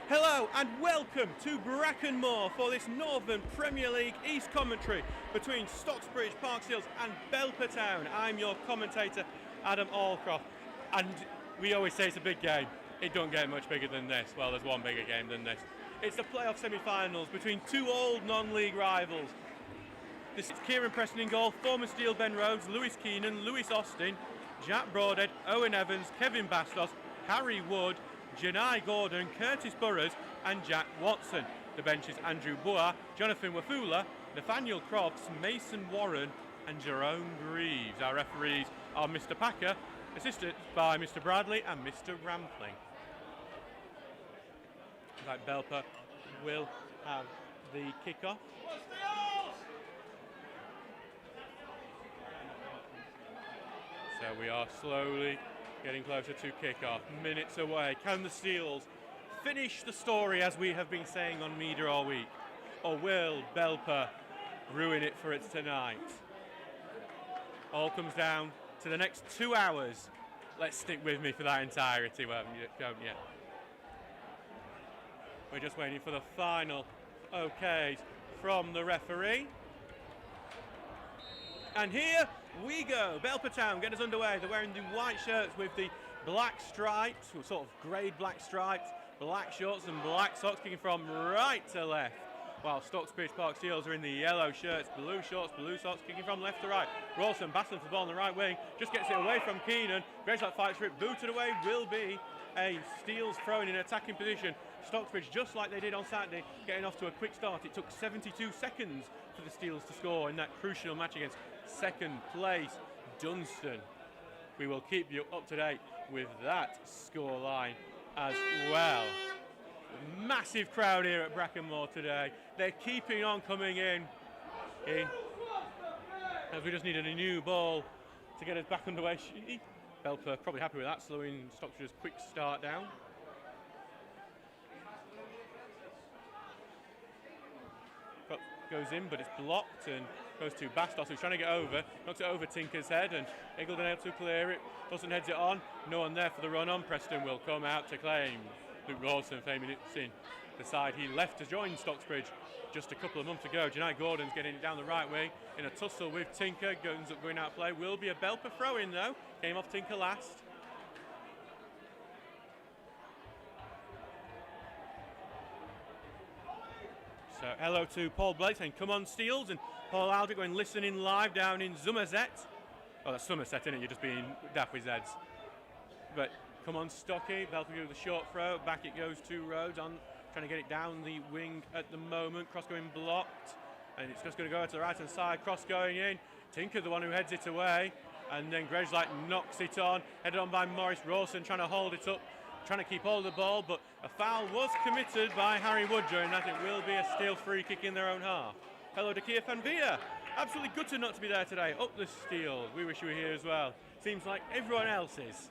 Hello and welcome to Brackenmore for this Northern Premier League East commentary between Stocksbridge, Park Seals and Belper Town. I'm your commentator, Adam Allcroft, and we always say it's a big game. It don't get much bigger than this. Well, there's one bigger game than this. It's the playoff semi-finals between two old non-league rivals. This is Kieran Preston in goal, former Steel Ben Rhodes, Lewis Keenan, Lewis Austin, Jack Broadhead, Owen Evans, Kevin Bastos, Harry Wood, Janai Gordon, Curtis Burrows and Jack Watson. The benches Andrew Boa, Jonathan Wafula, Nathaniel Crofts, Mason Warren and Jerome Greaves. Our referees are Mr Packer, assisted by Mr Bradley and Mr Rampling. Like Belper will have the kick-off. So we are slowly getting closer to kick-off, minutes away. Can the Steels finish the story as we have been saying on media all week? Or will Belper ruin it for it tonight? All comes down to the next 2 hours. Let's stick with me for that entirety, don't you? We're just waiting for the final okays from the referee. And here we go. Belper Town get us underway. They're wearing the white shirts with the black stripes, sort of greyed black stripes, black shorts and black socks, kicking from right to left. While Stocksbridge Park Seals are in the yellow shirts, blue shorts, blue socks, kicking from left to right. Rawson battling for the ball on the right wing, just gets it away from Keenan. Grayslap fights for it, booted away, will be a Steels throw in attacking position. Stocksbridge, just like they did on Saturday, getting off to a quick start. It took 72 seconds for the Steels to score in that crucial match against second place Dunstan. We will keep you up to date with that scoreline as well. Massive crowd here at Brackenmore today. They're keeping on coming in as we just needed a new ball to get us back underway. Belper probably happy with that, slowing Stocksbridge's quick start down. Goes in, but it's blocked and goes to Bastos, who's trying to get over, knocks it over Tinker's head, and Eagledon able to clear it. Dawson heads it on, no one there for the run on. Preston will come out to claim. Luke Rawson, 5 minutes in, the side he left to join Stocksbridge just a couple of months ago. Janai Gordon's getting it down the right wing in a tussle with Tinker, ends up going out of play. Will be a Belper throw in though, came off Tinker last. So hello to Paul Blake saying come on Steels, and Paul Aldrich going listening live down in Somerset. Oh, that's Somerset, isn't it? You're just being daft with Zeds. But come on Stocky, Belper with a short throw, back it goes to Rhodes, on trying to get it down the wing at the moment. Cross going blocked, and it's just going to go to the right hand side. Cross going in, Tinker the one who heads it away, and then Grayslap knocks it on, headed on by Morris. Rawson trying to hold it up, trying to keep hold of the ball, but a foul was committed by Harry Wood during that. It will be a Steel free kick in their own half. Hello to Kia Fanvia. Absolutely gutted not to be there today. Up the Steel. We wish you were here as well. Seems like everyone else is.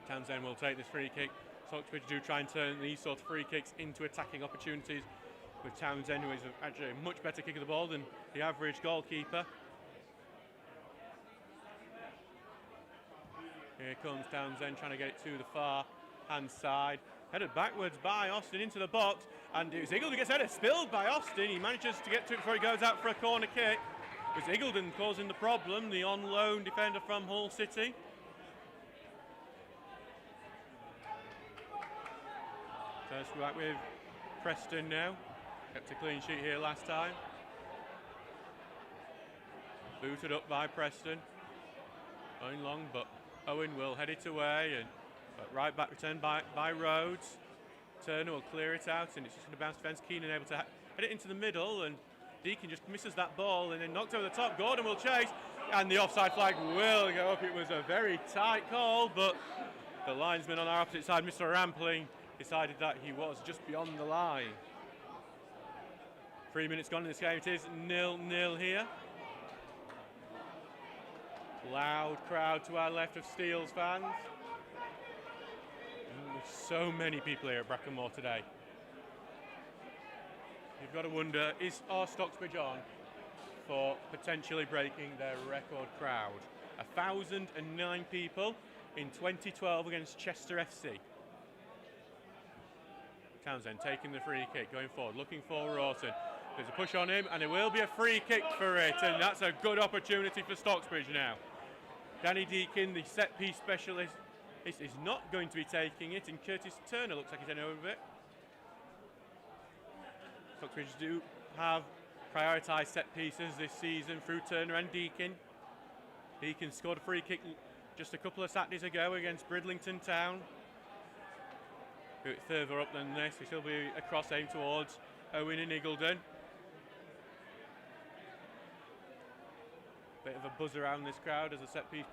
Townsend will take this free kick. Stocksbridge do try and turn these sort of free kicks into attacking opportunities, with Townsend, who is actually a much better kick of the ball than the average goalkeeper. Here comes Townsend trying to get it to the far hand side. Headed backwards by Austin into the box, and it was Eagledon who gets headed, spilled by Austin. He manages to get to it before he goes out for a corner kick. It was Eagledon causing the problem, the on loan defender from Hull City. First back with Preston now. Kept a clean sheet here last time. Booted up by Preston. Going long, but Owen will head it away, and right back returned by Rhodes. Turner will clear it out, and it's just going to bounce defence. Keenan able to head it into the middle, and Deacon just misses that ball and then knocked over the top. Gordon will chase, and the offside flag will go up. It was a very tight call, but the linesman on our opposite side, Mr Rampling, decided that he was just beyond the line. 3 minutes gone in this game. It is 0-0 here. Loud crowd to our left of Steels fans. There's so many people here at Brackenmore today. You've got to wonder, are Stocksbridge on for potentially breaking their record crowd. 1,009 people in 2012 against Chester FC. Townsend taking the free kick, going forward, looking for Rawson. There's a push on him, and it will be a free kick for it, and that's a good opportunity for Stocksbridge now. Danny Deacon, the set-piece specialist, is not going to be taking it, and Curtis Turner looks like he's heading over it. Stocksbridge do have prioritised set pieces this season through Turner and Deacon. Deacon scored a free kick just a couple of Saturdays ago against Bridlington Town. A bit further up than this, it will be a cross aimed towards Owen and Eagledon. Bit of a buzz around this crowd as a set piece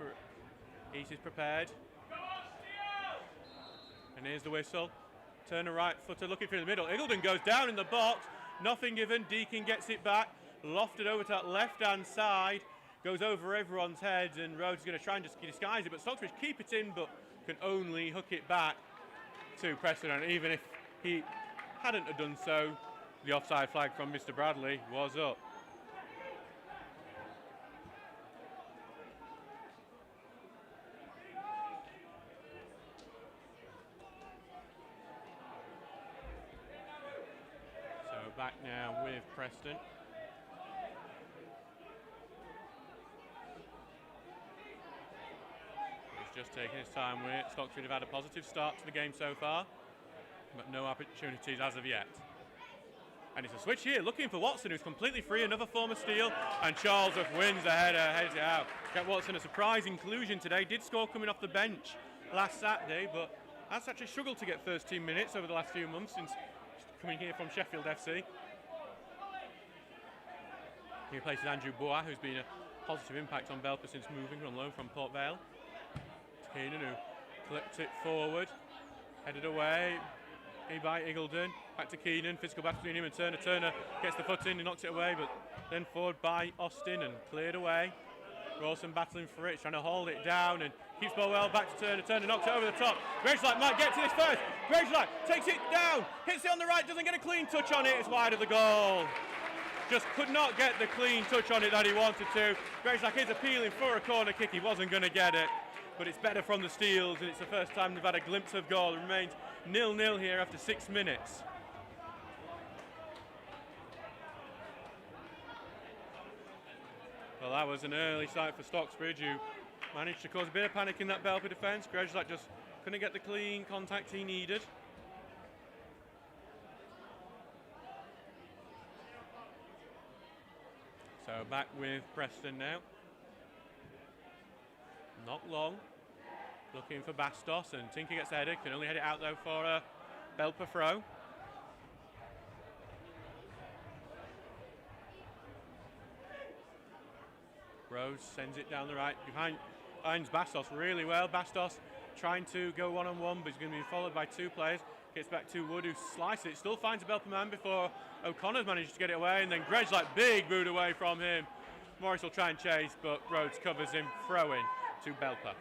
East is prepared. And here's the whistle. Turner right footer looking through the middle. Eagledon goes down in the box. Nothing given. Deacon gets it back. Lofted over to that left-hand side. Goes over everyone's heads, and Rhodes is going to try and just disguise it. But Stocksbridge keep it in, but can only hook it back to Preston. And even if he hadn't have done so, the offside flag from Mr. Bradley was up. Back now with Preston. He's just taking his time with it. Stocksbridge have had a positive start to the game so far, but no opportunities as of yet. And it's a switch here, looking for Watson, who's completely free, another form of steal, and Charles wins the header, heads it out. Jack Watson, a surprise inclusion today, did score coming off the bench last Saturday, but has actually struggled to get first team minutes over the last few months since coming here from Sheffield FC. He replaces Andrew Bois, who's been a positive impact on Belper since moving on loan from Port Vale. Keenan, who clipped it forward, headed away by Eagledon, back to Keenan, physical battle between him and Turner. Turner gets the foot in, he knocks it away, but then forward by Austin and cleared away. Rawson battling for it, trying to hold it down and keeps ball well back to Turner. Turner knocks it over the top. Grangelite might get to this first. Grangelite takes it down, hits it on the right, doesn't get a clean touch on it. It's wide of the goal. Just could not get the clean touch on it that he wanted to. Grangelite is appealing for a corner kick. He wasn't going to get it, but it's better from the Steels, and it's the first time they've had a glimpse of goal. It remains 0-0 here after 6 minutes. Well, that was an early sight for Stocksbridge, who managed to cause a bit of panic in that Belper defence. Grangelite just couldn't get the clean contact he needed. So back with Preston now. Not long. Looking for Bastos, and Tinker gets the header. Can only head it out though for a Belper throw. Rhodes sends it down the right. Finds Bastos really well. Bastos trying to go one-on-one, but he's going to be followed by two players. Gets back to Wood, who slices it. Still finds a Belper man before O'Connor's managed to get it away, and then Grangelite big boot away from him. Morris will try and chase, but Rhodes covers him, throw-in to Belper.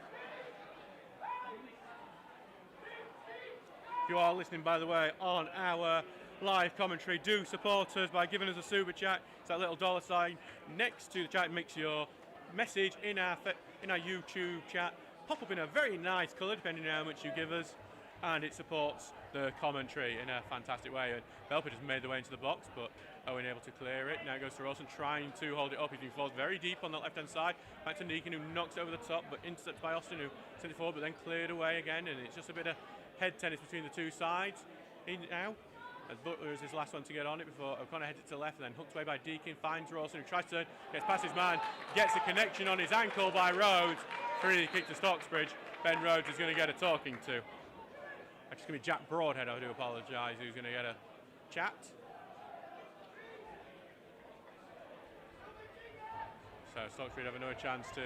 If you are listening, by the way, on our live commentary, do support us by giving us a super chat. It's that little dollar sign next to the chat. It makes your message in our YouTube chat pop up in a very nice colour, depending on how much you give us, and it supports the commentary in a fantastic way. And Belper just made the way into the box, but Owen able to clear it. Now it goes to Rawson, trying to hold it up. He falls very deep on the left-hand side. Back to Deacon, who knocks it over the top, but intercepted by Austin, who sent it forward, but then cleared away again. And it's just a bit of head tennis between the two sides. In now, as Butler is his last one to get on it before O'Connor heads it to the left, and then hooked away by Deacon, finds Rawson, who tries to turn, gets past his man, gets a connection on his ankle by Rhodes. Free kick to Stocksbridge. Ben Rhodes is going to get a talking to. Actually, it's going to be Jack Broadhead, I do apologise, who's going to get a chat. So Stocksbridge have another chance to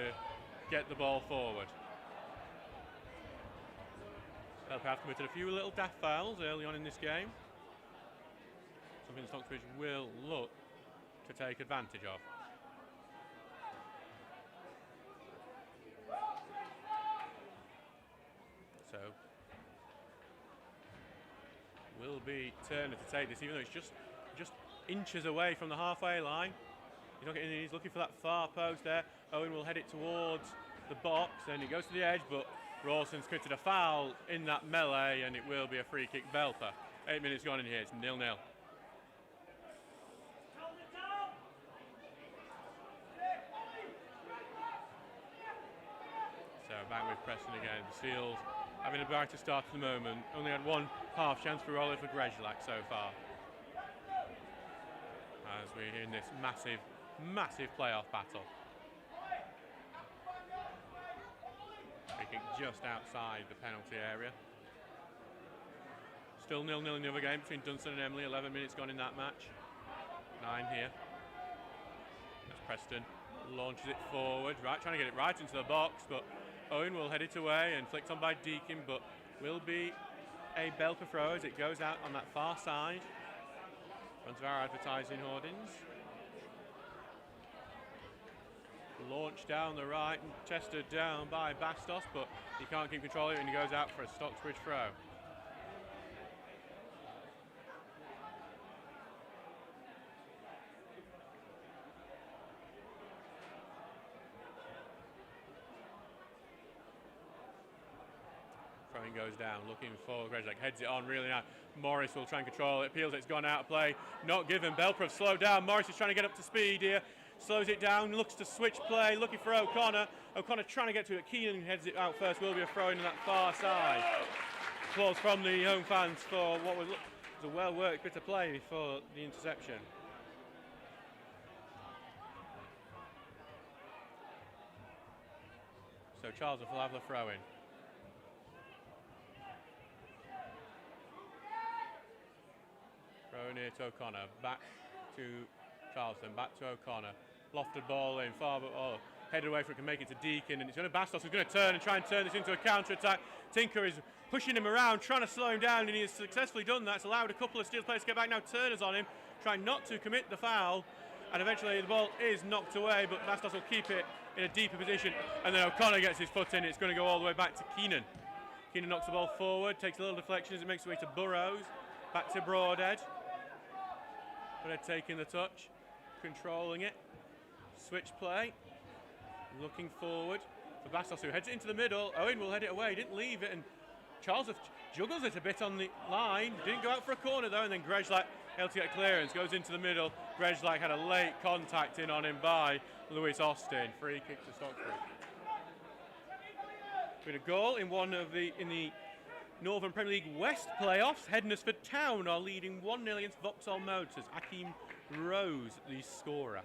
get the ball forward. Belper have committed a few little daft fouls early on in this game. Something Stocksbridge will look to take advantage of. So, will be Turner to take this, even though it's just inches away from the halfway line. He's not getting in, he's looking for that far post there. Owen will head it towards the box, and it goes to the edge, but Rawson's committed a foul in that melee, and it will be a free kick Belper. 8 minutes gone in here, it's 0-0. So back with Preston again. The Seals having a brighter start at the moment. Only had one half chance for Oliver Grezlak so far. As we're in this massive, massive playoff battle. Free kick just outside the penalty area. Still 0-0 in the other game between Dunstan and Emily. 11 minutes gone in that match. 9 here. As Preston launches it forward. Right, trying to get it right into the box, but Owen will head it away and flicked on by Deakin, but will be a Belper throw as it goes out on that far side. Front of our advertising hoardings. Launched down the right and tested down by Bastos, but he can't keep control of it and he goes out for a Stocksbridge throw. Throwing goes down, looking for Grezlak, heads it on really now. Morris will try and control it, appeals it's gone out of play, not given. Belper have slowed down, Morris is trying to get up to speed here, slows it down, looks to switch play, looking for O'Connor. O'Connor trying to get to it, Keenan heads it out first, will be a throw in on that far side. Applause from the home fans for what was a well-worked bit of play before the interception. So Charles will have the throw in. Throw near to O'Connor, back to Charleston, back to O'Connor. Lofted ball in, far but headed away for it, can make it to Deakin, and it's going to Bastos, who's going to turn and try and turn this into a counter-attack. Tinker is pushing him around, trying to slow him down, and he has successfully done that. It's allowed a couple of Steels players to get back. Now Turner's on him, trying not to commit the foul, and eventually the ball is knocked away, but Bastos will keep it in a deeper position, and then O'Connor gets his foot in. It's going to go all the way back to Keenan. Keenan knocks the ball forward, takes a little deflection as it makes its way to Burrows, back to Broadhead. Broadhead taking the touch, controlling it, switch play, looking forward for Bastos, who heads it into the middle. Owen will head it away, didn't leave it, and Charles juggles it a bit on the line, didn't go out for a corner though, and then Grezlak able to get clearance, goes into the middle. Grezlak had a late contact in on him by Lewis Austin. Free kick to Stockbridge. With a goal in in the Northern Premier League West playoffs, Hednesford Town are leading 1-0 against Vauxhall Motors. Akeem Rose, the scorer.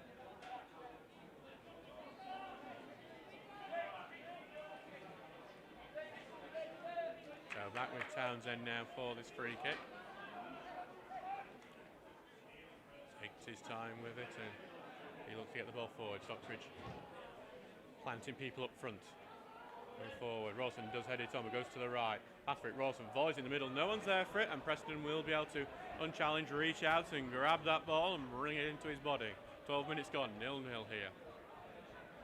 So back with Townsend now for this free kick. Takes his time with it and he looks to get the ball forward. Stocksbridge planting people up front. Moving forward, Rawson does head it on, but goes to the right. Pass for it, Rawson volleys in the middle, no one's there for it, and Preston will be able to, unchallenged, reach out and grab that ball and bring it into his body. 12 minutes gone, 0-0 here.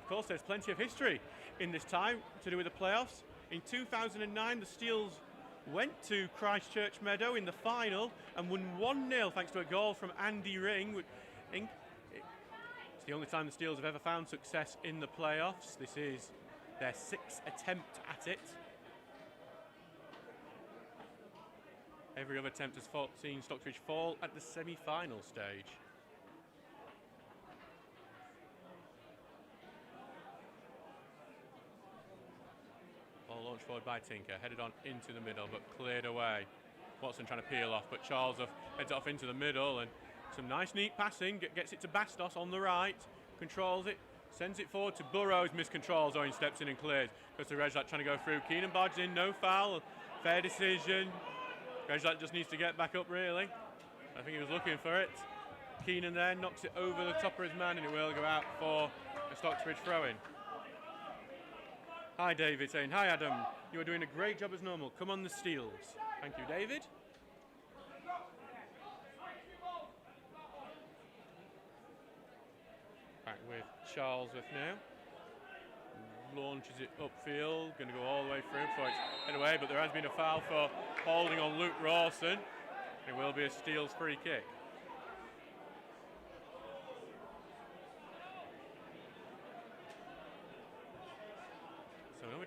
Of course, there's plenty of history in this time to do with the playoffs. In 2009, the Steels went to Christchurch Meadow in the final and won 1-0 thanks to a goal from Andy Ring. It's the only time the Steels have ever found success in the playoffs. This is their 6th attempt at it. Every other attempt has seen Stocksbridge fall at the semi-final stage. Ball launched forward by Tinker, headed on into the middle, but cleared away. Watson trying to peel off, but Charles heads off into the middle, and some nice neat passing, gets it to Bastos on the right, controls it, sends it forward to Burrows, miscontrols, Owen steps in and clears. Goes to Grezlak trying to go through, Keenan barges in, no foul, fair decision. Grezlak just needs to get back up really. I think he was looking for it. Keenan there knocks it over the top of his man and it will go out for a Stocksbridge throw-in. Hi David saying, hi Adam, you are doing a great job as normal. Come on the Steels. Thank you David. Back with Charlesworth now. Launches it upfield, going to go all the way through before it's head away, but there has been a foul for holding on Luke Rawson. It will be a Steels free kick.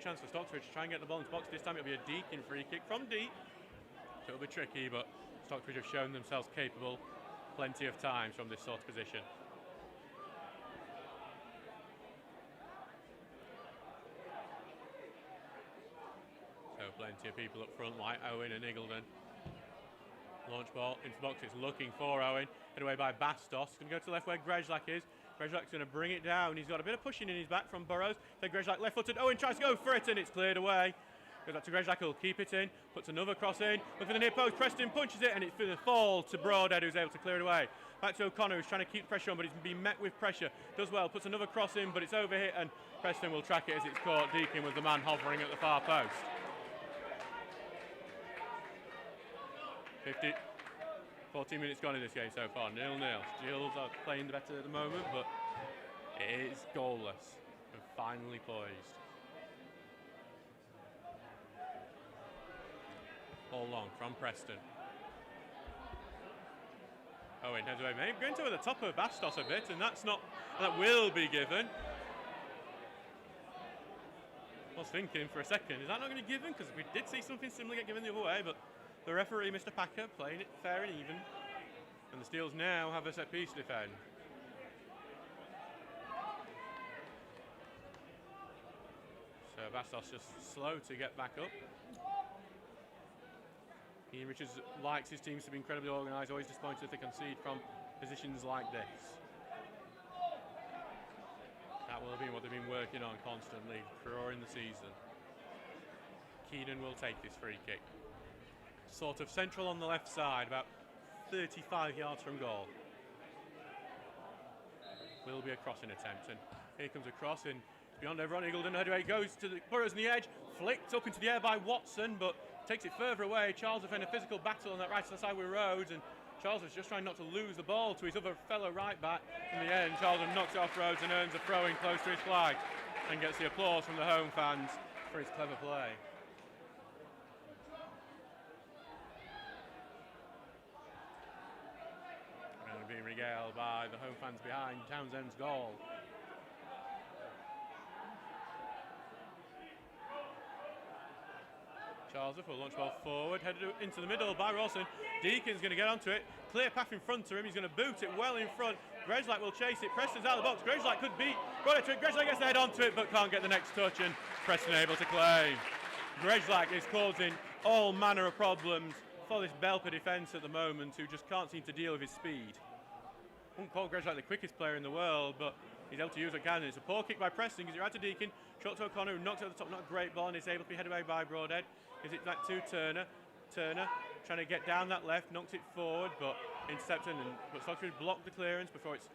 chance for Stocksbridge to try and get the ball into the box. This time it'll be a Deakin free kick from deep. So it'll be tricky, but Stocksbridge have shown themselves capable plenty of times from this sort of position. So plenty of people up front like Owen and Iggulden. Launch ball into the box, it's looking for Owen. Head away by Bastos. Going to go to the left where Grezlak is. Grezlak's going to bring it down. He's got a bit of pushing in his back from Burrows. Then Grezlak left-footed. Owen tries to go for it and it's cleared away. Goes back to Grezlak, who'll keep it in. Puts another cross in. Look for the near post. Preston punches it and it's for the fall to Broadhead, who's able to clear it away. Back to O'Connor, who's trying to keep pressure on, but he's been met with pressure. Does well. Puts another cross in, but it's overhit and Preston will track it as it's caught. Deakin with the man hovering at the far post. 14 minutes gone in this game so far, 0-0. Gills are playing the better at the moment, but it is goalless and finally poised. Ball long from Preston. Owen heads away, maybe going to the top of Bastos a bit, and that will be given. I was thinking for a second, is that not going to be given? Because we did see something similar get given the other way, but the referee, Mr. Packer, playing it fair and even. And the Steels now have a set piece to defend. So Bastos just slow to get back up. Ian Richards likes his teams to be incredibly organised, always disappointed if they concede from positions like this. That will have been what they've been working on constantly during the season. Keenan will take this free kick. Sort of central on the left side, about 35 yards from goal. Will be a crossing attempt, and here comes a cross in beyond everyone. Iggulden headway goes to the Burrows on the edge, flicked up into the air by Watson, but takes it further away. Charles defending a physical battle on that right side with Rhodes, and Charles was just trying not to lose the ball to his other fellow right back. In the end, Charles knocks it off Rhodes and earns a throw-in close to his flag, and gets the applause from the home fans for his clever play. Being regaled by the home fans behind Townsend's goal. Charles will launch ball forward, headed into the middle by Rawson. Deakin's going to get onto it. Clear path in front of him. He's going to boot it well in front. Grezlak will chase it. Preston's out of the box. Grezlak could beat. Got it to it. Grezlak gets the head onto it, but can't get the next touch, and Preston able to claim. Grezlak is causing all manner of problems for this Belper defence at the moment, who just can't seem to deal with his speed. Wouldn't call Grezlak the quickest player in the world, but he's able to use what can. It's a poor kick by Preston, gives it right to Deakin. Shot to O'Connor, who knocks it at the top. Not a great ball, and is able to be headed away by Broadhead. Gives it back to Turner. Turner trying to get down that left, knocks it forward, but intercepted, but Stocksbridge blocked the clearance before it's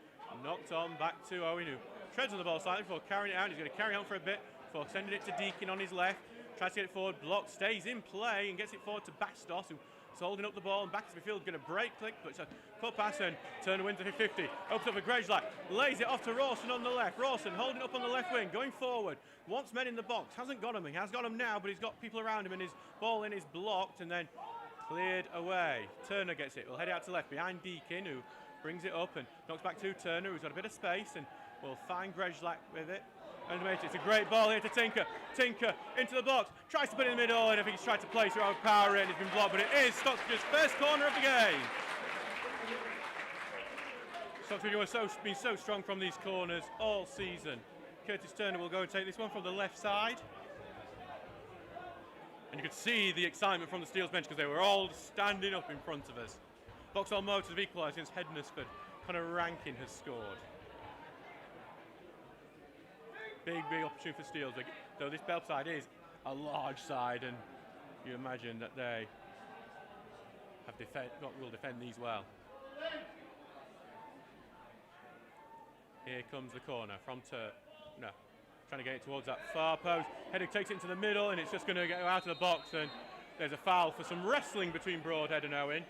knocked on back to Owen, who treads on the ball slightly before carrying it out. He's going to carry on for a bit before sending it to Deakin on his left. Tries to get it forward, blocked, stays in play, and gets it forward to Bastos, who is holding up the ball and back to the field, going to break click, but it's a cut pass, and Turner wins the 50. Opens up for Grezlak, lays it off to Rawson on the left. Rawson holding up on the left wing, going forward, wants men in the box, hasn't got him. He has got him now, but he's got people around him, and his ball in is blocked and then cleared away. Turner gets it, will head out to left behind Deakin, who brings it up and knocks back to Turner, who's got a bit of space, and will find Grezlak with it. And it's a great ball here to Tinker. Tinker into the box, tries to put it in the middle, and I think he's tried to place it out power in. It's been blocked, but it is Stocksbridge's first corner of the game. Stocksbridge have been so strong from these corners all season. Curtis Turner will go and take this one from the left side. And you could see the excitement from the Steels bench because they were all standing up in front of us. Vauxhall Motors have equalised against Hednesford. Connor Rankin has scored. Big opportunity for Steels, though this Belper side is a large side, and you imagine that they will defend these well. Here comes the corner from Turner, trying to get it towards that far post. Header takes it into the middle, and it's just going to go out of the box, and there's a foul for some wrestling between Broadhead and Owen.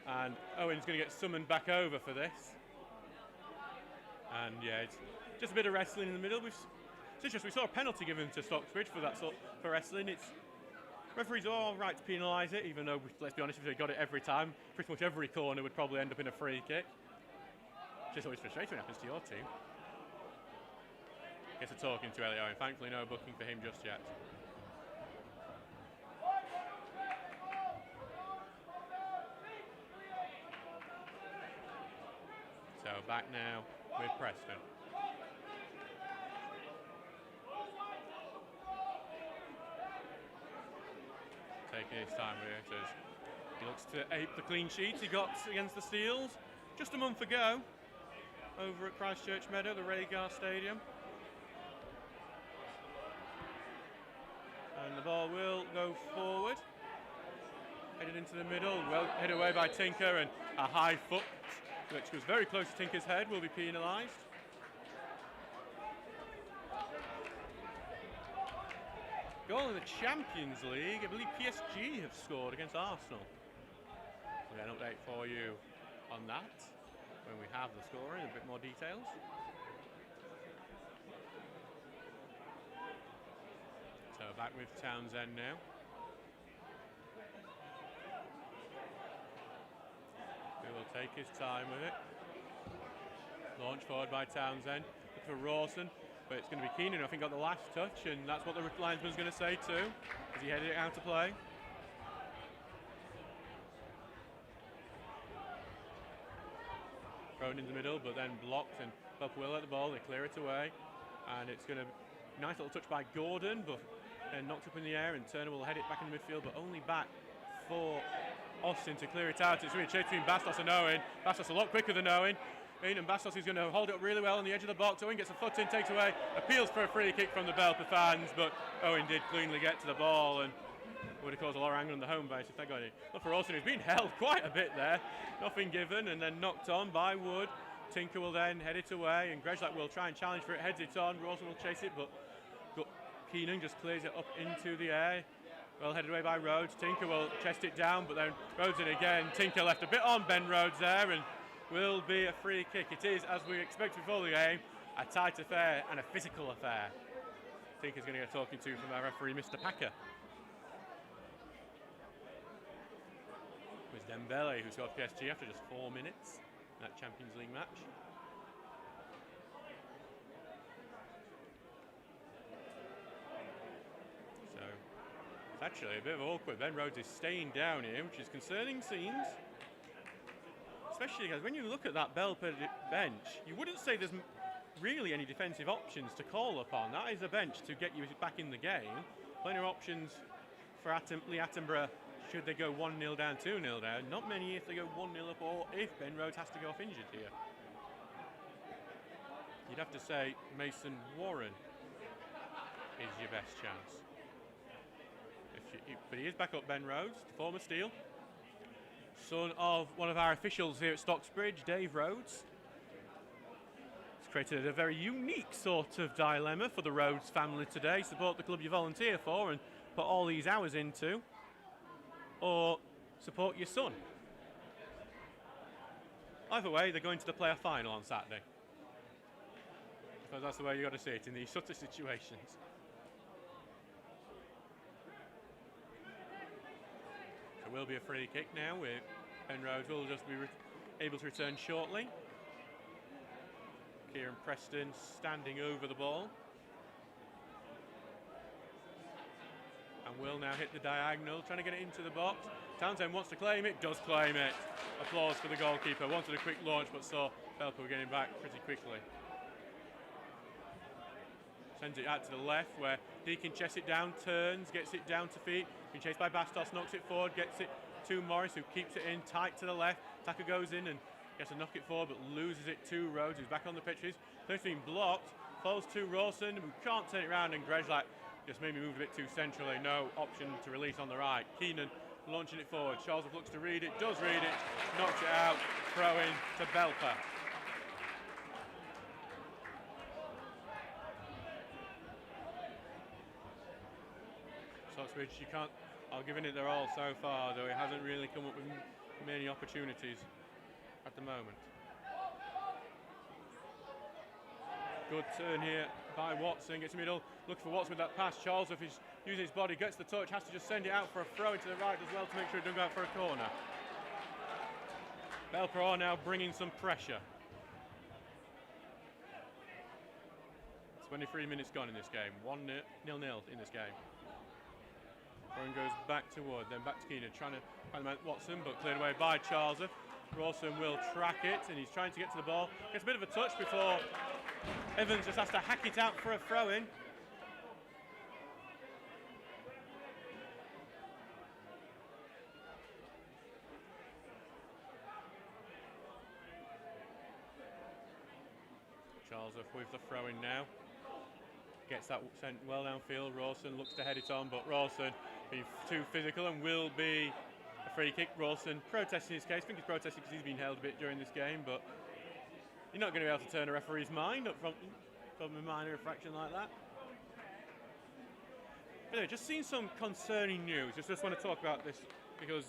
And Owen's going to get summoned back over for this. And yeah, it's just a bit of wrestling in the middle. It's interesting, we saw a penalty given to Stocksbridge for that sort for wrestling. Referees are all right to penalise it, even though, let's be honest, if they got it every time, pretty much every corner would probably end up in a free kick. Just always frustrating when it happens to your team. gets a talking to Elliot Owen. Thankfully, no booking for him just yet. So back now with Preston. Taking his time with it as he looks to ape the clean sheet he got against the Steels just a month ago over at Christchurch Meadow, the Rhaegar Stadium. And the ball will go forward, headed into the middle, well headed away by Tinker, and a high foot which was very close to Tinker's head will be penalised. Goal in the Champions League, I believe PSG have scored against Arsenal. We'll get an update for you on that when we have the score in a bit more details. So back with Townsend now. He will take his time with it. Launch forward by Townsend. Look for Rawson. But it's going to be Keenan, I think, got the last touch, and that's what the linesman's going to say too, as he headed it out to play. Thrown in the middle, but then blocked, and Belper will let the ball, they clear it away. And it's going to, nice little touch by Gordon, but then knocked up in the air, and Turner will head it back in the midfield, but only back for Austin to clear it out. It's really a chase between Bastos and Owen. Bastos a lot quicker than Owen. And Bastos is going to hold it up really well on the edge of the box. Owen gets a foot in, takes away, appeals for a free kick from the Belper fans, but Owen did cleanly get to the ball and would have caused a lot of anger on the home base if they got it. Not for Austin, who's been held quite a bit there. Nothing given, and then knocked on by Wood. Tinker will then head it away, and Grezlak will try and challenge for it, heads it on. Rawson will chase it, but Keenan just clears it up into the air. Well headed away by Rhodes. Tinker will chest it down, but then Rhodes in again. Tinker left a bit on Ben Rhodes there, and will be a free kick. It is, as we expected before the game, a tight affair and a physical affair. Tinker's going to get talking to from our referee, Mr. Packer. It was Dembele who scored PSG after just 4 minutes in that Champions League match. So it's actually a bit of awkward. Ben Rhodes is staying down here, which is concerning scenes. Especially because when you look at that Belper bench, you wouldn't say there's really any defensive options to call upon. That is a bench to get you back in the game. Plenty of options for Lee Attenborough should they go 1-0 down, 2-0 down. Not many if they go 1-0 up or if Ben Rhodes has to go off injured here. You'd have to say Mason Warren is your best chance. But he is back up, Ben Rhodes, the former Steel. Son of one of our officials here at Stocksbridge, Dave Rhodes. It's created a very unique sort of dilemma for the Rhodes family today. Support the club you volunteer for and put all these hours into, or support your son. Either way, they're going to the player final on Saturday. Because that's the way you got to see it in these sort of situations. Will be a free kick now with Ben Rhodes will just be able to return shortly. Kieran Preston standing over the ball. And will now hit the diagonal, trying to get it into the box. Townsend wants to claim it, does claim it. Applause for the goalkeeper. Wanted a quick launch, but saw Belper getting back pretty quickly. Sends it out to the left where he can chest it down, turns, gets it down to feet. Been chased by Bastos, knocks it forward, gets it to Morris, who keeps it in tight to the left. Taka goes in and gets to knock it forward, but loses it to Rhodes, who's back on the pitches. It's been blocked, falls to Rawson, who can't turn it around, and Grezlak just maybe moved a bit too centrally. No option to release on the right. Keenan launching it forward. Charles looks to read it, does read it, knocks it out, throw in to Belper. Stocksbridge, you can't, I'll give it their all so far, though it hasn't really come up with many opportunities at the moment. Good turn here by Watson, gets middle, looking for Watson with that pass. Charles, if he's using his body, gets the touch, has to just send it out for a throw into the right as well to make sure it doesn't go out for a corner. Belper are now bringing some pressure. 23 minutes gone in this game. 1-0 in this game. Throw-in goes back to Wood, then back to Keenan, trying to find Watson, but cleared away by Charles. Rawson will track it, and he's trying to get to the ball. Gets a bit of a touch before Evans just has to hack it out for a throw-in. Charles with the throw-in now. Gets that sent well downfield. Rawson looks to head it on, but Rawson being too physical and will be a free kick. Rawson protesting his case. I think he's protesting because he's been held a bit during this game, but you're not going to be able to turn a referee's mind up from a minor infraction like that. Anyway, just seen some concerning news. Just want to talk about this because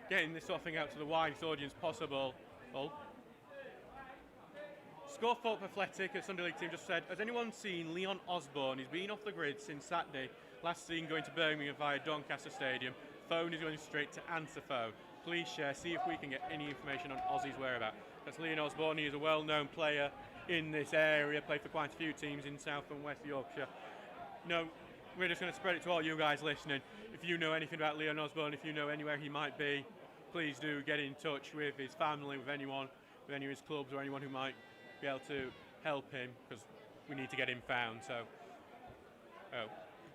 getting this sort of thing out to the widest audience possible. Scunthorpe Athletic, a Sunday League team, just said, has anyone seen Leon Osborne? He's been off the grid since Saturday. Last seen going to Birmingham via Doncaster Stadium. Phone is going straight to answer phone. Please share, see if we can get any information on Ozzy's whereabouts. That's Leon Osborne. He is a well-known player in this area, played for quite a few teams in South and West Yorkshire. No, we're just going to spread it to all you guys listening. If you know anything about Leon Osborne, if you know anywhere he might be, please do get in touch with his family, with anyone, with any of his clubs or anyone who might be able to help him, because we need to get him found, so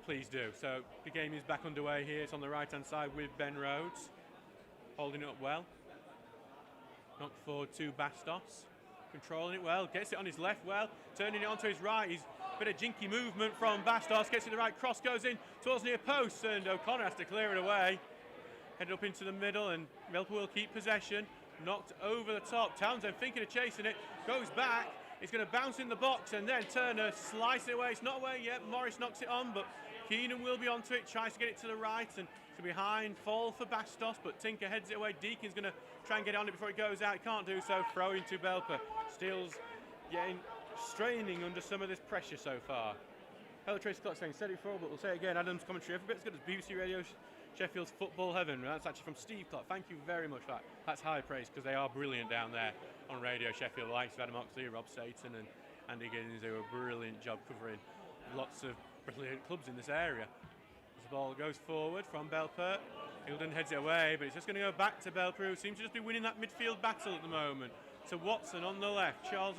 please do. So the game is back underway here. It's on the right hand side with Ben Rhodes holding it up well, knocked forward to Bastos, controlling it well, gets it on his left well, turning it onto his right. He's a bit of jinky movement from Bastos, gets it the right, cross goes in towards near post, and O'Connor has to clear it away. Headed up into the middle, and Belper will keep possession. Knocked over the top. Townsend thinking of chasing it. Goes back. It's going to bounce in the box, and then Turner slices it away. It's not away yet. Morris knocks it on, but Keenan will be onto it. Tries to get it to the right, and to behind. Fall for Bastos, but Tinker heads it away. Deacon's going to try and get on it before it goes out. Can't do so. Throw into Belper. Steele's straining under some of this pressure so far. Hello, Tracy Clark saying, said it before, but we'll say it again. Adam's commentary every bit as good as BBC Radio Sheffield's Football Heaven. That's actually from Steve Clark. Thank you very much for that. That's high praise, because they are brilliant down there on Radio Sheffield. The likes of Adam Oxley, Rob Satan, and Andy Giddens do a brilliant job covering lots of brilliant clubs in this area. As the ball goes forward from Belper, Hilden heads it away, but it's just going to go back to Belper, who seems to just be winning that midfield battle at the moment. To Watson on the left. Charles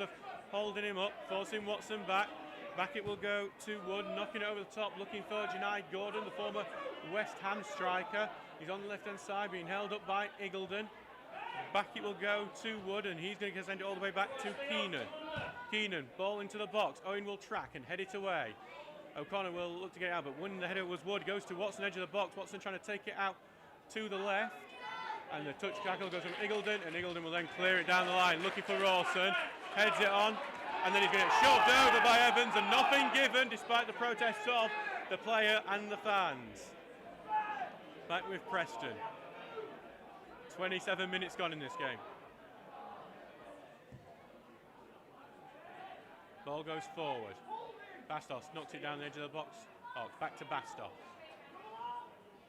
holding him up, forcing Watson back. Back it will go to Wood, knocking it over the top, looking for Junaid Gordon, the former West Ham striker. He's on the left-hand side, being held up by Iggulden. Back it will go to Wood, and he's going to send it all the way back to Keenan. Keenan, ball into the box. Owen will track and head it away. O'Connor will look to get out, but winning the header was Wood. Goes to Watson, edge of the box. Watson trying to take it out to the left. And the touch tackle goes from Iggulden, and Iggulden will then clear it down the line, looking for Rawson. Heads it on. And then he's going to get shoved over by Evans, and nothing given despite the protests of the player and the fans. Back with Preston. 27 minutes gone in this game. Ball goes forward. Bastos knocks it down the edge of the box. Oh, back to Bastos.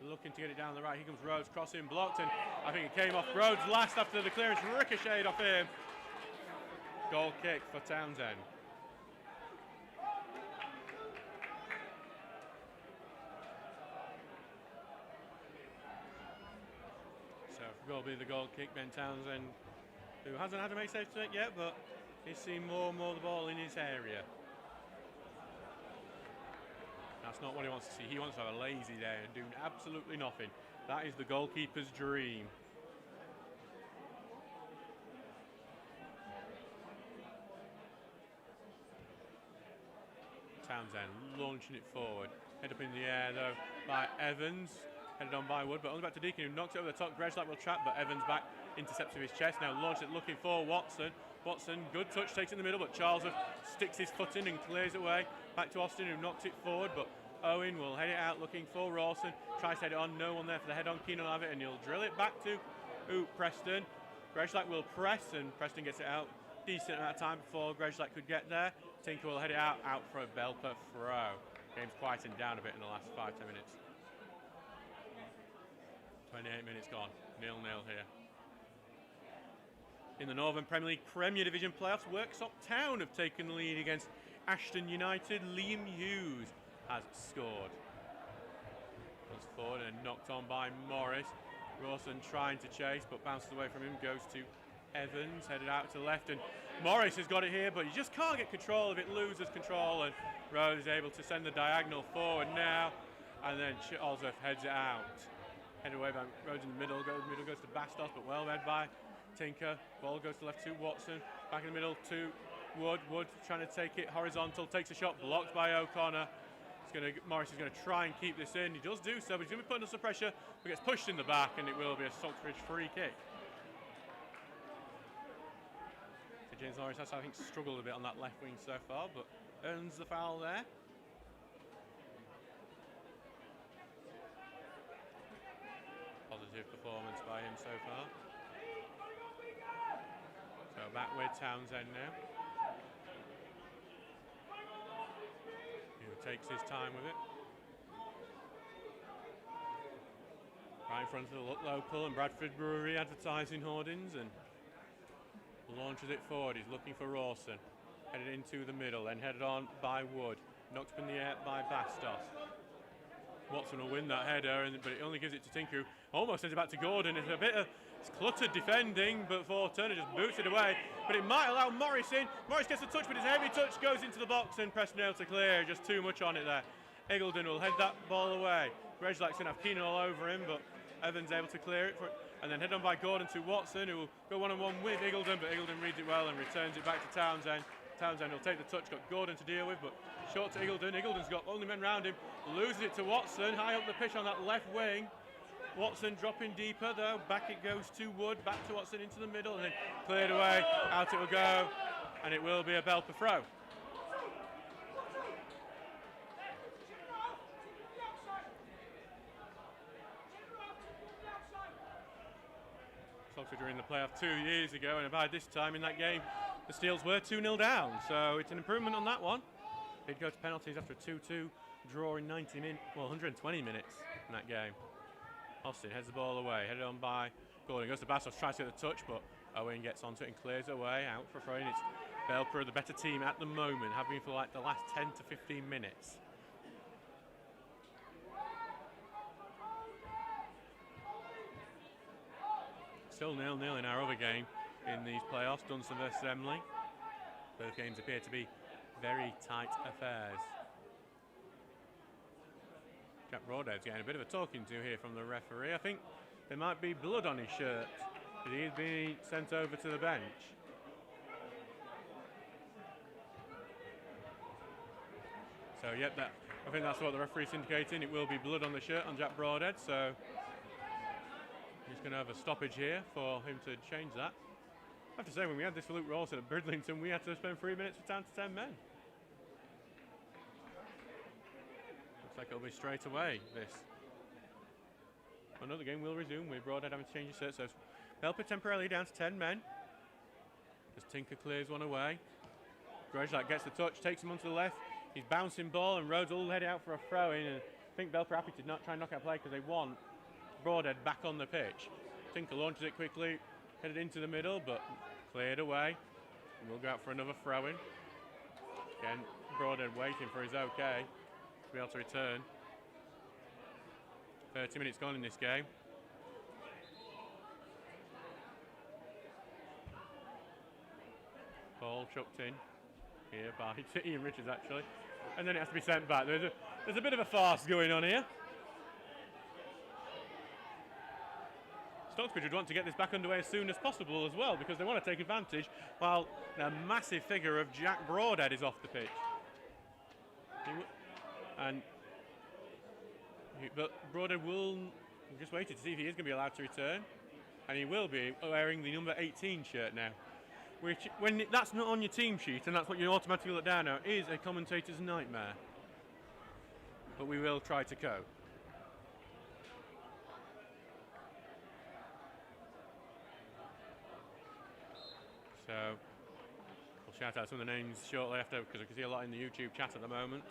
Looking to get it down the right. Here comes Rhodes, crossing, blocked, and I think it came off Rhodes last after the clearance ricocheted off him. Goal kick for Townsend. So it will be the goal kick. Ben Townsend, who hasn't had a make save to it yet, but he's seen more and more of the ball in his area. That's not what he wants to see. He wants to have a lazy day and do absolutely nothing. That is the goalkeeper's dream. Townsend launching it forward. Head up in the air though by Evans. Headed on by Wood, but only back to Deacon, who knocks it over the top. Greshlight will trap, but Evans back, intercepts with his chest. Now launched it looking for Watson. Watson, good touch, takes it in the middle, but Charles sticks his foot in and clears it away. Back to Austin, who knocked it forward, but Owen will head it out looking for Rawson. Tries to head it on, no one there for the head on. Keenan will have it, and he'll drill it back to Preston. Greshlight will press, and Preston gets it out decent amount of time before Greshlight could get there. Tinker will head it out for a Belper throw. Game's quieting down a bit in the last 5-10 minutes. 28 minutes gone, 0-0 here. In the Northern Premier League Premier Division playoffs, Worksop Town have taken the lead against Ashton United, Liam Hughes has scored. Goes forward and knocked on by Morris. Rawson trying to chase, but bounces away from him, goes to Evans, headed out to the left, and Morris has got it here, but he just can't get control of it, loses control, and Rose is able to send the diagonal forward now, and then Ozef heads it out. Headed away by Rhodes in the middle goes to Bastos, but well read by Tinker. Ball goes to left to Watson, back in the middle to Wood. Wood trying to take it horizontal, takes a shot, blocked by O'Connor. Morris is going to try and keep this in. He does do so, but he's going to be put under some pressure, but gets pushed in the back, and it will be a Stocksbridge free kick. So James Morris has, I think, struggled a bit on that left wing so far, but earns the foul there. Positive performance by him so far. So back with Townsend now. Takes his time with it. Right in front of the local and Bradford Brewery advertising hoardings, and launches it forward. He's looking for Rawson. Headed into the middle, then headed on by Wood. Knocked up in the air by Bastos. Watson will win that header, but it only gives it to Tinker, who almost sends it back to Gordon. It's a bit of cluttered defending, but Turner just boots it away. But it might allow Morris in. Morris gets a touch, but his heavy touch goes into the box, and Preston able to clear. Just too much on it there. Eagledon will head that ball away. Greg's going to have Keenan all over him, but Evans able to clear it. And then head on by Gordon to Watson, who will go one-on-one with Eagledon, but Eagledon reads it well and returns it back to Townsend. Townsend will take the touch, got Gordon to deal with, but short to Eagledon. Eagledon's got only men round him, loses it to Watson, high up the pitch on that left wing. Watson dropping deeper though, back it goes to Wood, back to Watson into the middle, and then cleared away, out it will go, and it will be a Belper throw. Stocksbridge were in the playoff 2 years ago, and by this time in that game, the Steels were 2-0 down, so it's an improvement on that one. They'd go to penalties after a 2-2 draw in 120 minutes in that game. Austin heads the ball away, headed on by Gordon. Goes to Bastos, tries to get the touch, but Owen gets onto it and clears away, out for a throw-in. It's Belper, the better team at the moment, have been for like the last 10 to 15 minutes. Still 0-0 in our other game in these playoffs, Dunstan versus Emley. Both games appear to be very tight affairs. Jack Broadhead's getting a bit of a talking to here from the referee. I think there might be blood on his shirt, but he's been sent over to the bench. So, yep, I think that's what the referee's indicating. It will be blood on the shirt on Jack Broadhead, so he's going to have a stoppage here for him to change that. I have to say, when we had this for Luke Rawson at Bridlington, we had to spend 3 minutes with down to 10 men. Looks like it'll be straight away, this. Another game will resume with Broadhead having to change his shirt. So Belper temporarily down to 10 men. As Tinker clears one away. Grejlak gets the touch, takes him onto the left. He's bouncing ball, and Rhodes will head out for a throw-in. And I think Belper happy to not try and knock out play because they want Broadhead back on the pitch. Tinker launches it quickly, headed into the middle, but cleared away. And we'll go out for another throw-in. Again, Broadhead waiting for his okay to be able to return. 30 minutes gone in this game. Ball chucked in here by Ian Richards, actually. And then it has to be sent back. There's a bit of a farce going on here. Stocksbridge would want to get this back underway as soon as possible as well, because they want to take advantage while a massive figure of Jack Broadhead is off the pitch. But Broadhead will just waited to see if he is going to be allowed to return, and he will be wearing the number 18 shirt now, which, when that's not on your team sheet and that's what you automatically look down now, is a commentator's nightmare. But we will try to cope. So we'll shout out some of the names shortly after, because I can see a lot in the YouTube chat at the moment.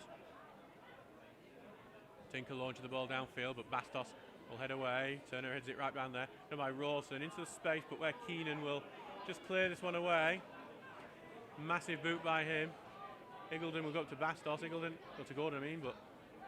Tinker launches the ball downfield, but Bastos will head away. Turner heads it right down there. Done by Rawson into the space, but where Keenan will just clear this one away. Massive boot by him. Iggulden will go up to Bastos. Iggulden, go to Gordon, I mean, but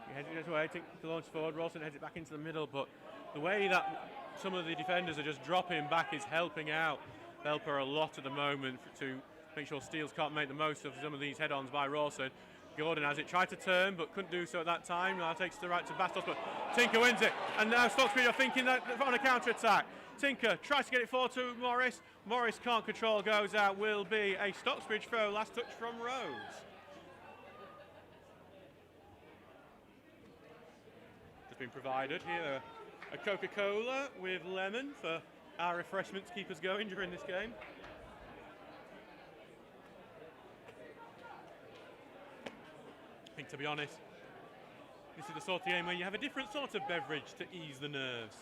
he heads it away. Tinker launches forward. Rawson heads it back into the middle, but the way that some of the defenders are just dropping back is helping out Belper a lot at the moment to make sure Steels can't make the most of some of these head-ons by Rawson. Gordon has it, tried to turn, but couldn't do so at that time. Now takes the right to Bastos, but Tinker wins it. And now Stocksbridge are thinking that on a counter-attack. Tinker tries to get it forward to Morris. Morris can't control, goes out. Will be a Stocksbridge throw. Last touch from Rose. Just been provided here a Coca-Cola with lemon for our refreshment to keep us going during this game. I think, to be honest, this is the sort of game where you have a different sort of beverage to ease the nerves.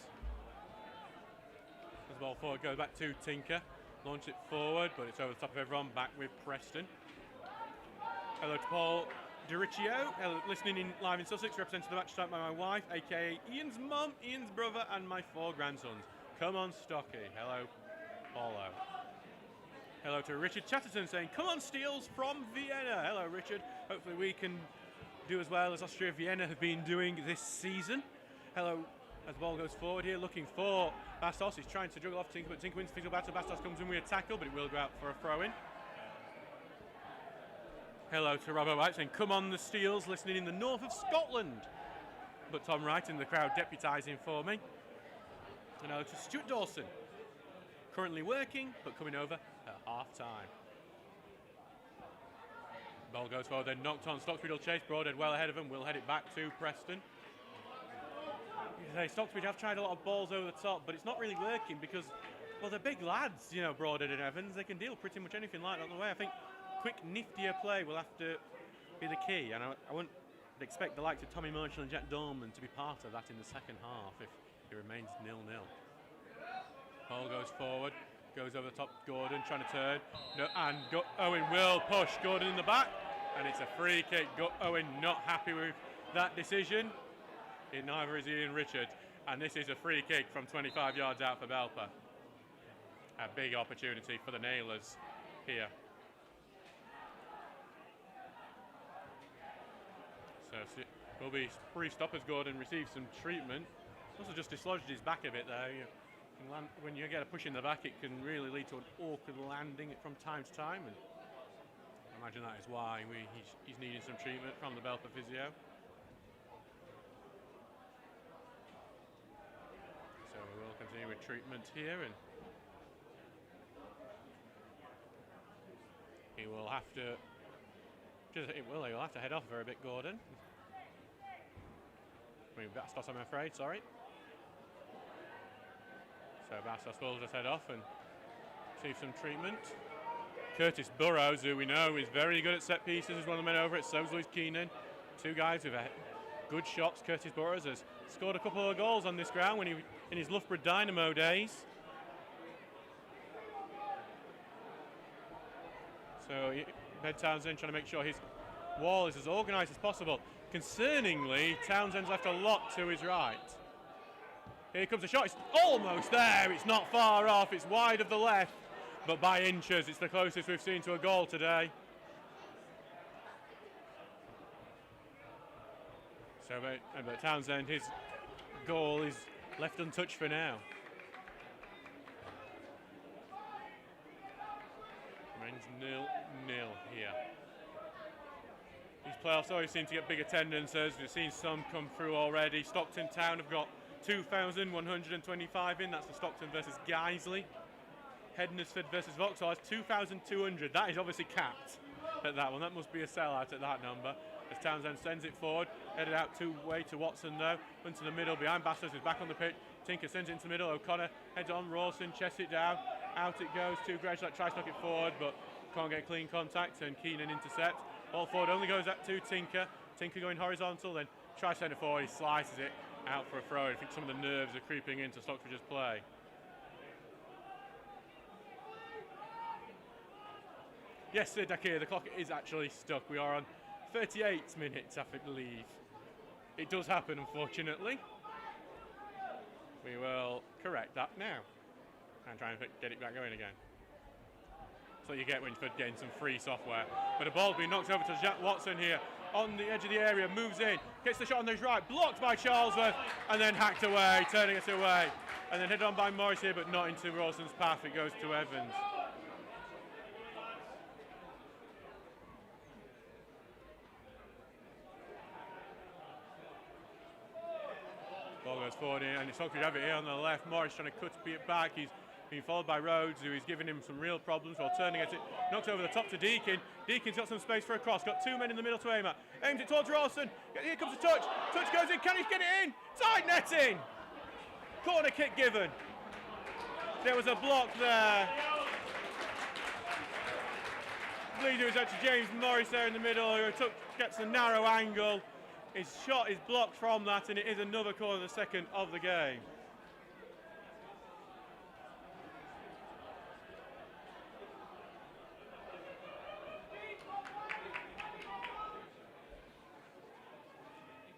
As the ball forward goes back to Tinker. Launch it forward, but it's over the top of everyone. Back with Preston. Hello to Paul DiRiccio, listening in live in Sussex, representing the match tonight by my wife, aka Ian's mum, Ian's brother, and my 4 grandsons. Come on, Stocky. Hello, Paulo. Hello to Richard Chatterton saying, come on, Steels from Vienna. Hello, Richard. Hopefully we can do as well as Austria Vienna have been doing this season. Hello, as the ball goes forward here, looking for Bastos. He's trying to juggle off Tinker, but Tinker wins the physical battle. Bastos comes in with a tackle, but it will go out for a throw-in. Hello to Robbo White saying, come on, the Steels, listening in the north of Scotland. But Tom Wright in the crowd deputising for me. And hello to Stuart Dawson. Currently working, but coming over at half-time. Ball goes forward, then knocked on. Stocksbridge will chase. Broadhead well ahead of him. We'll head it back to Preston. Stocksbridge have tried a lot of balls over the top, but it's not really working because, well, they're big lads, you know, Broadhead and Evans. They can deal pretty much anything like that on the way. I think quick, niftier play will have to be the key, and I wouldn't expect the likes of Tommy Marshall and Jack Dorman to be part of that in the second half if it remains 0-0. Ball goes forward, goes over the top. Gordon trying to turn, no, and Owen will push Gordon in the back, and it's a free kick. Owen not happy with that decision. Neither is Ian Richard, and this is a free kick from 25 yards out for Belper. A big opportunity for the Nailers here. So will be brief stop as Gordon receives some treatment. Also just dislodged his back a bit there. When you get a push in the back, it can really lead to an awkward landing from time to time, and I imagine that is why he's needing some treatment from the Belper physio. So we will continue with treatment here, and he'll have to head off for a bit, Gordon. I mean, Bastos, I'm afraid, sorry. So Bastos will just head off and receive some treatment. Curtis Burrows, who we know is very good at set pieces, is one of the men over it. So is Lewis Keenan. 2 guys with good shots. Curtis Burrows has scored a couple of goals on this ground when in his Loughborough Dynamo days. So Ben Townsend trying to make sure his wall is as organised as possible. Concerningly, Townsend's left a lot to his right. Here comes a shot. It's almost there. It's not far off. It's wide of the left, but by inches. It's the closest we've seen to a goal today. So, but Townsend, his goal is left untouched for now. Remains 0-0 here. These playoffs always seem to get big attendances. We've seen some come through already. Stockton Town have got 2,125 in. That's the Stockton versus Guiseley. Hednesford versus Vauxhall has 2,200. That is obviously capped at that one. That must be a sellout at that number. As Townsend sends it forward, headed out two-way to Watson though. Into the middle behind Bastos, who's back on the pitch. Tinker sends it into the middle. O'Connor heads on. Rawson chests it down. Out it goes to Greg. Tries to knock it forward, but can't get clean contact. And Keenan intercepts. Ball forward only goes out to Tinker. Tinker going horizontal, then tries to send it forward. He slices it out for a throw. I think some of the nerves are creeping into Stockbridge's play. Yes, Sir Dakir, the clock is actually stuck. We are on 38 minutes, I believe. It does happen, unfortunately. We will correct that now and try and get it back going again. That's what you get when you're getting some free software. But the ball's been knocked over to Jack Watson here on the edge of the area, moves in, gets the shot on his right, blocked by Charlesworth, and then hacked away, turning it away. And then headed on by Morris here, but not into Rawson's path. It goes to Evans. Ball goes forward here, and it's Stocksbridge have it here on the left. Morris trying to cut it back. He's being followed by Rhodes, who is giving him some real problems while turning it. Knocks over the top to Deakin. Deakin's got some space for a cross. Got 2 men in the middle to aim at. Aims it towards Rawson. Here comes a touch. Touch goes in. Can he get it in? Side netting. Corner kick given. There was a block there. I believe it was actually James Morris there in the middle who gets a narrow angle. His shot is blocked from that, and it is another corner, the second of the game.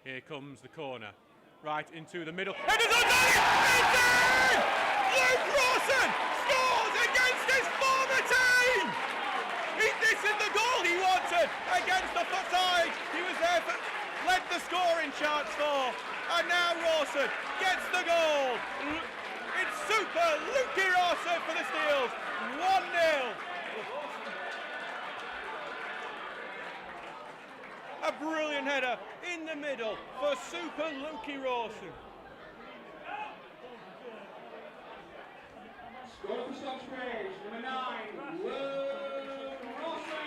Here comes the corner, right into the middle. It is it's in! Luke Rawson scores against his former team! This is the goal he wanted against the side. He was there for, led the scoring chance for, and now Rawson gets the goal. It's super Luke Rawson for the Steels, 1-0. A brilliant header in the middle for Super Lukey Rawson. Score for Stocksbridge, number 9, Luke Rawson.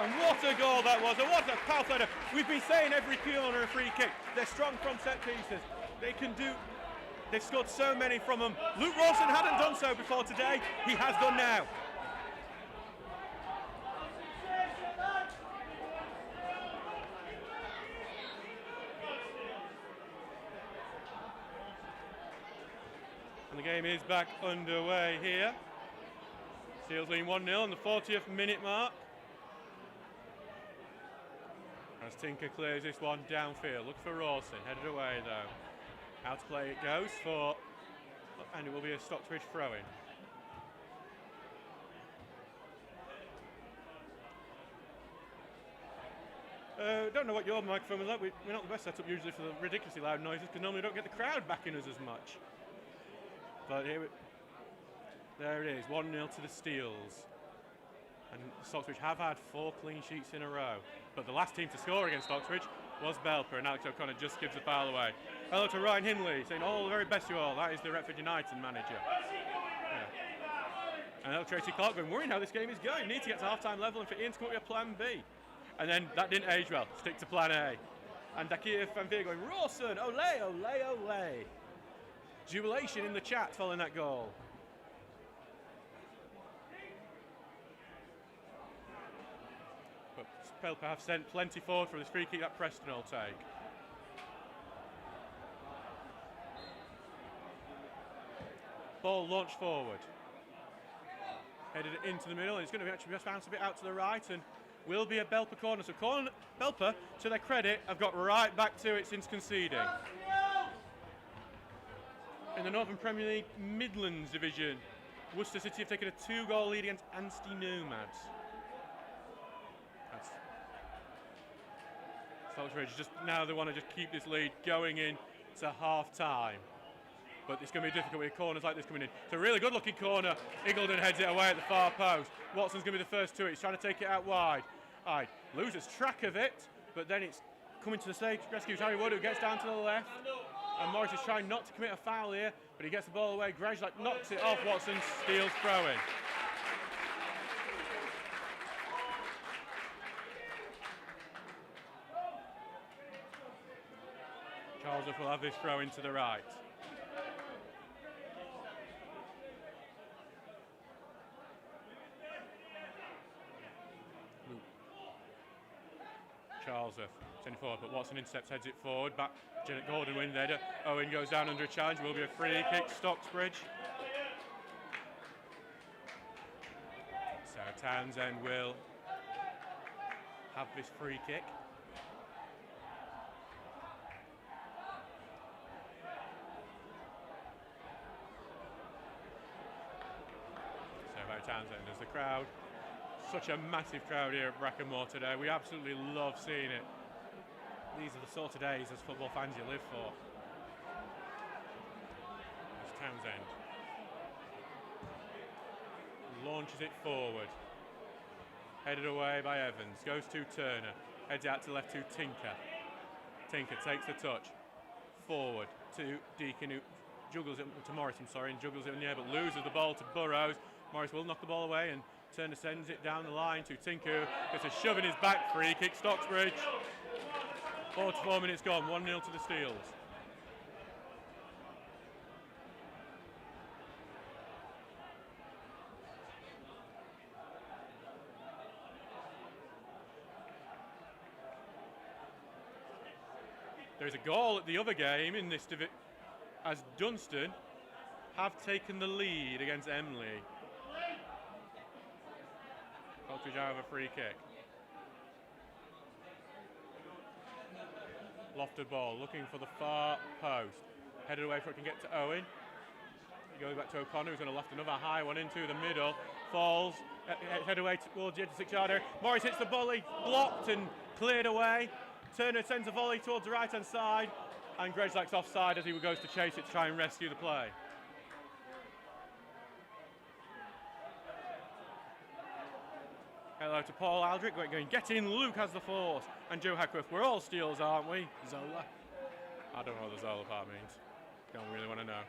And what a goal that was, and what a powerful header. We've been saying every corner a free kick. They're strong from set pieces. They've scored so many from them. Luke Rawson hadn't done so before today. He has done now. And the game is back underway here. Steels leading 1-0 on the 40th minute mark. As Tinker clears this one downfield. Look for Rawson, headed away though. Out to play it goes for, and it will be a Stocksbridge throw-in. Don't know what your microphone was like. We're not the best setup usually for the ridiculously loud noises because normally we don't get the crowd backing us as much. But there it is, 1-0 to the Steels. And Stocksbridge have had 4 clean sheets in a row. But the last team to score against Stocksbridge was Belper, and Alex O'Connor just gives the foul away. Hello to Ryan Hindley, saying all the very best to you all. That is the Retford United manager. Yeah. And hello Tracy Clark, going worrying how this game is going. Need to get to half-time level and for Ian to come up with a plan B. And then that didn't age well. Stick to plan A. And Dakir Fanvir going, Rawson, ole, ole, ole. Jubilation in the chat following that goal. But Belper have sent plenty forward for this free kick that Preston will take. Ball launched forward. Headed into the middle, and it's going to be actually just bounce a bit out to the right, and will be a Belper corner. So Belper, to their credit, have got right back to it since conceding. In the Northern Premier League Midlands Division, Worcester City have taken a 2-goal lead against Anstey Nomads. Stocksbridge just now they want to just keep this lead going in to half-time. But it's going to be difficult with corners like this coming in. It's a really good-looking corner. Ingledon heads it away at the far post. Watson's going to be the first to it. He's trying to take it out wide. Loses track of it, but then it's coming to the stage. Rescues Harry Wood, who gets down to the left. And Morris is trying not to commit a foul here, but he gets the ball away. Grajlak knocks it off Watson, Steele's throw-in. Charlesworth will have this throw in to the right. Charlesworth sending forward, but Watson intercepts, heads it forward. Back, Janet Gordon wins there. Owen goes down under a challenge. Will be a free kick, Stocksbridge. Sarah Townsend will have this free kick. Townsend as the crowd. Such a massive crowd here at Brackenmore today. We absolutely love seeing it. These are the sort of days as football fans you live for. There's Townsend. Launches it forward. Headed away by Evans. Goes to Turner. Heads out to left to Tinker. Tinker takes the touch. Forward to Deacon, who juggles it to Morris, and juggles it in the air, but loses the ball to Burrows. Morris will knock the ball away, and Turner sends it down the line to Tinker. It's a shove in his back, free kick Stocksbridge. 44 minutes gone, 1-0 to the Steels. There's a goal at the other game in this as Dunstan have taken the lead against Emley. Stocksbridge out of a free kick. Lofted ball, looking for the far post. Headed away for it can get to Owen. He goes back to O'Connor, who's going to loft another high one into the middle. Falls, head away towards the edge of the 6-yard area. Morris hits the volley, blocked and cleared away. Turner sends a volley towards the right-hand side, and Grezlak's offside as he goes to chase it to try and rescue the play. Hello to Paul Aldrich, going, get in, Luke has the force. And Joe Hackworth, we're all Steels, aren't we? Zola. I don't know what the Zola part means. Don't really want to know.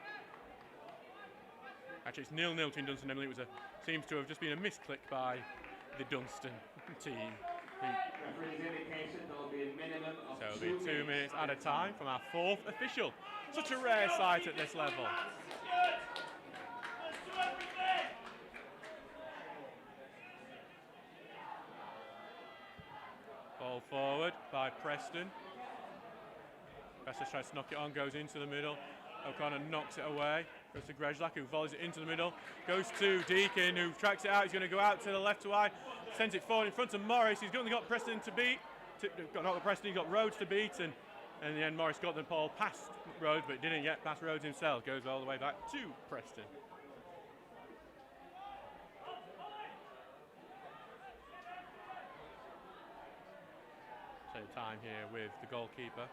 Actually, it's 0-0 between Dunstan and Emley. It seems to have just been a misclick by the Dunstan team. So it'll be 2 minutes at a time from our fourth official. Such a rare sight at this level. Ball forward by Preston. Preston tries to knock it on, goes into the middle. O'Connor knocks it away. Goes to Grezlak, who volleys it into the middle. Goes to Deacon, who tracks it out. He's going to go out to the left to wide. Sends it forward in front of Morris. He's only got Preston to beat. Not Preston, he's got Rhodes to beat. And in the end, Morris got the ball past Rhodes, but didn't get past Rhodes himself. Goes all the way back to Preston. Same time here with the goalkeeper.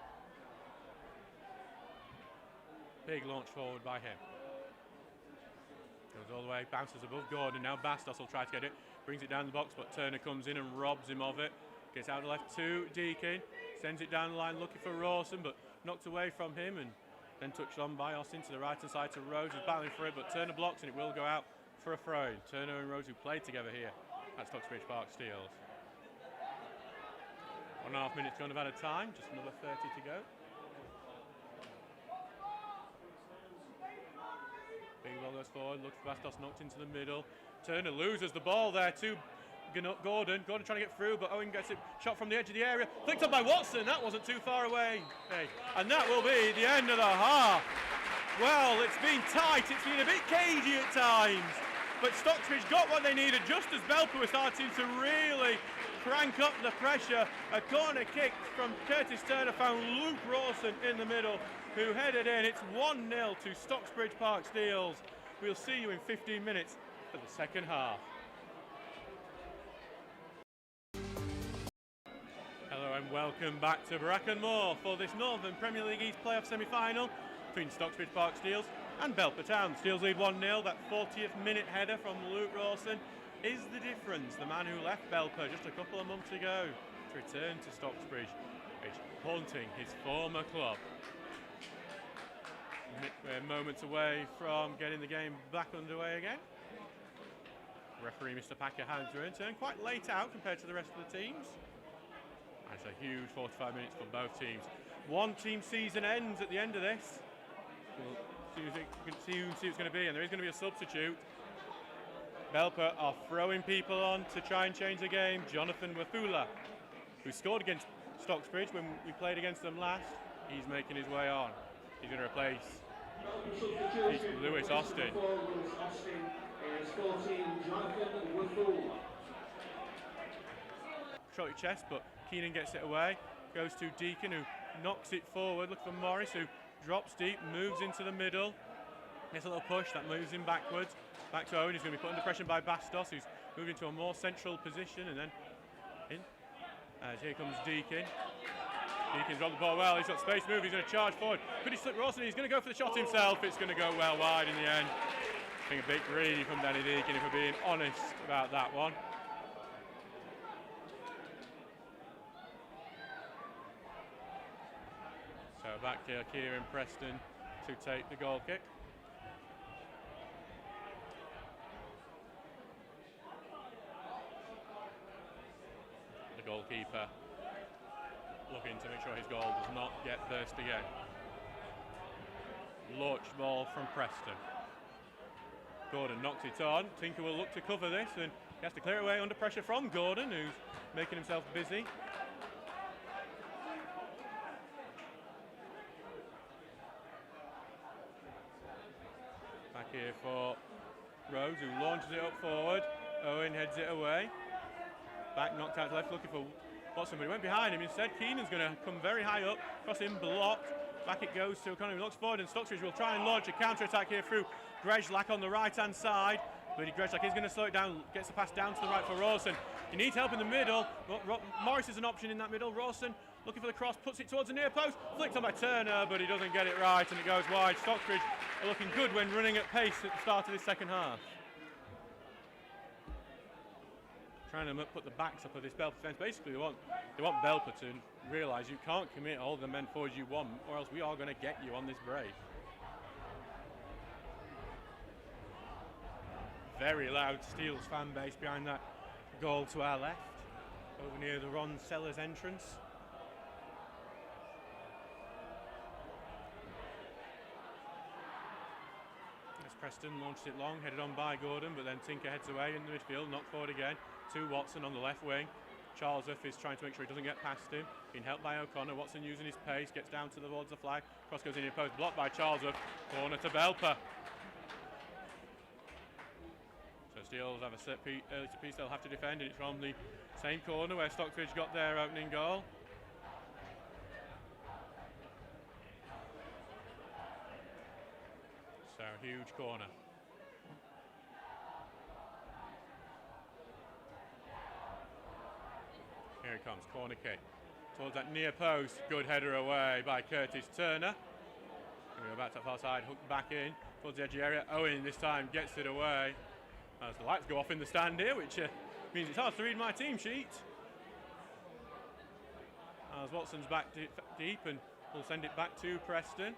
Big launch forward by him. Goes all the way, bounces above Gordon. Now Bastos will try to get it. Brings it down the box, but Turner comes in and robs him of it. Gets out the left to Deacon. Sends it down the line looking for Rawson, but knocked away from him and then touched on by Austin to the right-hand side to Rhodes, who's battling for it, but Turner blocks and it will go out for a throw. Turner and Rhodes, who played together here at Stocksbridge Park Steels. 1.5 minutes gone of added time, just another 30 to go. Big ball goes forward, looks for Bastos, knocked into the middle. Turner loses the ball there to Gordon. Gordon trying to get through, but Owen gets it shot from the edge of the area. Flicked up by Watson, that wasn't too far away. And that will be the end of the half. Well, it's been tight, it's been a bit cagey at times, but Stocksbridge got what they needed just as Belper was starting to really crank up the pressure. A corner kick from Curtis Turner found Luke Rawson in the middle, who headed in. It's 1-0 to Stocksbridge Park Steels. We'll see you in 15 minutes for the second half. Hello and welcome back to Brackenmore for this Northern Premier League East playoff semi-final between Stocksbridge Park Steels and Belper Town. Steels lead 1-0. That 40th minute header from Luke Rawson is the difference. The man who left Belper just a couple of months ago to return to Stocksbridge, haunting his former club. We're moments away from getting the game back underway again. Referee Mr. Packer has returned quite late out compared to the rest of the teams. And it's a huge 45 minutes for both teams. One team season ends at the end of this. We'll see who it's going to be, and there is going to be a substitute. Belper are throwing people on to try and change the game. Jonathan Wafula, who scored against Stocksbridge when we played against them last, he's making his way on. He's going to replace Lewis Austin. Shot your chest, but Keenan gets it away. Goes to Deacon, who knocks it forward. Look for Morris, who drops deep, moves into the middle. Gets a little push, that moves him backwards. Back to Owen, he's going to be put under pressure by Bastos, who's moving to a more central position, and then in. As here comes Deakin. Deakin's dropped the ball well, he's got space to move, he's going to charge forward. Could he slip Rawson? He's going to go for the shot himself. It's going to go well wide in the end. I think a big greedy from Danny Deakin, if we're being honest about that one. So back here, Kieran Preston to take the goal kick. The goalkeeper looking to make sure his goal does not get burst again. Launch ball from Preston. Gordon knocks it on. Tinker will look to cover this, and he has to clear it away under pressure from Gordon, who's making himself busy. Back here for Rhodes, who launches it up forward. Owen heads it away. Back knocked out to left, looking for Watson, but he went behind him instead. Keenan's going to come very high up, cross him, blocked. Back it goes to O'Connor, who looks forward, and Stocksbridge will try and launch a counter-attack here through Grezlak on the right-hand side. But Grezlak is going to slow it down, gets the pass down to the right for Rawson. He needs help in the middle. Morris is an option in that middle. Rawson looking for the cross, puts it towards the near post, flicked on by Turner, but he doesn't get it right, and it goes wide. Stocksbridge are looking good when running at pace at the start of this second half. Trying to put the backs up of this Belper defence. Basically, they want Belper to realise you can't commit all the men forwards you want, or else we are going to get you on this break. Very loud Steels fan base behind that goal to our left, over near the Ron Sellers entrance. As Preston launched it long, headed on by Gordon, but then Tinker heads away in the midfield, knocked forward again to Watson on the left wing. Charles is trying to make sure he doesn't get past him. Being helped by O'Connor. Watson using his pace, gets down towards the flag. Cross goes in your post, blocked by Charles. Corner to Belper. So Steels have a set piece they'll have to defend, and it's from the same corner where Stockbridge got their opening goal. So huge corner. Here it comes, corner kick towards that near post. Good header away by Curtis Turner. Going to go back to the far side, hooked back in towards the edge of the area. Owen this time gets it away. As the lights go off in the stand here, which means it's hard to read my team sheet. As Watson's back deep and will send it back to Preston.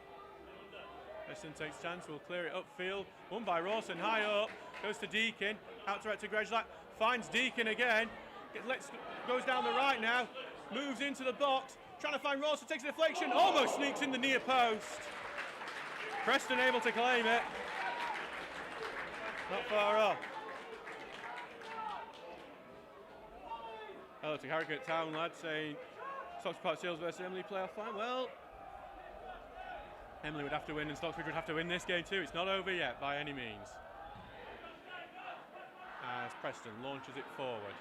Preston takes chance, will clear it upfield. Won by Rawson, high up, goes to Deakin, out to Grezlak, finds Deakin again. Goes down the right now, moves into the box, trying to find Rawson, takes a deflection, almost sneaks in the near post. Preston able to claim it. Not far off. Hello to Harrogate Town lad saying Stocksbridge Park Steels versus Emily playoff final. Well, Emily would have to win and Stocksbridge would have to win this game too. It's not over yet by any means. As Preston launches it forward.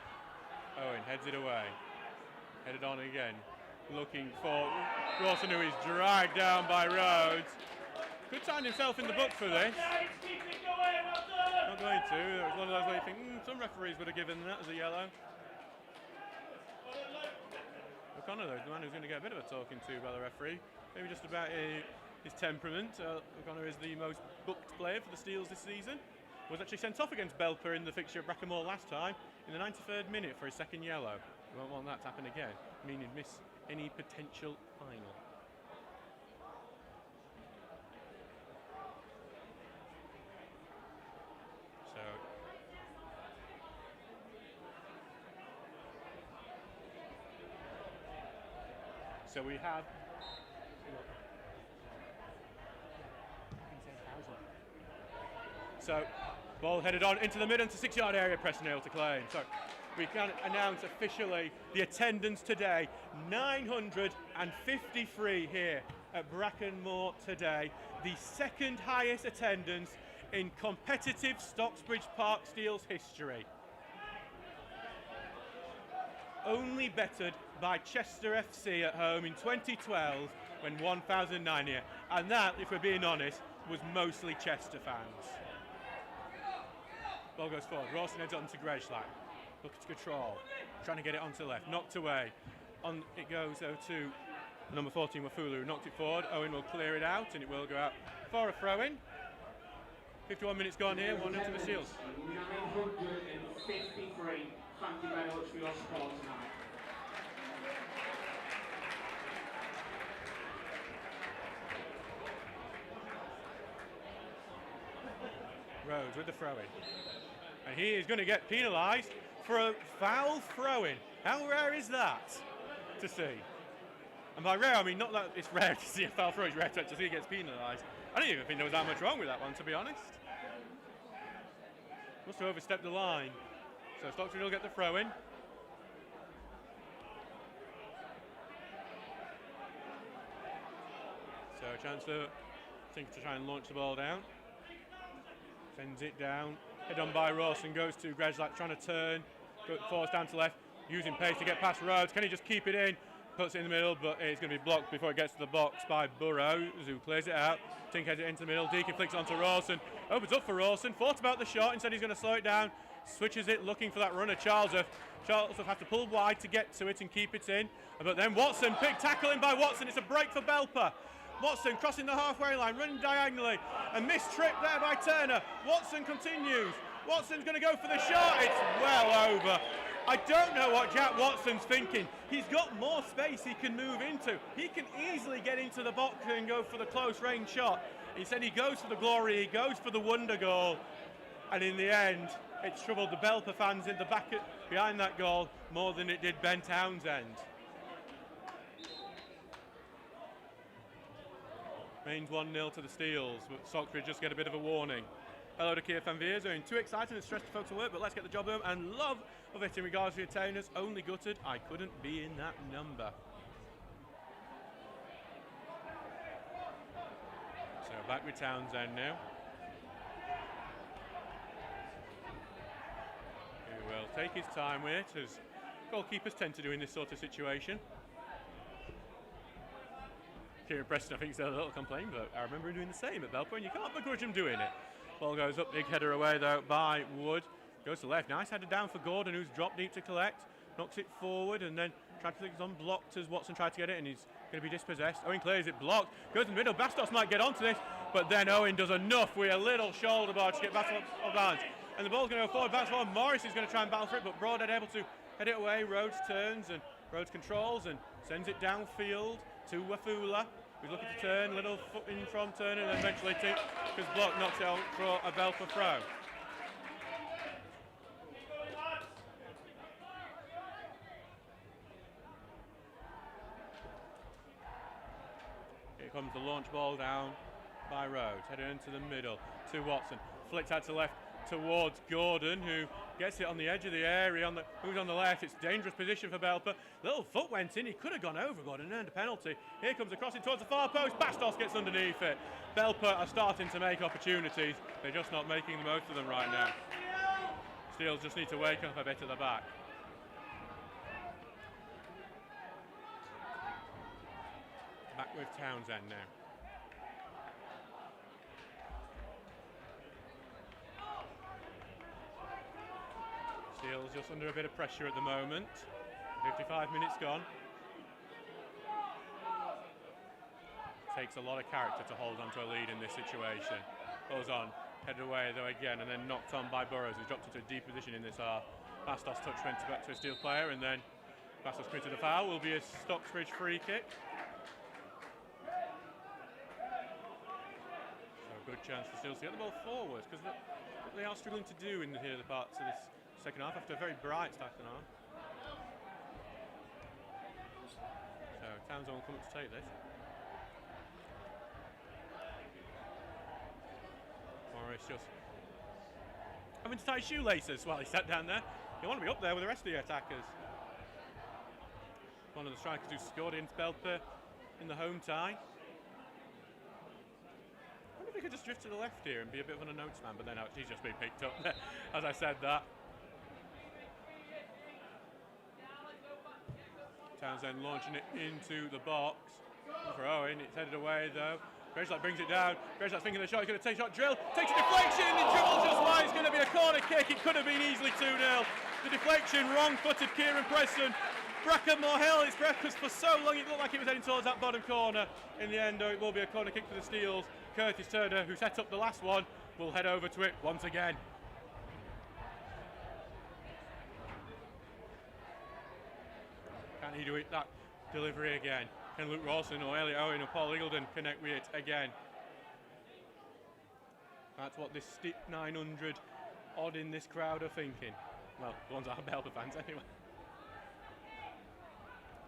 Owen heads it away. Headed on again. Looking for Rawson, who is dragged down by Rhodes. Could sign himself in the book for this. Not going to. It was one of those where you think, some referees would have given that as a yellow. O'Connor, though, is the man who's going to get a bit of a talking to by the referee. Maybe just about his temperament. O'Connor is the most booked player for the Steels this season. Was actually sent off against Belper in the fixture at Brackenmore last time in the 93rd minute for his second yellow. We won't want that to happen again, meaning miss any potential final. So we have ball headed on into the mid and to 6-yard area, Preston able to claim. So we can announce officially the attendance today, 953 here at Brackenmore today, the second highest attendance in competitive Stocksbridge Park Steels history. Only bettered by Chester FC at home in 2012 when 1,009 here. And that, if we're being honest, was mostly Chester fans. Ball goes forward. Rawson heads on to Greshlat. Looking to control. Trying to get it onto the left. Knocked away. On it goes though to number 14, Wafulu, who knocked it forward. Owen will clear it out and it will go out for a throw-in. 51 minutes gone here, 1-0 to the Seals. 953. Thank you very much for your support tonight. Rhodes with the throw-in. And he is going to get penalised for a foul throw-in. How rare is that to see? And by rare, I mean not that it's rare to see a foul throw, it's rare to see he gets penalised. I don't even think there was that much wrong with that one, to be honest. Must have overstepped the line. So Stocksbridge will get the throw-in. So a chance for Tinker to try and launch the ball down. Sends it down. Head on by Rawson, goes to Greshlat, trying to turn. Force down to left, using pace to get past Rhodes. Can he just keep it in? Puts it in the middle, but it's going to be blocked before it gets to the box by Burrows, who clears it out. Tink heads it into the middle. Deacon flicks onto Rawson. Opens up for Rawson. Thought about the shot. Instead, he's going to slow it down. Switches it, looking for that runner, Charlesoff. Charlesoff has to pull wide to get to it and keep it in. But then Watson, big tackle in by Watson. It's a break for Belper. Watson crossing the halfway line, running diagonally. A missed trip there by Turner. Watson continues. Watson's going to go for the shot. It's well over. I don't know what Jack Watson's thinking. He's got more space he can move into. He can easily get into the box and go for the close range shot. Instead, he goes for the glory. He goes for the wonder goal. And in the end, it's troubled the Belper fans in the back behind that goal more than it did Ben Townsend. Remains 1-0 to the Steels, but Stocksbridge just get a bit of a warning. Hello to Kia Fanviers, doing too exciting and stressed for folks to work, but let's get the job done and love of it in regards to your Taunus. Only gutted, I couldn't be in that number. So back with Townsend now. Who will take his time with it, as goalkeepers tend to do in this sort of situation. Kieran Preston, I think, said a little complaint, but I remember him doing the same at Belper, and you can't begrudge him doing it. Ball goes up, big header away though by Wood. Goes to left, nice header down for Gordon, who's dropped deep to collect. Knocks it forward and then tried to think it's unblocked as Watson tried to get it, and he's going to be dispossessed. Owen clears it, blocked, goes in the middle. Bastos might get onto this, but then Owen does enough with a little shoulder bar to get Bastos off balance. And the ball's going to go forward, bounce forward. Morris is going to try and battle for it, but Broadhead able to head it away. Rhodes turns and Rhodes controls and sends it downfield to Wafula. He's looking to turn, little foot in from Turner, and then eventually because block knocks it out for a Belper throw. Here comes the launch ball down by Rhodes, headed into the middle to Watson, flicked out to left towards Gordon, who gets it on the edge of the area, moves on the left. It's dangerous position for Belper. Little foot went in, he could have gone over Gordon and earned a penalty. Here comes the crossing towards the far post, Bastos gets underneath it. Belper are starting to make opportunities, they're just not making the most of them right now. Steels just need to wake up a bit at the back. Back with Townsend now. Steels just under a bit of pressure at the moment. 55 minutes gone. Takes a lot of character to hold on to a lead in this situation. Goes on, headed away though again, and then knocked on by Burrows, who's dropped into a deep position in this half. Bastos touch went back to a Steels player, and then Bastos committed a foul. Will be a Stocksbridge free kick. So a good chance for Steels to get the ball forward, because what they are struggling to do in the parts of this second half after a very bright second half. So Townsend will come up to take this. Morris just having to tie shoelaces while he sat down there. You want to be up there with the rest of the attackers. One of the strikers who scored against Belper in the home tie. I wonder if he could just drift to the left here and be a bit of an unnoticed man, but then he's just been picked up as I said that. Townsend launching it into the box for Owen. It's headed away though Greyshot brings it down. Greyshot's thinking the shot. He's going to take a shot. Drill. Takes a deflection. It dribbles just wide. It's going to be a corner kick. It could have been easily 2-0. The deflection, wrong-footed Kieran Preston. Brackenmore held its breath because for so long it looked like it was heading towards that bottom corner. In the end, though, it will be a corner kick for the Steels. Curtis Turner, who set up the last one, will head over to it once again. Can he do it? That delivery again. Can Luke Rawson or Elliot Owen or Paul Eagledon connect with it again? That's what this Stick 900 odd in this crowd are thinking. Well, the ones that are Belper fans anyway.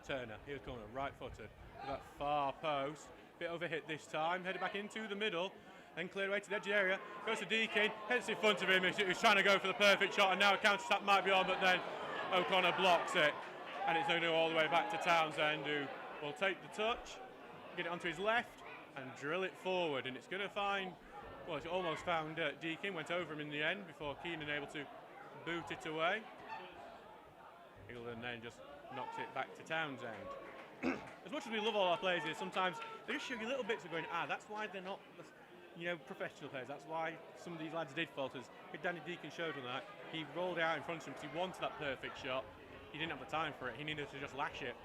Turner, he was coming right-footed. That far post, bit overhit this time, headed back into the middle, and cleared away to the edge of the area. Goes to Deakin, heads in front of him. He's trying to go for the perfect shot, and now a counter attack might be on, but then O'Connor blocks it, and it's going to go all the way back to Townsend, who will take the touch, get it onto his left, and drill it forward. And it's going to find, well, it's almost found Deakin, went over him in the end before Keenan able to boot it away. Eagledon then just knocks it back to Townsend. As much as we love all our players here, sometimes they just show you little bits of going, that's why they're not, professional players. That's why some of these lads did falters. Danny Deakin showed on that. He rolled out in front of him because he wanted that perfect shot. He didn't have the time for it. He needed to just lash it.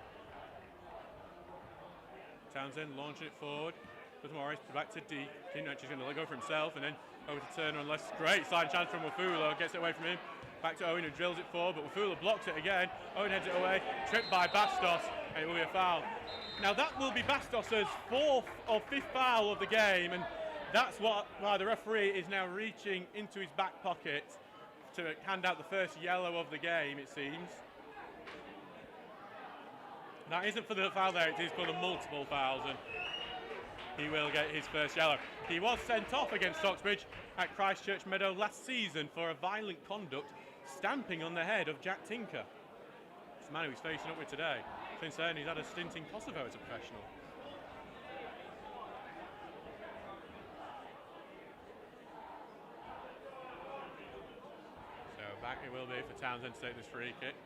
Townsend launching it forward. Does Morris back to Deakin. He's going to go for himself and then over to Turner unless great side chance from Wafula. Gets it away from him. Back to Owen who drills it forward, but Wafula blocks it again. Owen heads it away, tripped by Bastos, and it will be a foul. Now that will be Bastos' fourth or fifth foul of the game, and that's why the referee is now reaching into his back pocket to hand out the first yellow of the game, it seems. That isn't for the foul there, it is for the multiple fouls, and he will get his first yellow. He was sent off against Stocksbridge at Christchurch Meadow last season for a violent conduct, stamping on the head of Jack Tinker. It's the man who he's facing up with today. Since then, he's had a stint in Kosovo as a professional. So back it will be for Townsend to take this free kick.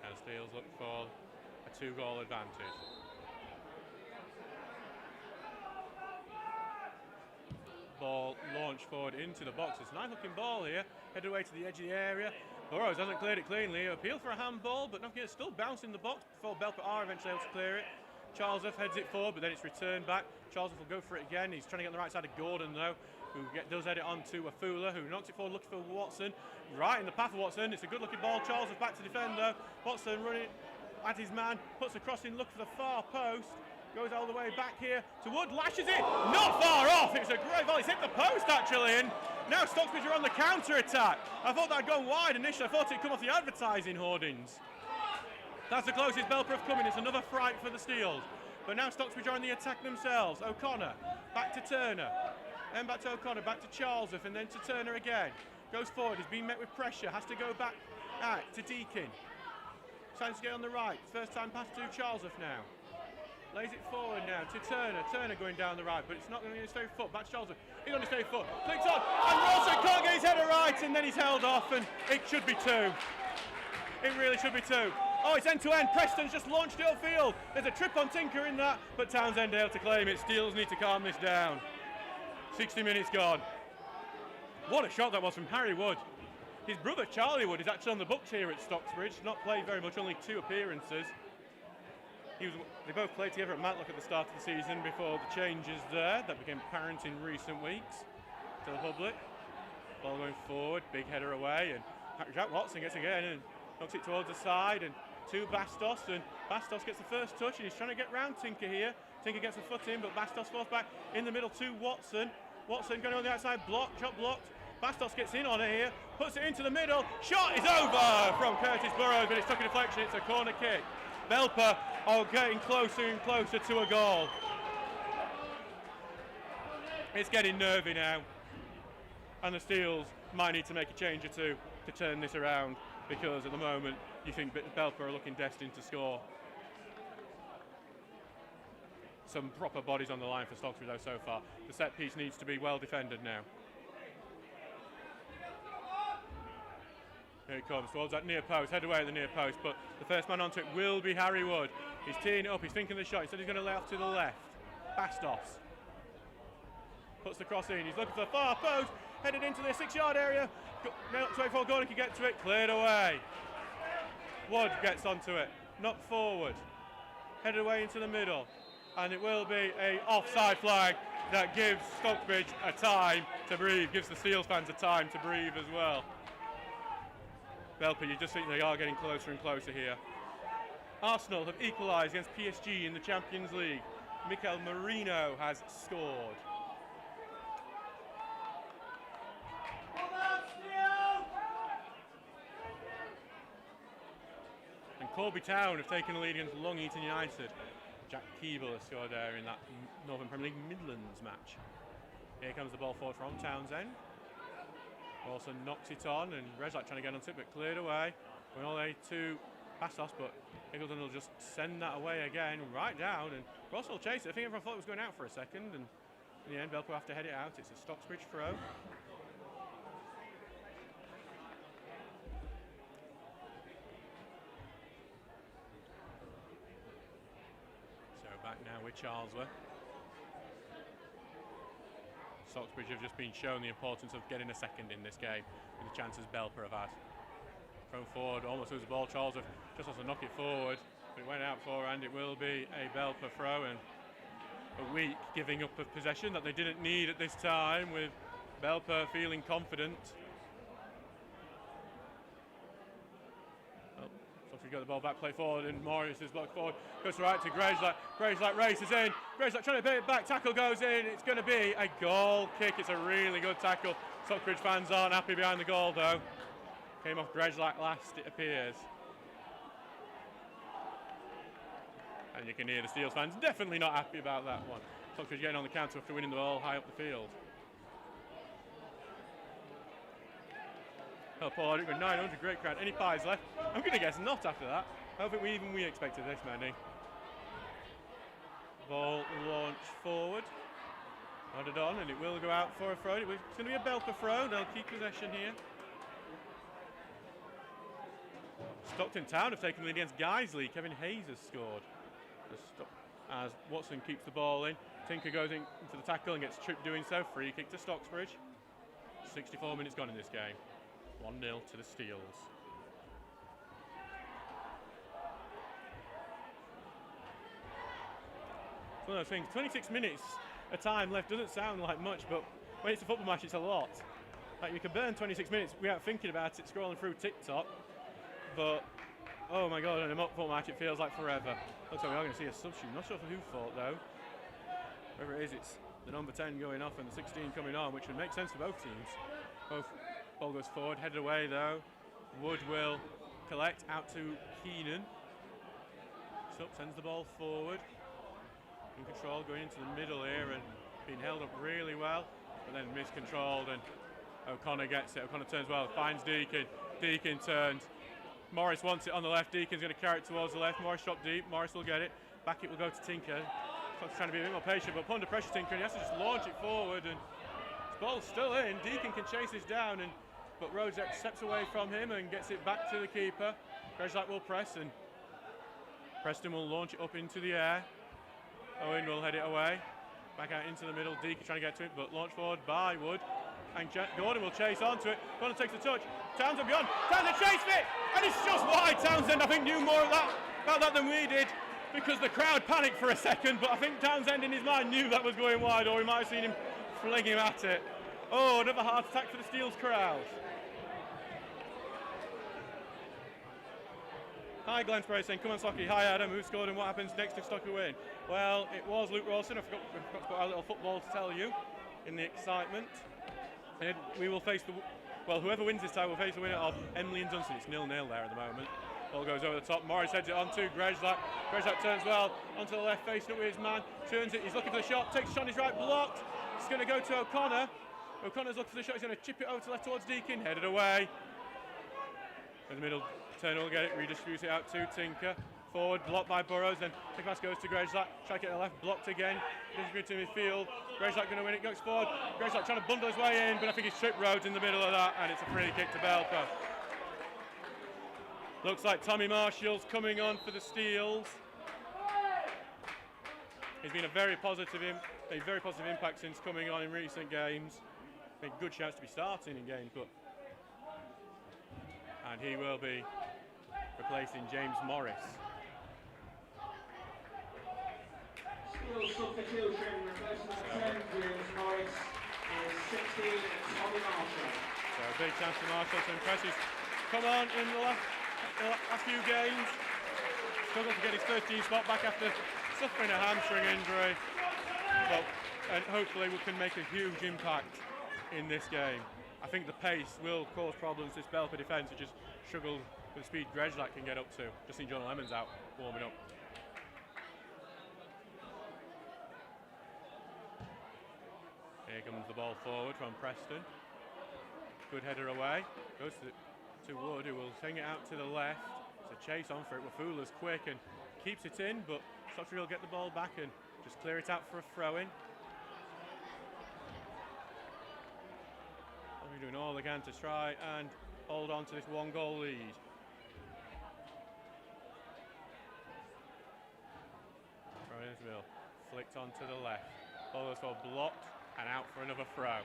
And Steels look for a 2-goal advantage. Ball launched forward into the box. It's a nice looking ball here, headed away to the edge of the area. Burrows hasn't cleared it cleanly. Appeal for a handball, but it's still bouncing the box before Belper are eventually able to clear it. Charlesoff heads it forward, but then it's returned back. Charlesoff will go for it again. He's trying to get on the right side of Gordon though, who does head it on to Wafula, who knocks it forward looking for Watson. Right in the path of Watson. It's a good looking ball. Charlesoff back to defend though. Watson running at his man, puts a cross in, looking for the far post. Goes all the way back here to Wood, lashes it, not far off. It was a great volley. It's hit the post actually, and now Stocksbridge are on the counter attack. I thought that'd gone wide initially. I thought it'd come off the advertising hoardings. That's the closest Belper have come in. It's another fright for the Steels. But now Stocksbridge are on the attack themselves. O'Connor, back to Turner, then back to O'Connor, back to Charlesoff, and then to Turner again. Goes forward, he's been met with pressure, has to go back to Deakin. Tries to get on the right. First time pass to Charlesoff now. Lays it forward now to Turner. Turner going down the right, but it's not going to be his favourite foot. Back to Charlesoff. He's on his favourite foot. Clicks on, and Rawson can't get his header right, and then he's held off, and it should be 2. It really should be 2. Oh, it's end-to-end. Preston's just launched it upfield. There's a trip on Tinker in that, but Townsend able to claim it. Steels need to calm this down. 60 minutes gone. What a shot that was from Harry Wood. His brother Charlie Wood is actually on the books here at Stocksbridge. Not played very much, only 2 appearances. They both played together at Matlock at the start of the season before the changes there that became apparent in recent weeks to the public. Ball going forward, big header away, and Jack Watson gets again and knocks it towards the side and to Bastos, and Bastos gets the first touch and he's trying to get round Tinker here. Tinker gets a foot in, but Bastos falls back in the middle to Watson. Watson going on the outside, shot blocked. Bastos gets in on it here, puts it into the middle. Shot is over from Curtis Burrows, but it's took a deflection. It's a corner kick. Belper are getting closer and closer to a goal. It's getting nervy now, and the Steels might need to make a change or two to turn this around, because at the moment you think Belper are looking destined to score. Some proper bodies on the line for Stocksbridge though so far. The set piece needs to be well defended now. Here it comes towards that near post, head away at the near post, but the first man onto it will be Harry Wood. He's teeing it up, he's thinking of the shot, he said he's going to lay off to the left. Bastos puts the cross in, he's looking for the far post, headed into the 6-yard area. Now 24 Gordon can get to it, cleared away. Wood gets onto it, knocked forward, headed away into the middle, and it will be a offside flag that gives Stocksbridge a time to breathe, gives the Steels fans a time to breathe as well. Belper, you just think they are getting closer and closer here. Arsenal have equalised against PSG in the Champions League. Mikel Merino has scored. And Corby Town have taken the lead against Long Eaton United. Jack Keeble has scored there in that Northern Premier League Midlands match. Here comes the ball forward from Townsend. Also knocks it on, and Reslak trying to get onto it, but cleared away. Going all the way to Bastos, but Eagleton will just send that away again, right down, and Ross will chase it. I think everyone thought it was going out for a second, and in the end, Belper will have to head it out. It's a Stocksbridge throw. So back now with Charlesworth. Stocksbridge have just been shown the importance of getting a second in this game with the chances Belper have had. Thrown forward, almost lose the ball. Charlesworth just has to knock it forward, but it went out forehand. It will be a Belper throw, and a weak giving up of possession that they didn't need at this time, with Belper feeling confident. Stocksbridge got the ball back, play forward, and Morris is blocked forward. Goes right to Grazelak. Grazelak races in. Grazelak trying to beat it back. Tackle goes in. It's going to be a goal kick. It's a really good tackle. Stocksbridge fans aren't happy behind the goal, though. Came off Grazelak last, it appears. And you can hear the Steels fans definitely not happy about that one. Stocksbridge getting on the counter after winning the ball high up the field. Oh, Paul Aldrich with 900, great crowd. Any pies left? I'm going to guess not after that. I don't think we expected this many. Ball launched forward. Nodded on, and it will go out for a throw. It's going to be a Belper throw. They'll keep possession here. Stockton Town have taken the lead against Guiseley. Kevin Hayes has scored. As Watson keeps the ball in. Tinker goes into the tackle and gets tripped doing so. Free kick to Stocksbridge. 64 minutes gone in this game. 1-0 to the Steels. It's one of those things, 26 minutes of time left doesn't sound like much, but when it's a football match, it's a lot. Like, you can burn 26 minutes without thinking about it, scrolling through TikTok, but oh my god, in a football match, it feels like forever. Looks like we are going to see a substitute. Not sure for who fought, though. Whoever it is, it's the number 10 going off and the 16 coming on, which would make sense for both teams. Both ball goes forward, headed away though. Wood will collect out to Keenan. Sup sends the ball forward. In control, going into the middle here and being held up really well, but then miscontrolled, and O'Connor gets it. O'Connor turns well, finds Deacon. Deacon turns. Morris wants it on the left. Deacon's going to carry it towards the left. Morris dropped deep. Morris will get it. Back it will go to Tinker. Fox trying to be a bit more patient, but under pressure, Tinker, and he has to just launch it forward, and his ball's still in. Deacon can chase this down, but Rhodes steps away from him and gets it back to the keeper. Grezlak will press, and Preston will launch it up into the air. Owen will head it away. Back out into the middle. Deacon trying to get to it, but launched forward by Wood. And Gordon will chase onto it. Gordon takes the touch. Townsend beyond. Townsend chased it! And it's just wide. Townsend, I think, knew more about that than we did, because the crowd panicked for a second, but I think Townsend in his mind knew that was going wide, or we might have seen him fling him at it. Oh, another heart attack for the Steels crowd. Hi, Glenn Spray saying, come on, Stocky. Hi, Adam. Who scored and what happens next if Stocky win? Well, it was Luke Rawson. I forgot to put our little football to tell you in the excitement. And we will face whoever wins this time will face the winner of Emily and Dunstan. It's 0-0 there at the moment. Ball goes over the top. Morris heads it on to Grezlak. Grezlak turns well onto the left, facing up with his man. Turns it. He's looking for the shot. Takes a shot on his right, blocked. It's going to go to O'Connor. O'Connor's looking for the shot. He's going to chip it over to left towards Deacon. Headed away. In the middle. Turner will get it, redistributes it out to Tinker. Forward, blocked by Burrows, then the pass goes to Grezlak. Try to get the left, blocked again. Distribute to midfield. Grezlak going to win it, goes forward. Grezlak trying to bundle his way in, but I think he's tripped Rhodes in the middle of that, and it's a free kick to Belper. Looks like Tommy Marshall's coming on for the Steels. He's been a very positive impact since coming on in recent games. A good chance to be starting in games, and he will be replacing James Morris. Still substitution, replacing that 10, James Morris, is 16, Tommy Marshall. So a big chance for Marshall to impress. He's come on in the last few games. Struggled to get his 13 spot back after suffering a hamstring injury. And hopefully we can make a huge impact in this game. I think the pace will cause problems to this Belper defence, which just struggled with the speed Grezlak can get up to. Just seen John Lemons out warming up. Here comes the ball forward from Preston. Good header away. Goes to Wood, who will swing it out to the left. It's a chase on for it. Wafula's quick and keeps it in, but Stocksbridge will get the ball back and just clear it out for a throw-in. We're doing all they can to try and hold on to this 1-goal lead. Royersville flicked on to the left. Ball goes for blocked and out for another throw.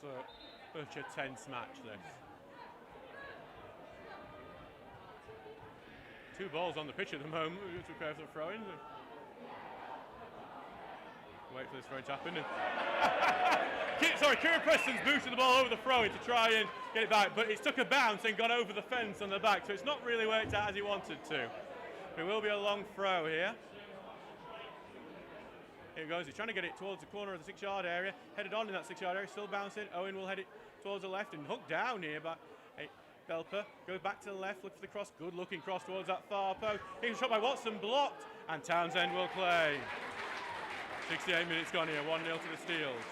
Such a tense match, this. 2 balls on the pitch at the moment. We have to prepare for the throw-in. Wait for this throw to happen. Kieran Preston's boosted the ball over the throw-in to try and get it back, but it took a bounce and got over the fence on the back, so it's not really worked out as he wanted to. It will be a long throw here. Here it goes, he's trying to get it towards the corner of the 6-yard area, headed on in that 6-yard area, still bouncing. Owen will head it towards the left and hooked down here by Belper. Goes back to the left, looks for the cross, good looking cross towards that far post. He's shot by Watson, blocked, and Townsend will claim. 68 minutes gone here, 1-0 to the Steels.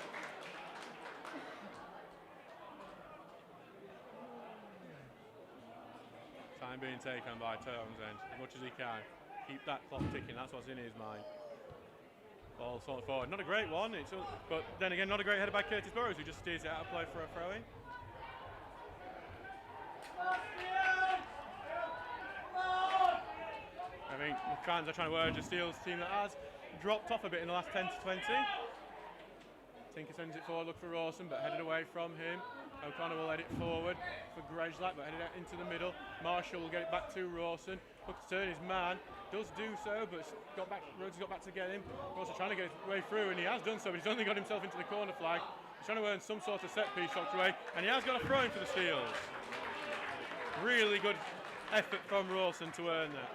Time being taken by Townsend as much as he can. Keep that clock ticking, that's what's in his mind. Ball sort of forward, not a great one, but then again not a great header by Curtis Burrows, who just steers it out of play for a throw-in. I think the fans are trying to urge a Steels team that has dropped off a bit in the last 10 to 20. Tinker sends it forward, look for Rawson, but headed away from him. O'Connor will head it forward for Grezlak, but headed out into the middle. Marshall will get it back to Rawson. Looks to turn his man, does do so, but Rhodes got back to get him. Also trying to get his way through, and he has done so, but he's only got himself into the corner flag. He's trying to earn some sort of set piece shocked away, and he has got a throw in for the Steels. Really good effort from Rawson to earn that.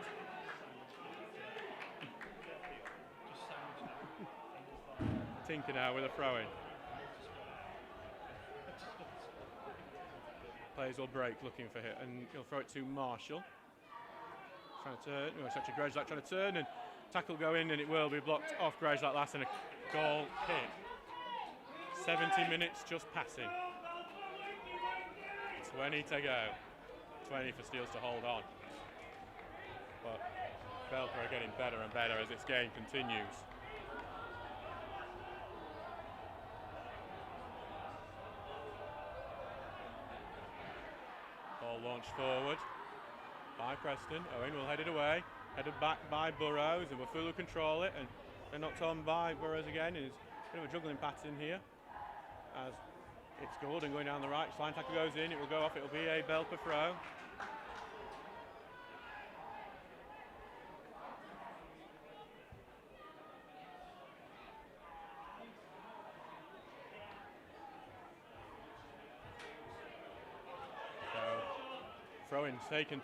Tinker now with a throw-in. Players will break looking for it, and he'll throw it to Marshall. Trying to turn, it's actually Grezlak trying to turn, and tackle go in, and it will be blocked off Grezlak last, and a goal kick. 70 minutes just passing. 20 to go. 20 for Steels to hold on. But Belper are getting better and better as this game continues. Ball launched forward by Preston. Owen will head it away. Headed back by Burrows, and Wafula control it, and they're knocked on by Burrows again. It's a bit of a juggling pattern here as it's good and going down the right. Slime tackle goes in, it will go off, it will be a Belper throw. Throw-in taken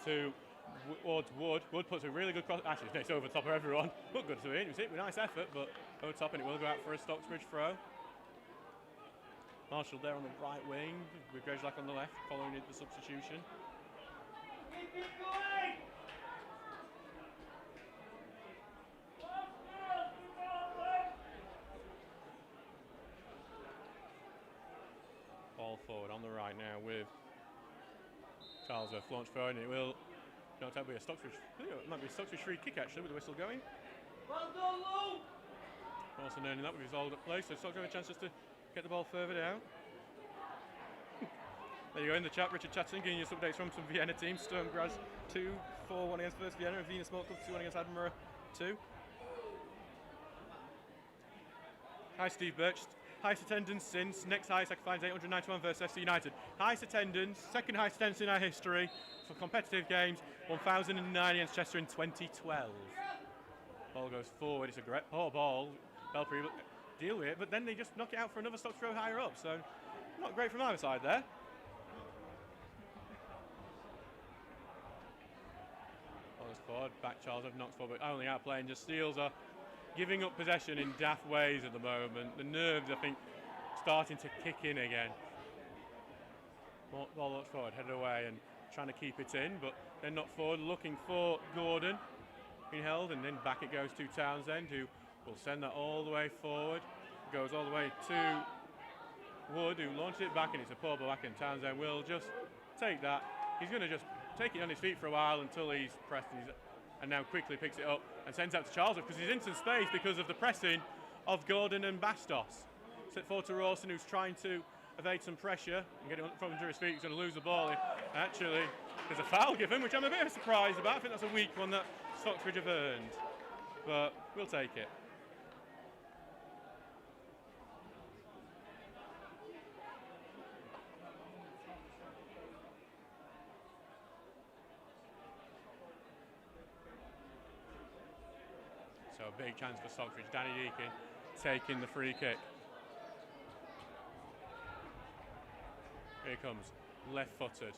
towards Wood. Wood puts a really good cross. Actually, it's over the top of everyone. But good to it. It was hit with nice effort, but over top, and it will go out for a Stocksbridge throw. Marshall there on the right wing, with Grezlak on the left, following the substitution. Ball forward on the right now with Charlesworth launch forward, and it will not be a Stocksbridge. It might be a Stocksbridge free kick actually, with the whistle going. Well done, Lou! Also earning that with his hold at play, so Stocksbridge have a chance just to get the ball further down. There you go in the chat. Richard Chatton giving you some updates from some Vienna teams. Sturm Graz 2-4-1 against First Vienna, and Vienna Sport Club 2-1 against Edinburgh 2. Hi Steve Birch. Highest attendance since next highest I can find is 891 versus FC United. Highest attendance, second highest attendance in our history for competitive games, 1009 against Chester in 2012. Ball goes forward, it's a great poor ball. Belper able to deal with it, but then they just knock it out for another stop throw higher up, so not great from either side there. Ball goes forward, back Charles have knocks forward, but only outplaying, just Steels are giving up possession in daft ways at the moment. The nerves, I think, starting to kick in again. Ball looks forward, headed away and trying to keep it in, but then not forward, looking for Gordon. Being held, and then back it goes to Townsend, who will send that all the way forward. Goes all the way to Wood, who launched it back, and it's a poor ball back, and Townsend will just take that. He's going to just take it on his feet for a while until he's pressed, and now quickly picks it up and sends out to Charles because he's in some space because of the pressing of Gordon and Bastos. Set forward to Rawson, who's trying to evade some pressure and get it from under his feet. He's going to lose the ball. Actually, there's a foul given, which I'm a bit surprised about. I think that's a weak one that Stocksbridge have earned, but we'll take it. So a big chance for Stocksbridge. Danny Deakin taking the free kick. Here it comes, left-footed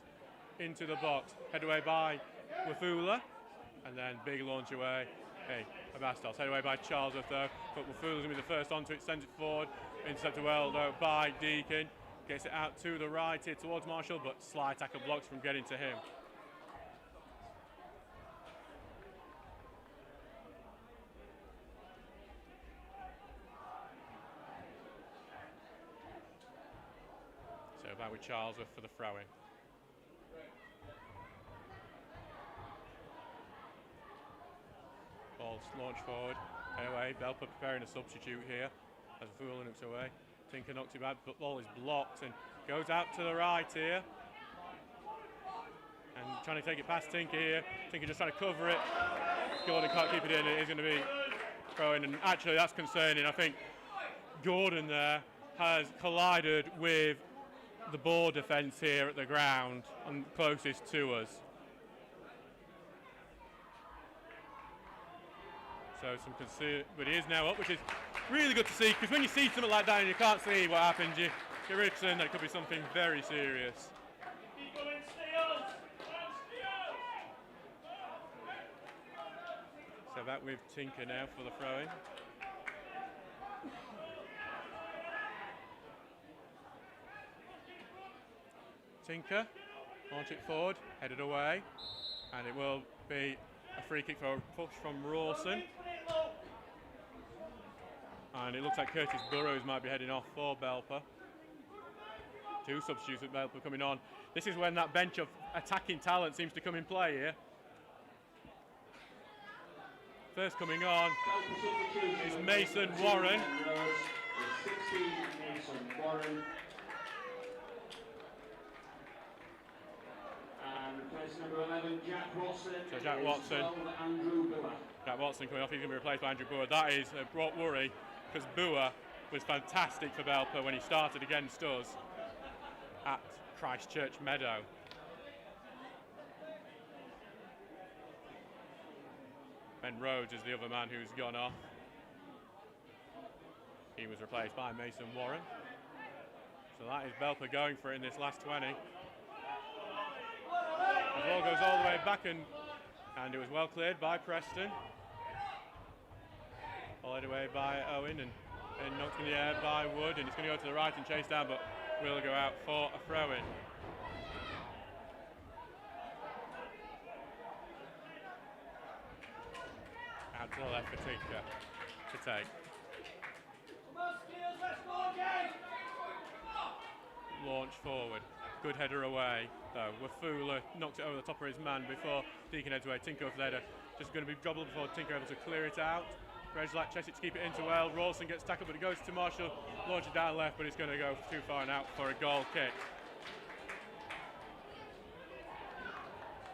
into the box, head away by Wafula, and then big launch away. Hey, Bastos, head away by Charlesworth though, but Wafula's going to be the first onto it, sends it forward, intercepted well though by Deakin, gets it out to the right here towards Marshall, but slide tackle blocks from getting to him. So back with Charlesworth for the throw-in. Ball's launched forward. Anyway, Belper preparing a substitute here as Fuller knocks away. Tinker knocks it back, but ball is blocked and goes out to the right here. And trying to take it past Tinker here. Tinker just trying to cover it. Gordon can't keep it in. It is going to be throw-in, and actually that's concerning. I think Gordon there has collided with the ball defence here at the ground and closest to us. So some concern, but he is now up, which is really good to see, because when you see something like that and you can't see what happens, you get really concerned that it could be something very serious. So back with Tinker now for the throw-in. Tinker, launch it forward, headed away, and it will be a free kick for a push from Rawson. And it looks like Curtis Burrows might be heading off for Belper. Two substitutes with Belper coming on. This is when that bench of attacking talent seems to come in play here. First coming on is Mason Warren. Number 11, Jack Watson. So Jack Watson. Jack Watson coming off, he's going to be replaced by Andrew Boer. That is a brought worry, because Boer was fantastic for Belper when he started against us at Christchurch Meadow. Ben Rhodes is the other man who's gone off. He was replaced by Mason Warren. So that is Belper going for it in this last 20. The ball goes all the way back, and it was well cleared by Preston. All the way by Owen, and knocked in the air by Wood, and it's going to go to the right and chase down, but will go out for a throw-in. Out to the left for Tinker to take. Launch forward. Good header away, though. Wafula knocks it over the top of his man before Deakin heads away. Tinker over there, just going to be gobbled before Tinker able to clear it out. Grezlak checks it to keep it into well. Rawson gets tackled, but it goes to Marshall. Launch it down left, but it's going to go too far and out for a goal kick.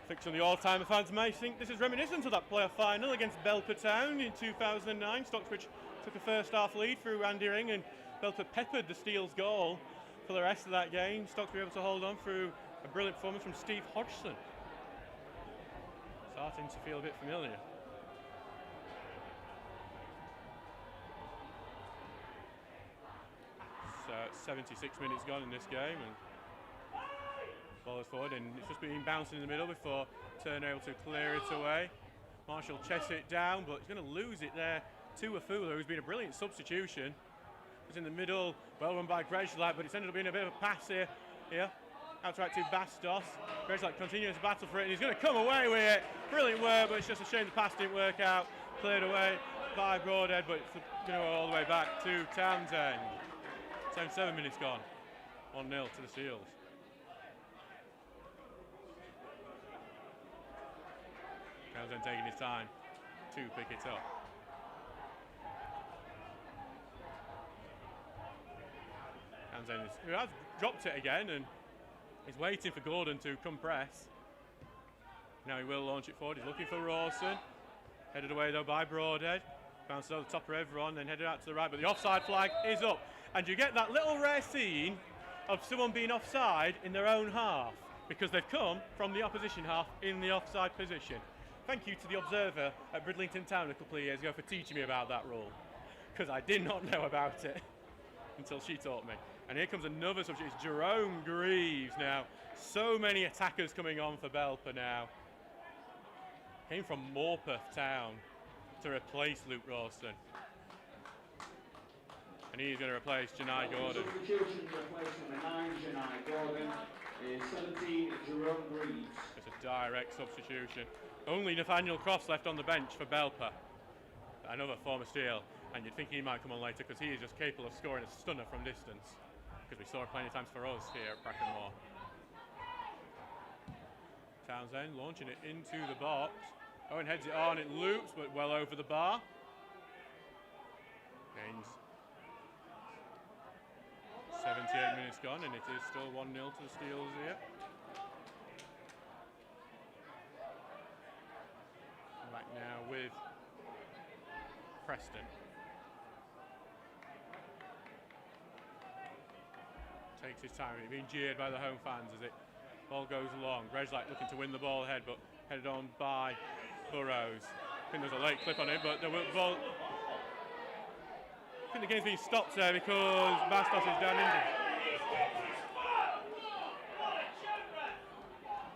Fixture on the all-timer fans may think this is reminiscent of that playoff final against Belper Town in 2009. Stocksbridge took a first half lead through Andy Ring and Belper peppered the Steel's goal for the rest of that game. Stocksbridge able to hold on through a brilliant performance from Steve Hodgson. Starting to feel a bit familiar. So 76 minutes gone in this game and ball is forward and it's just been bouncing in the middle before Turner able to clear it away. Marshall chests it down but he's going to lose it there to Afula, who's been a brilliant substitution. It's in the middle, well run by Grejlak, but it's ended up being a bit of a pass here. Outright to Bastos. Grejlak continues to battle for it and he's going to come away with it. Brilliant work, but it's just a shame the pass didn't work out. Cleared away by Broadhead, but it's going to go all the way back to Townsend. 7 minutes gone. 1-0 to the Seals. Townsend taking his time to pick it up. Townsend who has dropped it again and he's waiting for Gordon to come press. Now he will launch it forward. He's looking for Rawson. Headed away though by Broadhead. Bounced over the top of everyone, then headed out to the right, but the offside flag is up. And you get that little rare scene of someone being offside in their own half because they've come from the opposition half in the offside position. Thank you to the Observer at Bridlington Town a couple of years ago for teaching me about that rule because I did not know about it until she taught me. And here comes another subject. It's Jerome Greaves now. So many attackers coming on for Belper now. Came from Morpeth Town to replace Luke Rawson. And he's going to replace Janai Gordon. Substitution to replace number 9, Janai Gordon, is 17, Jerome Greaves. It's a direct substitution. Only Nathaniel Crofts left on the bench for Belper. Another former Steel. And you'd think he might come on later because he is just capable of scoring a stunner from distance. Because we saw it plenty of times for us here at Brackenmore. Townsend launching it into the box. Owen heads it on, it loops, but well over the bar. Gains 78 minutes gone, and it is still 1-0 to the Steelers here. Back now with Preston. Takes his time, he's being jeered by the home fans as it ball goes along. Grejlak looking to win the ball ahead, but headed on by Burrows. I think there's a late clip on it, but the ball. I think the game's being stopped there because Bastos is down injured.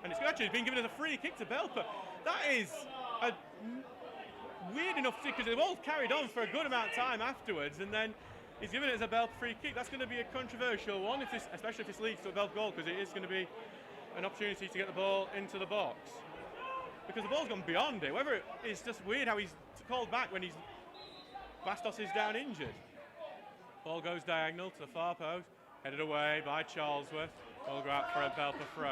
And it's actually been given as a free kick to Belper. That is a weird enough thing because they've all carried on for a good amount of time afterwards, and then he's given it as a Belper free kick. That's going to be a controversial one, especially if this leads to a Belper goal, because it is going to be an opportunity to get the ball into the box. Because the ball's gone beyond it. Whether it's just weird how he's called back when Bastos is down injured. Ball goes diagonal to the far post, headed away by Charlesworth. Ball go out for a Belper throw.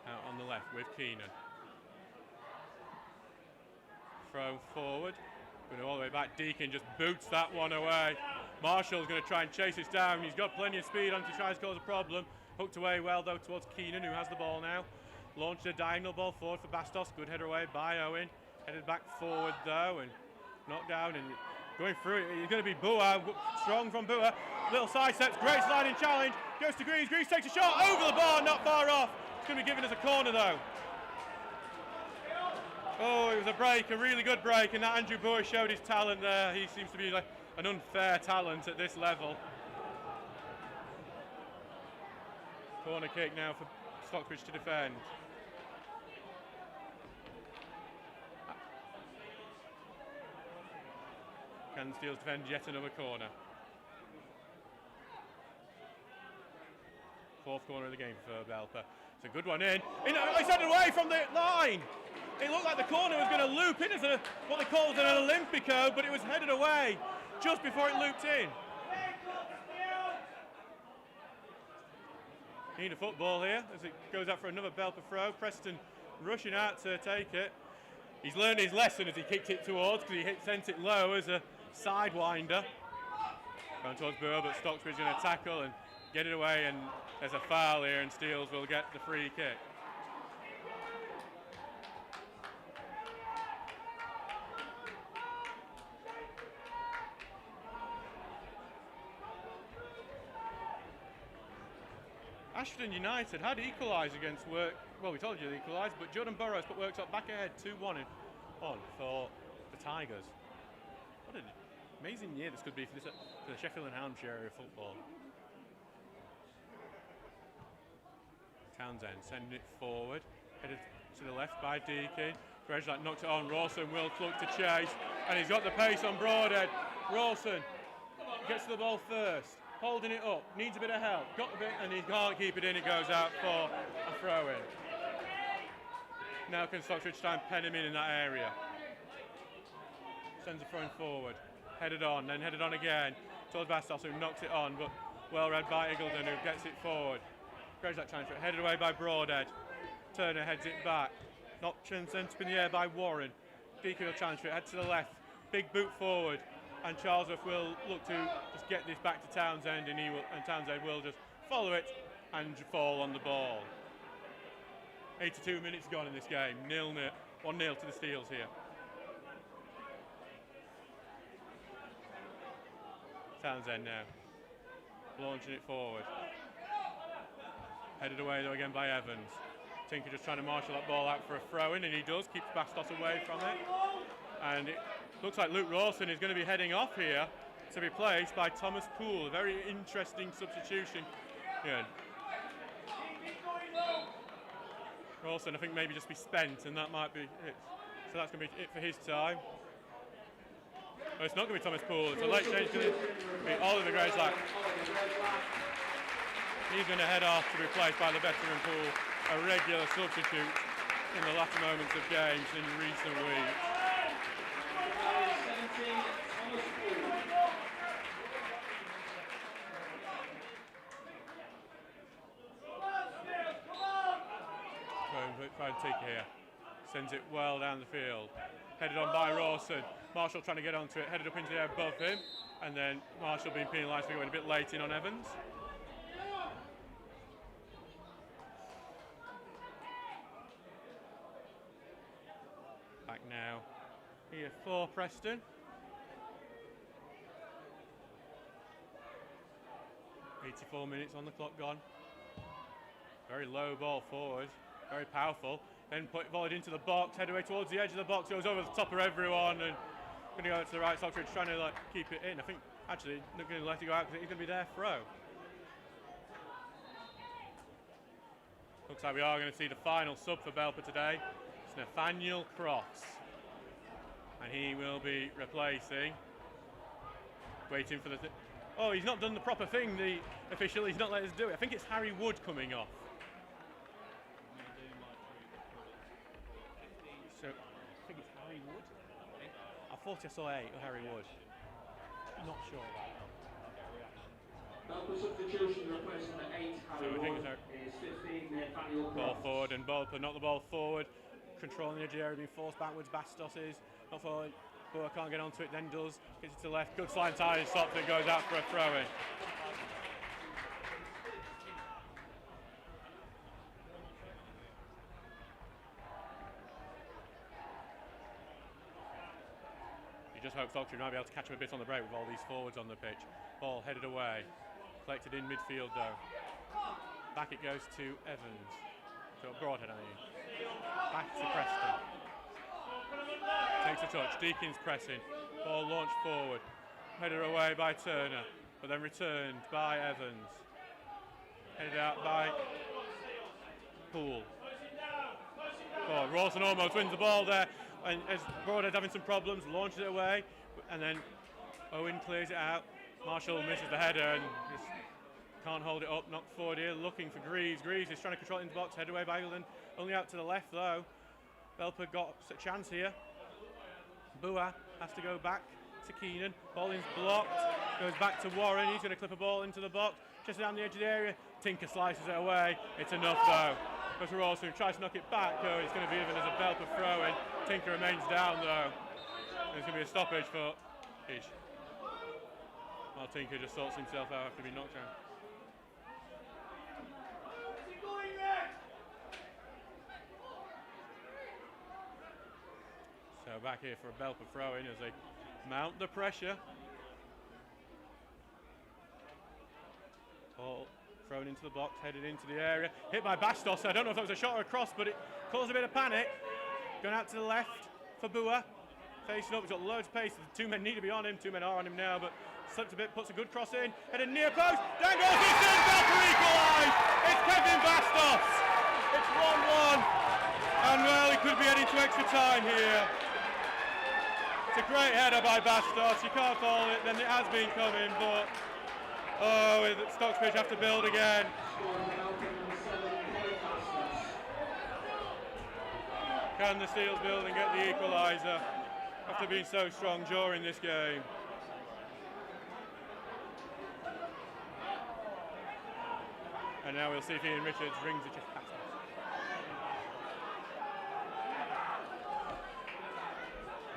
Out on the left with Keenan. Throw forward, going all the way back. Deacon just boots that one away. Marshall's going to try and chase this down. He's got plenty of speed on to try to cause a problem. Hooked away well though towards Keenan, who has the ball now. Launched a diagonal ball forward for Bastos. Good header away by Owen. Headed back forward though and knocked down and going through it. It's going to be Bua. Strong from Bua. Little side steps. Great sliding challenge. Goes to Greaves. Greaves takes a shot over the bar. Not far off. It's going to be given as a corner though. Oh, it was a break. A really good break. And that Andrew Bua showed his talent there. He seems to be like an unfair talent at this level. Corner kick now for Stocksbridge to defend. Can Steels defend yet another corner? Fourth corner of the game for Belper. It's a good one in. It's headed away from the line. It looked like the corner was going to loop in as what they call an Olympico, but it was headed away just before it looped in. Need a football here as it goes out for another Belper throw. Preston rushing out to take it. He's learned his lesson as he kicked it towards because he sent it low as a sidewinder. Going towards Burrow, but Stocksbridge going to tackle and get it away, and there's a foul here, and Steels will get the free kick. Ashton United had equalised against Work. Well, we told you they equalised, but Jordan Burrows put Worksop back ahead 2-1 on for the Tigers. What an amazing year this could be for the Sheffield and Hampshire area of football. Townsend sending it forward, headed to the left by Deakin. Grezlak knocked it on. Rawson will look to chase, and he's got the pace on Broadhead. Rawson gets to the ball first, holding it up, needs a bit of help, got a bit, and he can't keep it in. It goes out for a throw-in. Now can Stocksbridge try and pen him in that area. Sends a throw forward, headed on, then headed on again towards Bastos, who knocks it on, but well read by Iggledon, who gets it forward. Grezlak challenge for it, headed away by Broadhead. Turner heads it back, knocked sent up in the air by Warren. Deakin will challenge for it, head to the left, big boot forward, and Charlesworth will look to just get this back to Townsend, and Townsend will just follow it and fall on the ball. 82 minutes gone in this game, 1-0 to the Steels here. Townsend now, launching it forward. Headed away though again by Evans. Tinker just trying to marshal that ball out for a throw-in, and he does, keeps Bastos away from it. And it looks like Luke Rawson is going to be heading off here to be replaced by Thomas Poole. A very interesting substitution. Yeah. Rawson, I think, maybe just be spent, and that might be it. So that's going to be it for his time. Oh, it's not going to be Thomas Poole. It's a late change. Going to be Oliver Grezlak. He's going to head off to be replaced by the veteran Poole, a regular substitute in the latter moments of games in recent weeks. Trying to take it here. Sends it well down the field. Headed on by Rawson. Marshall trying to get onto it. Headed up into the air above him. And then Marshall being penalised for going a bit late in on Evans. Back now here for Preston. .84 minutes on the clock gone. Very low ball forward. Very powerful. Then volleyed into the box, head away towards the edge of the box, goes over the top of everyone, and going to go to the right. Stocksbridge trying to keep it in. I think actually not going to let it go out because he's going to be there throw. Looks like we are going to see the final sub for Belper today. It's Nathaniel Cross, and he will be replacing. Waiting for the. Oh, he's not done the proper thing. The official, he's not let us do it. I think it's Harry Wood coming off. So, I think it's Harry Wood. I thought I saw Harry Wood. Not sure about that. Belper substitution replacing the 8 Harry Wood is 15 Nathaniel Cross. Ball forward, and Belper knocked the ball forward. Controlling the edge of the area, being forced backwards. Bastos is not forward. Boer can't get onto it, then does. Gets it to the left. Good slide tie, stops it, goes out for a throw in. You just hope Stocksbridge might be able to catch him a bit on the break with all these forwards on the pitch. Ball headed away. Collected in midfield though. Back it goes to Evans. To Broadhead, I mean. Back to Preston. Takes a touch. Deakin's pressing. Ball launched forward. Headed away by Turner, but then returned by Evans. Headed out by Poole. Oh, Rawson almost wins the ball there, and as Broadhead having some problems, launches it away, and then Owen clears it out. Marshall misses the header and just can't hold it up. Knocked forward here, looking for Greaves. Greaves is trying to control it in the box. Headed away by Iggledon. Only out to the left though. Belper got a chance here. Bua has to go back to Keenan. Ball is blocked. Goes back to Warren. He's going to clip a ball into the box. Just down the edge of the area. Tinker slices it away. It's enough though. Goes for Rawson. Tries to knock it back. It's going to be even as a Belper throw in. Tinker remains down though. There's going to be a stoppage for Ish. While Tinker just sorts himself out after being knocked down. So back here for a Belper throw in as they mount the pressure. Ball thrown into the box, headed into the area. Hit by Bastos. I don't know if that was a shot or a cross, but it caused a bit of panic. Going out to the left for Bua. Facing up, he's got loads of pace. The two men need to be on him. Two men are on him now, but slipped a bit, puts a good cross in. Headed near post. Down goes Easton. Belper equalised. It's Kevin Bastos. It's 1-1. And well, he could be heading to extra time here. It's a great header by Bastos. You can't fault it. Then it has been coming, but Stocksbridge have to build again. Can the Steels build and get the equaliser after being so strong during this game? And now we'll see if Ian Richards rings it past us.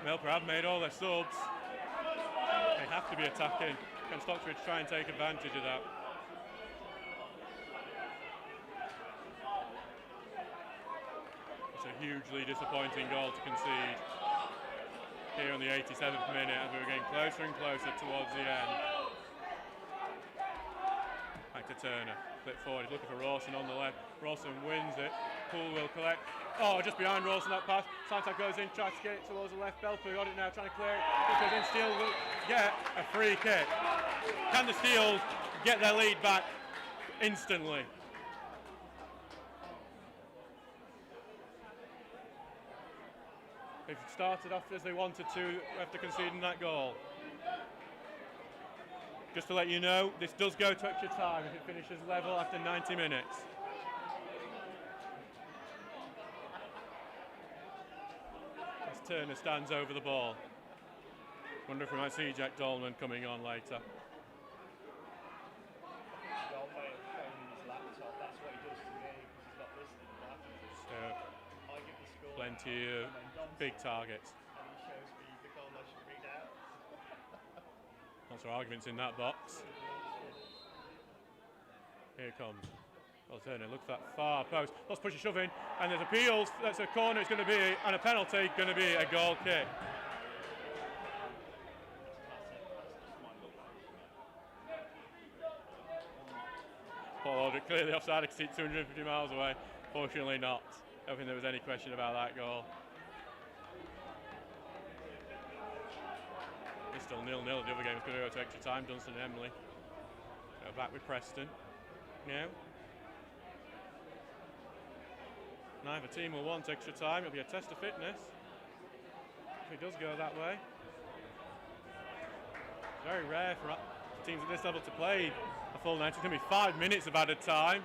Belper have made all their subs. They have to be attacking. Can Stocksbridge try and take advantage of that? It's a hugely disappointing goal to concede here on the 87th minute as we were getting closer and closer towards the end. Back to Turner. Flip forward, he's looking for Rawson on the left. Rawson wins it. Poole will collect. Oh, just behind Rawson that pass. Santak goes in, tries to get it towards the left. Belper got it now, trying to clear it. It goes in, Steele will get a free kick. Can the Steels get their lead back instantly? They've started off as they wanted to after conceding that goal. Just to let you know, this does go to extra time if it finishes level after 90 minutes. As Turner stands over the ball. Wonder if we might see Jack Dolman coming on later. So, plenty of big targets. Lots of arguments in that box. Here it comes. Well, Turner looks at that far post. Let's push a shove in, and there's appeals. That's a corner. It's going to be, and a penalty. Going to be a goal kick. Paul Aldrich clearly offside. I can see it 250 miles away. Fortunately not. I don't think there was any question about that goal. It's still 0-0. The other game's going to go to extra time. Dunstan and Emily go back with Preston now. Neither team will want extra time. It'll be a test of fitness if it does go that way. It's very rare for teams at this level to play a full 90. It's going to be 5 minutes of added time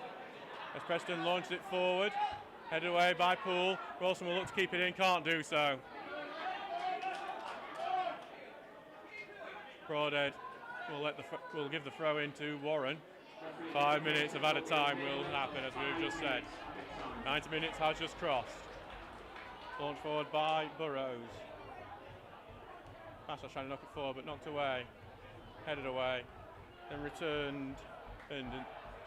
as Preston launched it forward. Headed away by Poole. Wilson will look to keep it in. Can't do so. Broadhead will give the throw in to Warren. 5 minutes of added time will happen, as we've just said. 90 minutes has just crossed. Launched forward by Burrows. Passos trying to knock it forward, but knocked away. Headed away. Then returned and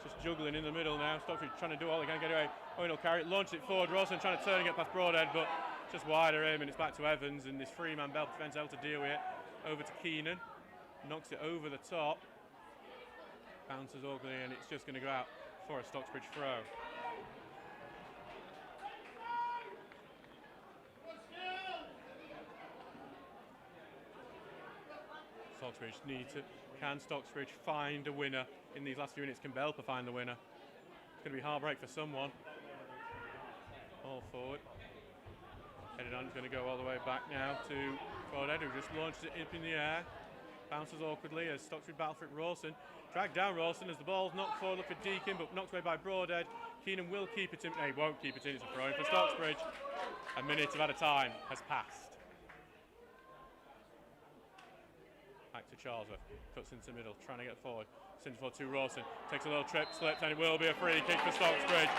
just juggling in the middle now. Stocksbridge trying to do all they can, get away. Owen will carry it, launch it forward. Rawson trying to turn and get past Broadhead, but just wider him, and it's back to Evans, and this three-man Belper defence able to deal with it. Over to Keenan. Knocks it over the top. Bounces ugly, and it's just going to go out for a Stocksbridge throw. Stocksbridge need to. Can Stocksbridge find a winner in these last few minutes? Can Belper find the winner? It's going to be a hard break for someone. All forward. Headed on, it's going to go all the way back now to Broadhead, who just launched it up in the air. Bounces awkwardly as Stocksbridge battle for it. Rawson dragged down Rawson as the ball's knocked forward. Look for Deakin, but knocked away by Broadhead. Keenan will keep it in. No, he won't keep it in. It's a throw in for Stocksbridge. A minute of added time has passed. Back to Charlesworth. Cuts into the middle, trying to get forward. Sends forward to Rawson. Takes a little trip, slips, and it will be a free kick for Stocksbridge.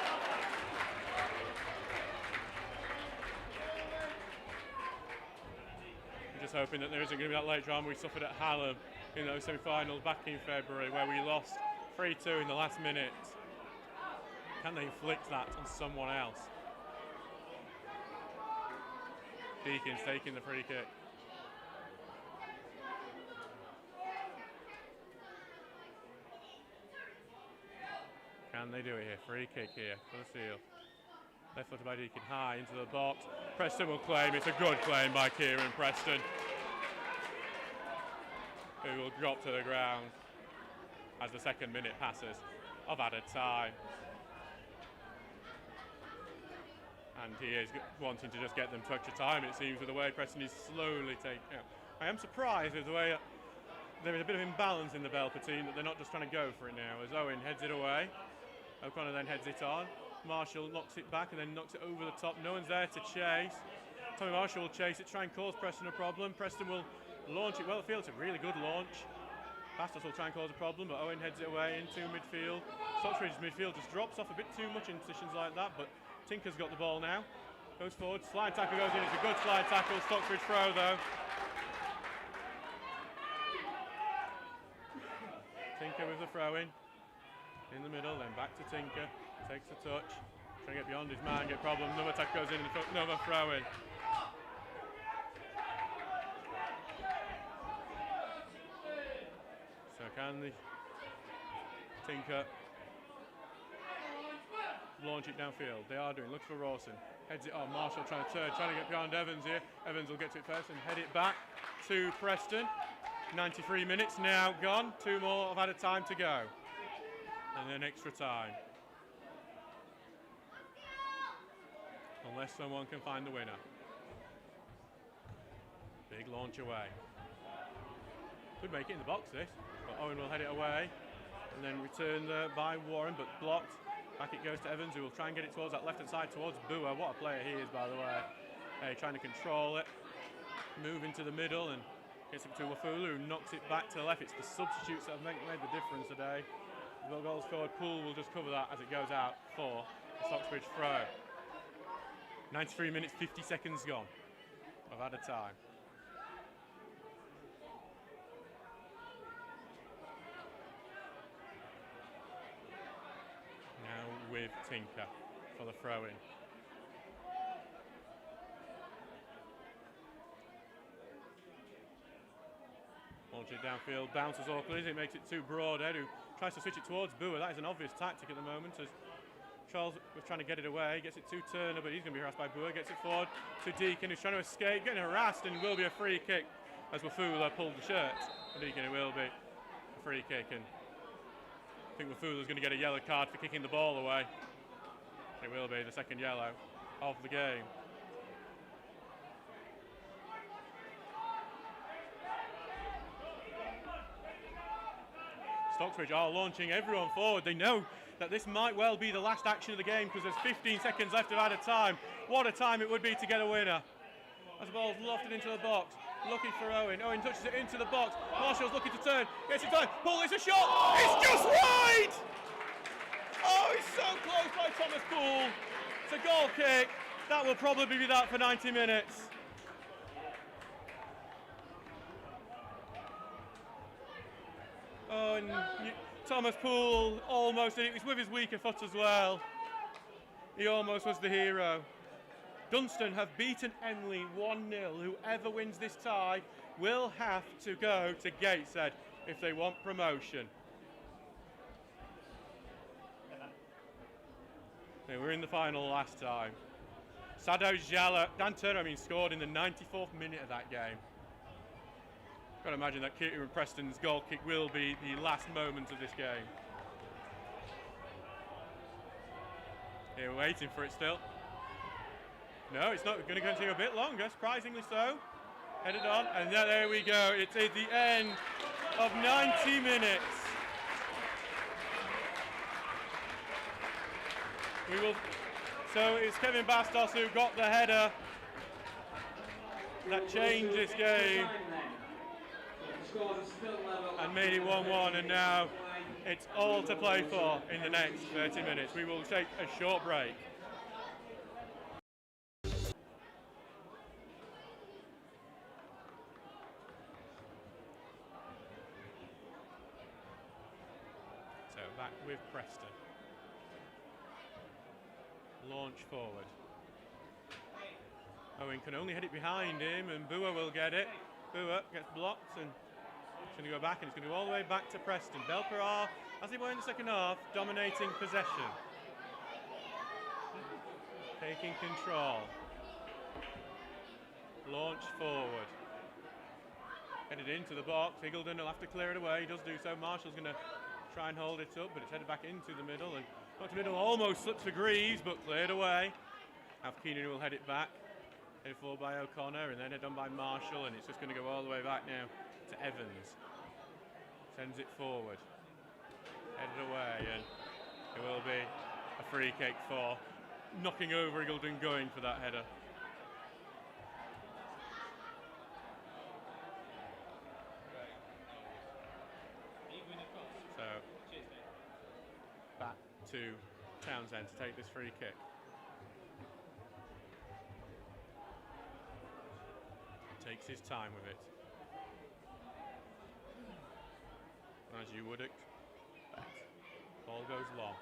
Just hoping that there isn't going to be that late drama we suffered at Hallam in those semi-finals back in February, where we lost 3-2 in the last minute. Can they inflict that on someone else? Deacon's taking the free kick. Can they do it here? Free kick here for the Seal. Left footed by Deacon, high into the box. Preston will claim. It's a good claim by Kieran Preston, who will drop to the ground as the second minute passes of added time. And he is wanting to just get them to extra time, it seems, with the way Preston is slowly taking out. I am surprised with the way there is a bit of imbalance in the Belper team, that they're not just trying to go for it now, as Owen heads it away. O'Connor then heads it on. Marshall knocks it back and then knocks it over the top. No one's there to chase. Tommy Marshall will chase it, try and cause Preston a problem. Preston will launch it well afield. It's a really good launch. Bastos will try and cause a problem, but Owen heads it away into midfield. Stocksbridge's midfield just drops off a bit too much in positions like that, but Tinker's got the ball now. Goes forward, slide tackle goes in. It's a good slide tackle. Stocksbridge throw though. Tinker with the throw in the middle, then back to Tinker. Takes a touch, trying to get beyond his man, get problem. Another attack goes in, another throw in. So can the Tinker launch it downfield? They are doing. Looks for Rawson. Heads it on. Marshall trying to turn, trying to get behind Evans here. Evans will get to it first and head it back to Preston. 93 minutes now gone. 2 more of added time to go. And then extra time. Unless someone can find the winner. Big launch away. Could make it in the box this, but Owen will head it away and then return there by Warren, but blocked. Back it goes to Evans, who will try and get it towards that left hand side towards Bua. What a player he is, by the way. Hey, trying to control it, move into the middle and gets it to Wafulu, who knocks it back to the left. It's the substitutes that have made the difference today. The goal scored. Poole will just cover that as it goes out for the Stocksbridge throw. 93 minutes, 50 seconds gone of added time. Now with Tinker for the throw-in. Launch it downfield, bounces awkwardly, it makes it too Broadhead, who tries to switch it towards Bua. That is an obvious tactic at the moment, as Charles was trying to get it away, gets it to Turner, but he's going to be harassed by Bua, gets it forward to Deacon, who's trying to escape, getting harassed, and will be a free kick as Wafula pulled the shirt. For Deacon, it will be a free kick, and I think Wafula's going to get a yellow card for kicking the ball away. It will be the second yellow of the game. Stocksbridge are launching everyone forward. They know that this might well be the last action of the game because there's 15 seconds left of added time. What a time it would be to get a winner. As the ball's lofted into the box, looking for Owen. Owen touches it into the box. Marshall's looking to turn, gets it done. Pull, it's a shot. It's just wide. Oh, it's so close by Thomas Poole. It's a goal kick. That will probably be that for 90 minutes. Oh, and Thomas Poole almost, it was with his weaker foot as well. He almost was the hero. Dunstan have beaten Henley 1-0. Whoever wins this tie will have to go to Gateshead if they want promotion. They were in the final last time. Sado Jala, Dan Turner, scored in the 94th minute of that game. Got to imagine that Kieran Preston's goal kick will be the last moment of this game. Here, we're waiting for it still. No, it's not going to continue a bit longer, surprisingly so. Headed on, and there we go. It is the end of 90 minutes. So it's Kevin Bastos who got the header that changed this game and made it 1-1, and now it's all to play for in the next 30 minutes. We will take a short break. So back with Preston. Launch forward. Owen can only head it behind him, and Bua will get it. Bua gets blocked, and it's going to go back, and it's going to go all the way back to Preston. Belper are, as they were in the second half, dominating possession. Taking control. Launch forward. Headed into the box. Higgledon will have to clear it away. He does do so. Marshall's going to try and hold it up, but it's headed back into the middle, and back to middle, almost slips for Greaves, but cleared away. Alf Keenan will head it back. Headed forward by O'Connor, and then headed on by Marshall, and it's just going to go all the way back now to Evans. Sends it forward. Headed away, and it will be a free kick for knocking over Higgledon going for that header. So, back to Townsend to take this free kick. Takes his time with it. As you would expect. Ball goes long.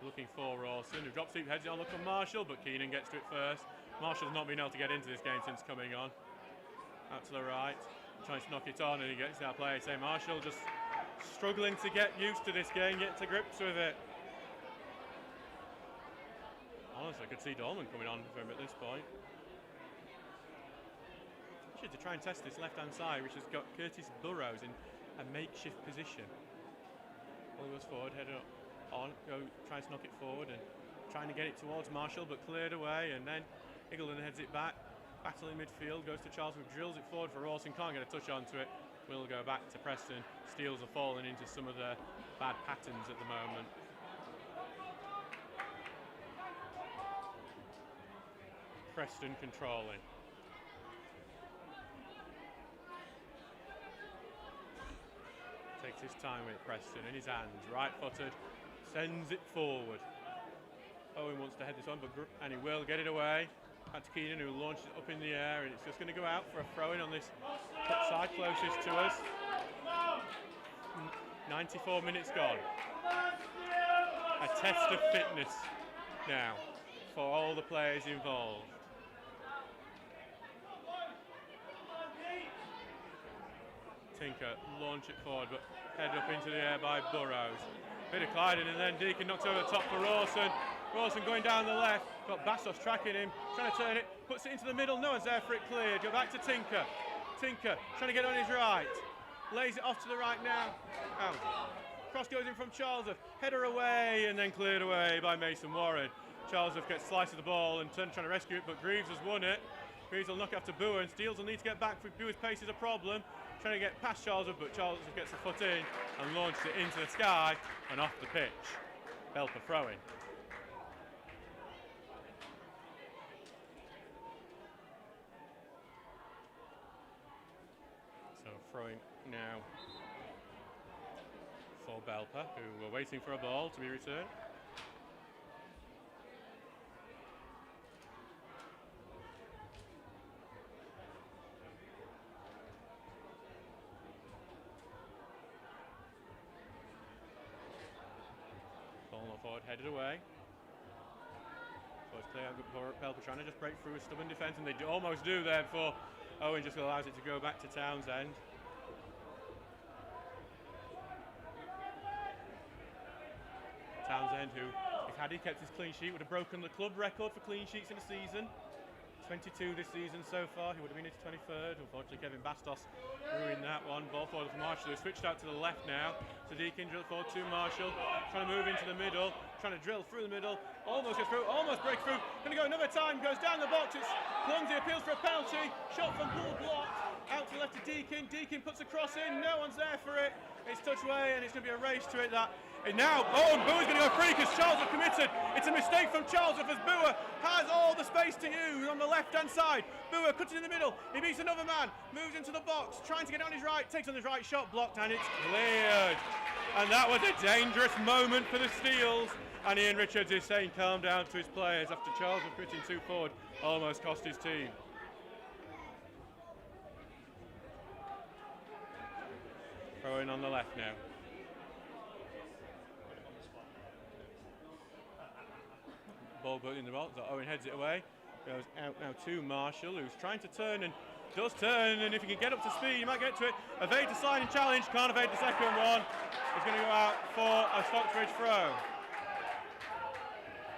Looking for Rawson, who drops deep, heads it on, look for Marshall, but Keenan gets to it first. Marshall's not been able to get into this game since coming on. Out to the right, trying to knock it on, and he gets that play. Say Marshall just struggling to get used to this game, get to grips with it. Honestly, I could see Dolman coming on for him at this point. To try and test this left-hand side, which has got Curtis Burrows in a makeshift position. Ball goes forward, headed up on, tries to knock it forward and trying to get it towards Marshall, but cleared away, and then Higgledon heads it back. Battle in midfield, goes to Charles, who drills it forward for Rawson, can't get a touch onto it. Will go back to Preston. Steels are falling into some of their bad patterns at the moment. Preston controlling. Takes his time with Preston in his hands, right-footed, sends it forward. Owen wants to head this on, and he will get it away. Back to Keenan, who launches it up in the air, and it's just going to go out for a throw-in on this side closest to us. 94 minutes gone. A test of fitness now for all the players involved. Tinker launch it forward, but headed up into the air by Burrows. Bit of gliding, and then Deacon knocks over the top for Rawson. Rawson going down the left, got Bastos tracking him, trying to turn it, puts it into the middle, no one's there for it cleared. Go back to Tinker. Tinker trying to get on his right, lays it off to the right now. Out. Cross goes in from Charlesworth, header away, and then cleared away by Mason Warren. Charlesworth gets slice of the ball and trying to rescue it, but Greaves has won it. Greaves will knock after Bua, and Steels will need to get back. Bua's pace is a problem. Trying to get past Charlesworth, but Charlesworth gets a foot in and launches it into the sky and off the pitch. Belper throwing. So throwing now for Belper, who were waiting for a ball to be returned. Forward, headed away. So it's clear. Belper trying to just break through a stubborn defence, and they almost do there before Owen just allows it to go back to Townsend. Townsend, who, if had he kept his clean sheet, would have broken the club record for clean sheets in a season. 22 this season so far. He would have been into 23rd. Unfortunately, Kevin Bastos ruined that one. Ball forward for Marshall, who switched out to the left now. Sadikin drill forward to Marshall, trying to move into the middle, trying to drill through the middle. Almost gets through, almost breaks through. Going to go another time, goes down the box. It's clumsy, appeals for a penalty. Shot from Bull blocked. Out to the left to Deacon. Deacon puts a cross in. No one's there for it. It's touched away, and it's going to be a race to it. And now, and Bua's going to go free because Charles have committed. It's a mistake from Charles as Bua has all the space to use on the left-hand side. Bua cuts it in the middle. He beats another man, moves into the box, trying to get on his right, takes on his right, shot blocked, and it's cleared. And that was a dangerous moment for the Steels. And Ian Richards is saying calm down to his players after Charles was putting two forward, almost cost his team. Throwing on the left now. Ball put in the box, so Owen heads it away. Goes out now to Marshall, who's trying to turn and does turn, and if he can get up to speed, he might get to it. Evade the sliding challenge, can't evade the second one. He's going to go out for a Stocksbridge throw.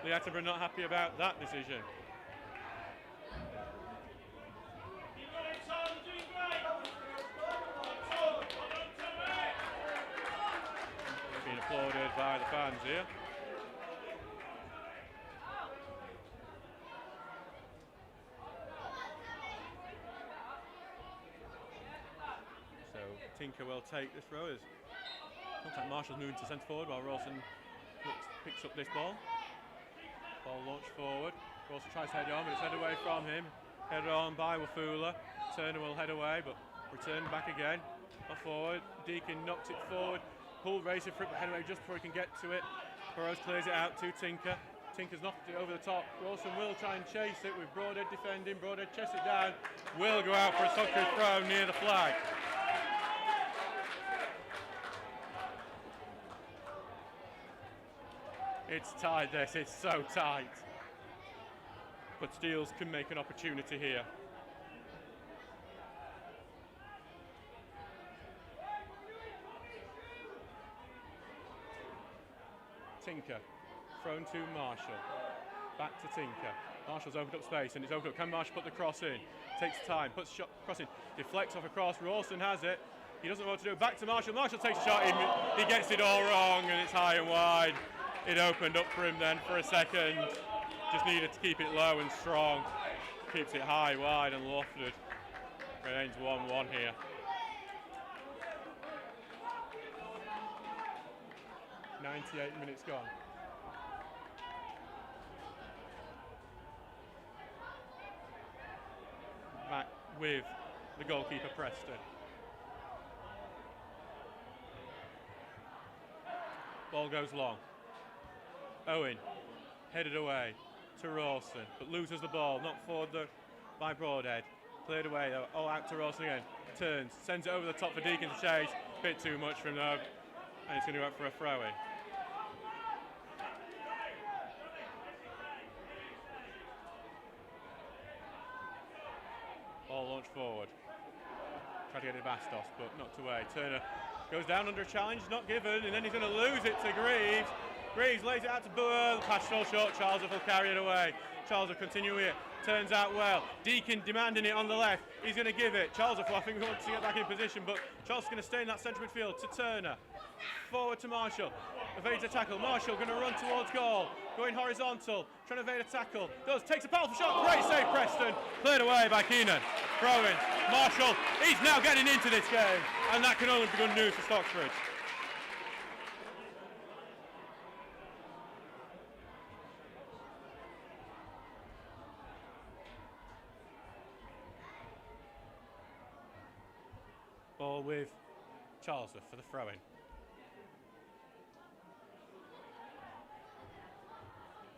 The Attenborough not happy about that decision. Being applauded by the fans here. So Tinker will take this throw. Looks like Marshall's moving to centre forward while Rawson picks up this ball. Ball launched forward. Rawson tries to head on, but it's headed away from him. Headed on by Wafula. Turner will head away, but returned back again. Off forward. Deacon knocks it forward. Pull racing for it, but head away just before he can get to it. Burrows clears it out to Tinker. Tinker's knocked it over the top. Rawson will try and chase it with Broadhead defending. Broadhead chests it down. Will go out for a Stocksbridge throw near the flag. It's tight, this, it's so tight. But Steels can make an opportunity here. Tinker, thrown to Marshall. Back to Tinker. Marshall's opened up space and it's opened up. Can Marshall put the cross in? Takes time, puts the shot cross in, deflects off a cross. Rawson has it. He doesn't know what to do. Back to Marshall. Marshall takes a shot in. He gets it all wrong and it's high and wide. It opened up for him then for a second. Just needed to keep it low and strong. Keeps it high, wide and lofted. Remains 1-1 here. .98 minutes gone. Back with the goalkeeper Preston. Ball goes long. Owen, headed away to Rawson, but loses the ball, knocked forward by Broadhead. Cleared away though, all out to Rawson again. Turns, sends it over the top for Deacon to chase. Bit too much for him though, and it's going to go out for a throw-in. Ball launched forward. Tried to get it to Bastos, but knocked away. Turner goes down under a challenge, not given, and then he's going to lose it to Greaves. Greaves lays it out to Boer, the pass fell short, Charles will carry it away. Charles will continue it, turns out well. Deacon demanding it on the left, he's going to give it. Charles, I think, wants to get back in position, but Charles is going to stay in that centre midfield to Turner. Forward to Marshall, evades a tackle. Marshall going to run towards goal, going horizontal, trying to evade a tackle. Does, takes a powerful shot, great save Preston. Cleared away by Keenan. Throw-in, Marshall, he's now getting into this game, and that can only be good news for Stocksbridge. Ball with Charlesworth for the throw-in.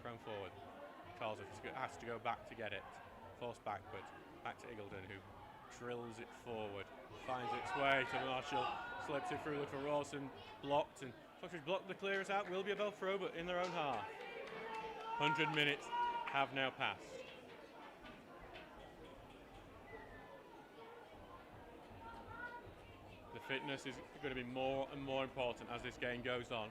Thrown forward. Charlesworth has to go back to get it. Forced backward. Back to Eagledon, who drills it forward. Finds its way to Marshall. Slips it through, look for Rawson. Blocked, and Stocksbridge blocked the clearance out. Will be a bell throw, but in their own half. 100 minutes have now passed. Fitness is going to be more and more important as this game goes on.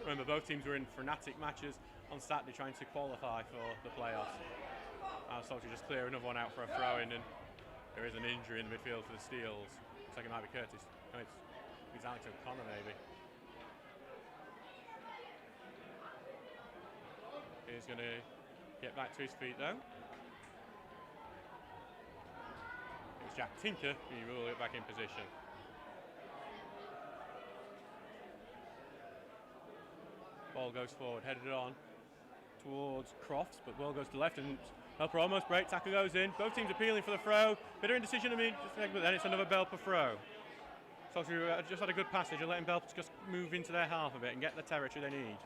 Remember, both teams were in frenetic matches on Saturday trying to qualify for the playoffs. Stocksbridge just clear another one out for a throw-in, and there is an injury in the midfield for the Steels. Looks like it might be Curtis. No, it's Alex O'Connor maybe. He's going to get back to his feet though. It's Jack Tinker, he will get back in position. Ball goes forward, headed on towards Crofts, but ball goes to the left and Belper almost breaks, tackle goes in. Both teams appealing for the throw. Bit of indecision, but then it's another Belper throw. So just had a good passage and letting Belper just move into their half a bit and get the territory they need.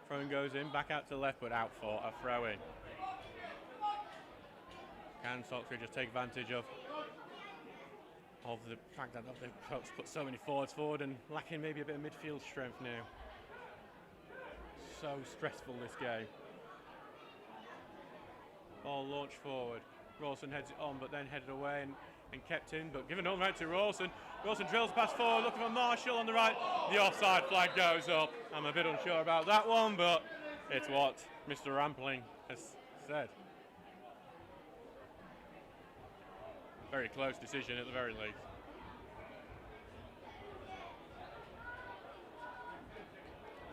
Throw-in goes in, back out to the left, but out for a throw-in. Can Stocksbridge just take advantage of the fact that they've put so many forwards forward and lacking maybe a bit of midfield strength now. So stressful this game. Ball launched forward. Rawson heads it on, but then headed away and kept in, but given over right to Rawson. Rawson drills the pass forward, looking for Marshall on the right. The offside flag goes up. I'm a bit unsure about that one, but it's what Mr. Rampling has said. Very close decision at the very least.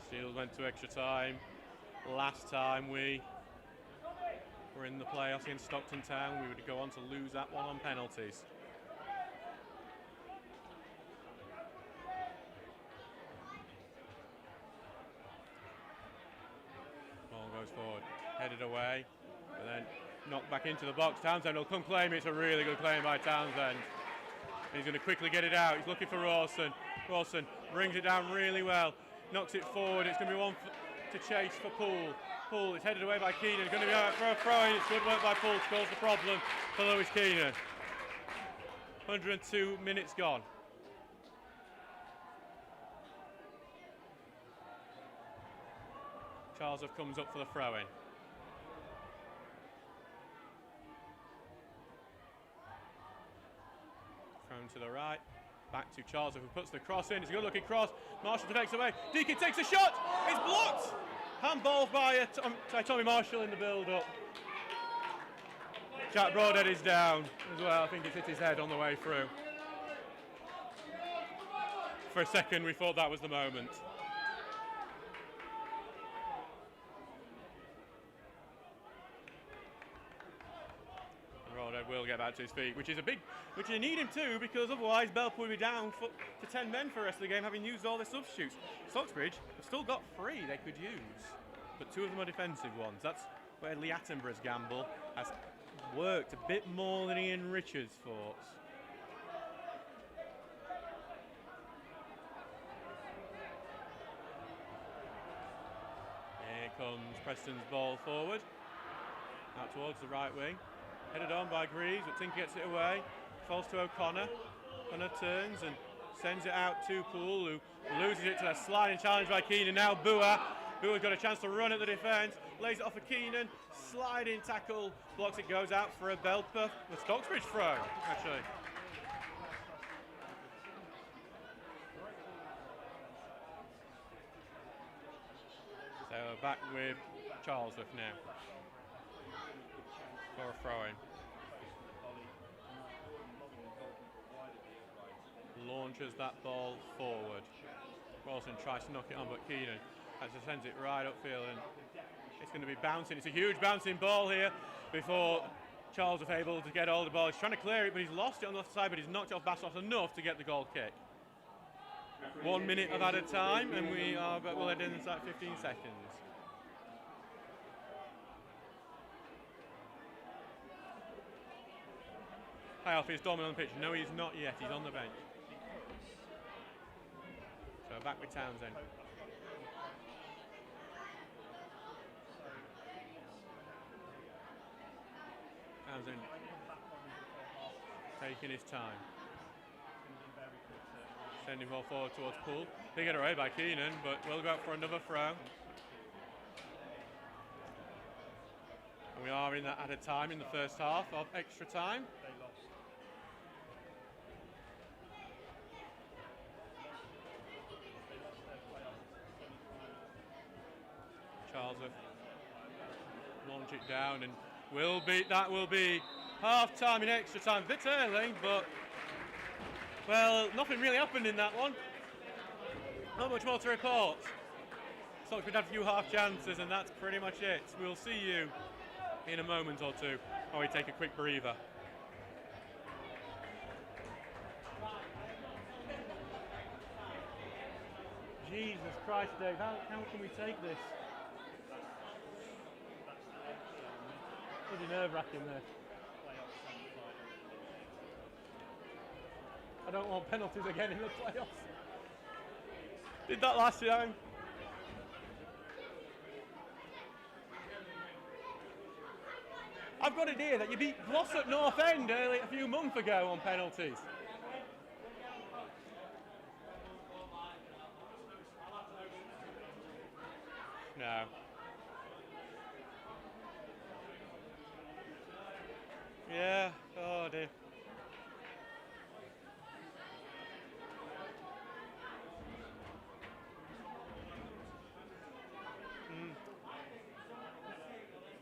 Steele went to extra time. Last time we were in the playoffs against Stockton Town, we would go on to lose that one on penalties. Ball goes forward, headed away, and then knocked back into the box. Townsend will come claim it. It's a really good claim by Townsend. He's going to quickly get it out. He's looking for Rawson. Rawson brings it down really well. Knocks it forward. It's going to be one to chase for Poole. Poole is headed away by Keenan. It's going to be out for a throw-in. It's good work by Poole to cause the problem for Lewis Keenan. 102 minutes gone. Charles comes up for the throw-in. Thrown to the right. Back to Charles who puts the cross in. It's a good looking cross. Marshall deflects away. Deakin takes a shot. It's blocked. Handball by Tommy Marshall in the build-up. Jack Broadhead is down as well. I think it hit his head on the way through. For a second we thought that was the moment. Broadhead will get back to his feet, which you need him to, because otherwise Belper will be down to 10 men for the rest of the game, having used all their substitutes. Stocksbridge have still got 3 they could use, but 2 of them are defensive ones. That's where Lee Attenborough's gamble has worked a bit more than Ian Richards thought. Here comes Preston's ball forward, out towards the right wing. Headed on by Greaves, but Tinker gets it away. Falls to O'Connor. O'Connor turns and sends it out to Poole, who loses it to a sliding challenge by Keenan. Now Bua. Bua's got a chance to run at the defence. Lays it off of Keenan. Sliding tackle. Blocks it, goes out for a Belper. The Stocksbridge throw, actually. So we're back with Charlesworth now. For a throw-in. Launches that ball forward. Wilson tries to knock it on, but Keenan actually sends it right upfield, and it's going to be bouncing. It's a huge bouncing ball here before Charles was able to get hold of the ball. He's trying to clear it, but he's lost it on the left side, but he's knocked it off Bastos enough to get the goal kick. 1 minute of added time, and we'll head in inside 15 seconds. Hi Alfie, is Dorman on the pitch? No, he's not yet. He's on the bench. So back with Townsend. Townsend taking his time. Sending ball forward towards Poole. They get away by Keenan, but we'll go out for another throw. And we are in that added time in the first half of extra time. Charlesworth launch it down, and that will be half time in extra time. A bit early, but well, nothing really happened in that one. Not much more to report. Stocksbridge had a few half chances, and that's pretty much it. We'll see you in a moment or two while we take a quick breather. Jesus Christ, Dave, how can we take this? Pretty nerve-wracking there. I don't want penalties again in the playoffs. Did that last time. I've got it here that you beat Glossop North End a few months ago on penalties. No. Yeah, oh dear.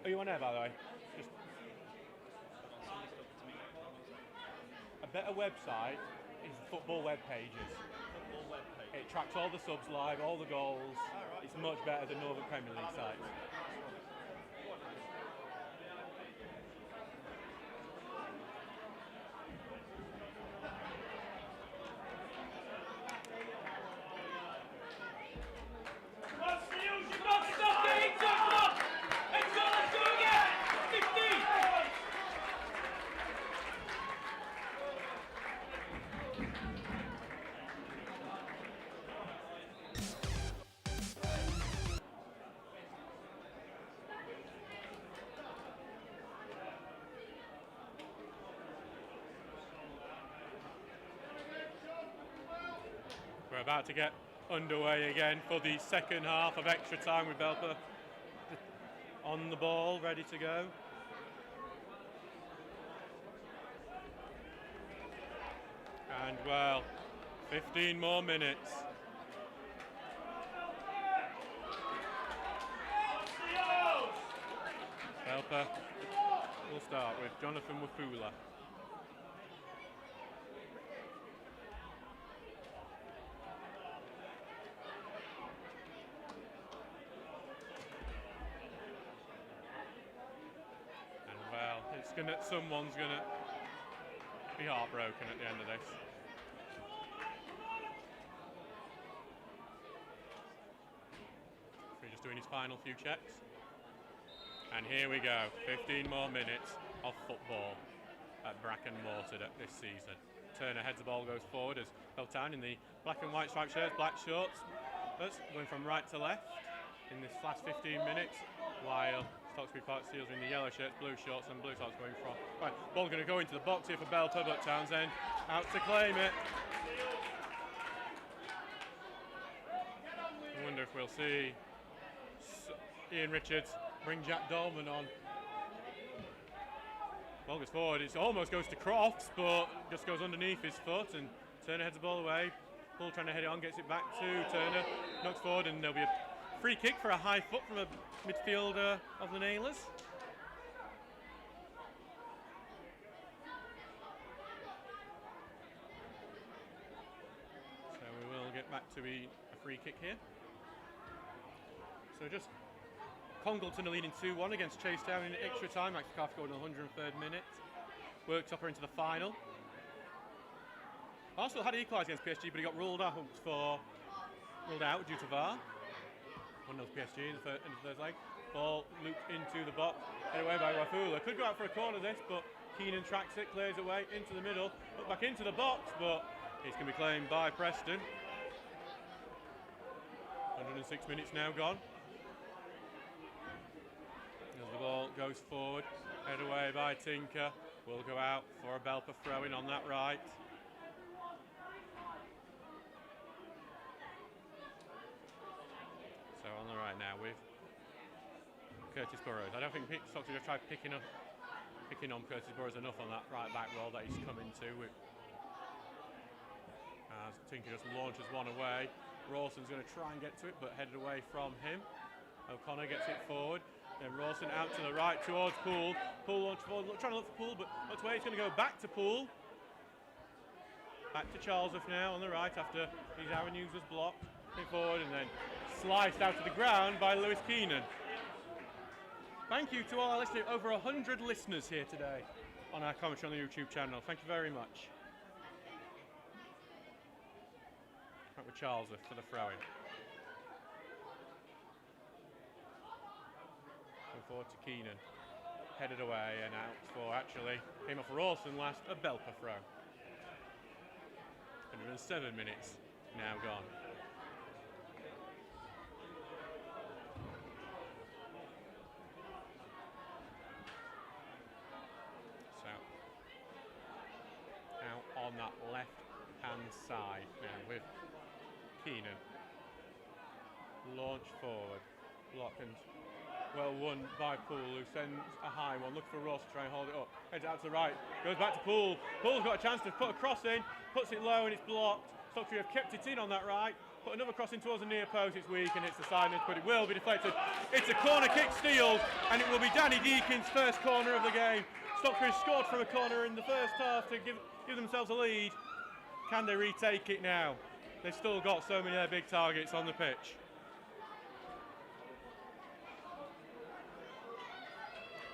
Are you on air, by the way? Just a better website is the football web pages. It tracks all the subs live, all the goals. It's much better than Northern Premier League sites. We're about to get underway again for the second half of extra time with Belper on the ball, ready to go. And well, 15 more minutes. Belper will start with Jonathan Wafula. Someone's gonna be heartbroken at the end of this. He's just doing his final few checks. And here we go, 15 more minutes of football at Bracken Mortar this season. Turner heads the ball, goes forward as Beltown in the black and white striped shirts, black shorts. That's going from right to left in this last 15 minutes, while Stocksbridge Park Seals are in the yellow shirts, blue shorts, and blue socks going from. Right, ball going to go into the box here for Belper, but Townsend out to claim it. I wonder if we'll see Ian Richards bring Jack Dolman on. Ball goes forward, it almost goes to Crofts, but just goes underneath his foot, and Turner heads the ball away. Bull trying to head it on, gets it back to Turner, knocks forward, and there'll be a free kick for a high foot from a midfielder of the Nailers. So we will get back to a free kick here. So just Congleton are leading 2-1 against Chasetown in extra time. Max McCarthy scored in the 103rd minute. Worked up her into the final. Arsenal had equalised against PSG, but he got ruled out due to VAR. 1-0 PSG in the third leg. Ball looped into the box, headed away by Wafula. Could go out for a corner this, but Keenan tracks it, clears away into the middle, look back into the box, but it's going to be claimed by Preston. 106 minutes now gone. As the ball goes forward, headed away by Tinker. Will go out for a Belper throw-in on that right. So on the right now with Curtis Burrows. I don't think Stocksbridge have tried picking on Curtis Burrows enough on that right back role that he's come into. As Tinker just launches one away. Rawson's going to try and get to it, but headed away from him. O'Connor gets it forward. Then Rawson out to the right towards Poole. Poole launch forward, trying to look for Poole, but that's where he's going to go back to Poole. Back to Charlesworth now on the right after his avenues was blocked. Forward and then sliced out to the ground by Lewis Keenan. Thank you to all our listeners, over 100 listeners here today on our commentary on the YouTube channel. Thank you very much. Back with Charlesworth for the throw-in. Going forward to Keenan. Headed away and out for, actually, came off Rawson last, a Belper throw. 107 minutes now gone. On that left-hand side now with Keenan. Launch forward, block and Well won by Poole, who sends a high one. Look for Ross to try and hold it up. Heads out to the right. Goes back to Poole. Poole's got a chance to put a cross in. Puts it low and it's blocked. Stocksbridge have kept it in on that right. Put another cross in towards the near post. It's weak and it's the silence, but it will be deflected. It's a corner kick steal, and it will be Danny Deakin's first corner of the game. Stocksbridge scored from a corner in the first half to give themselves a lead. Can they retake it now? They've still got so many of their big targets on the pitch.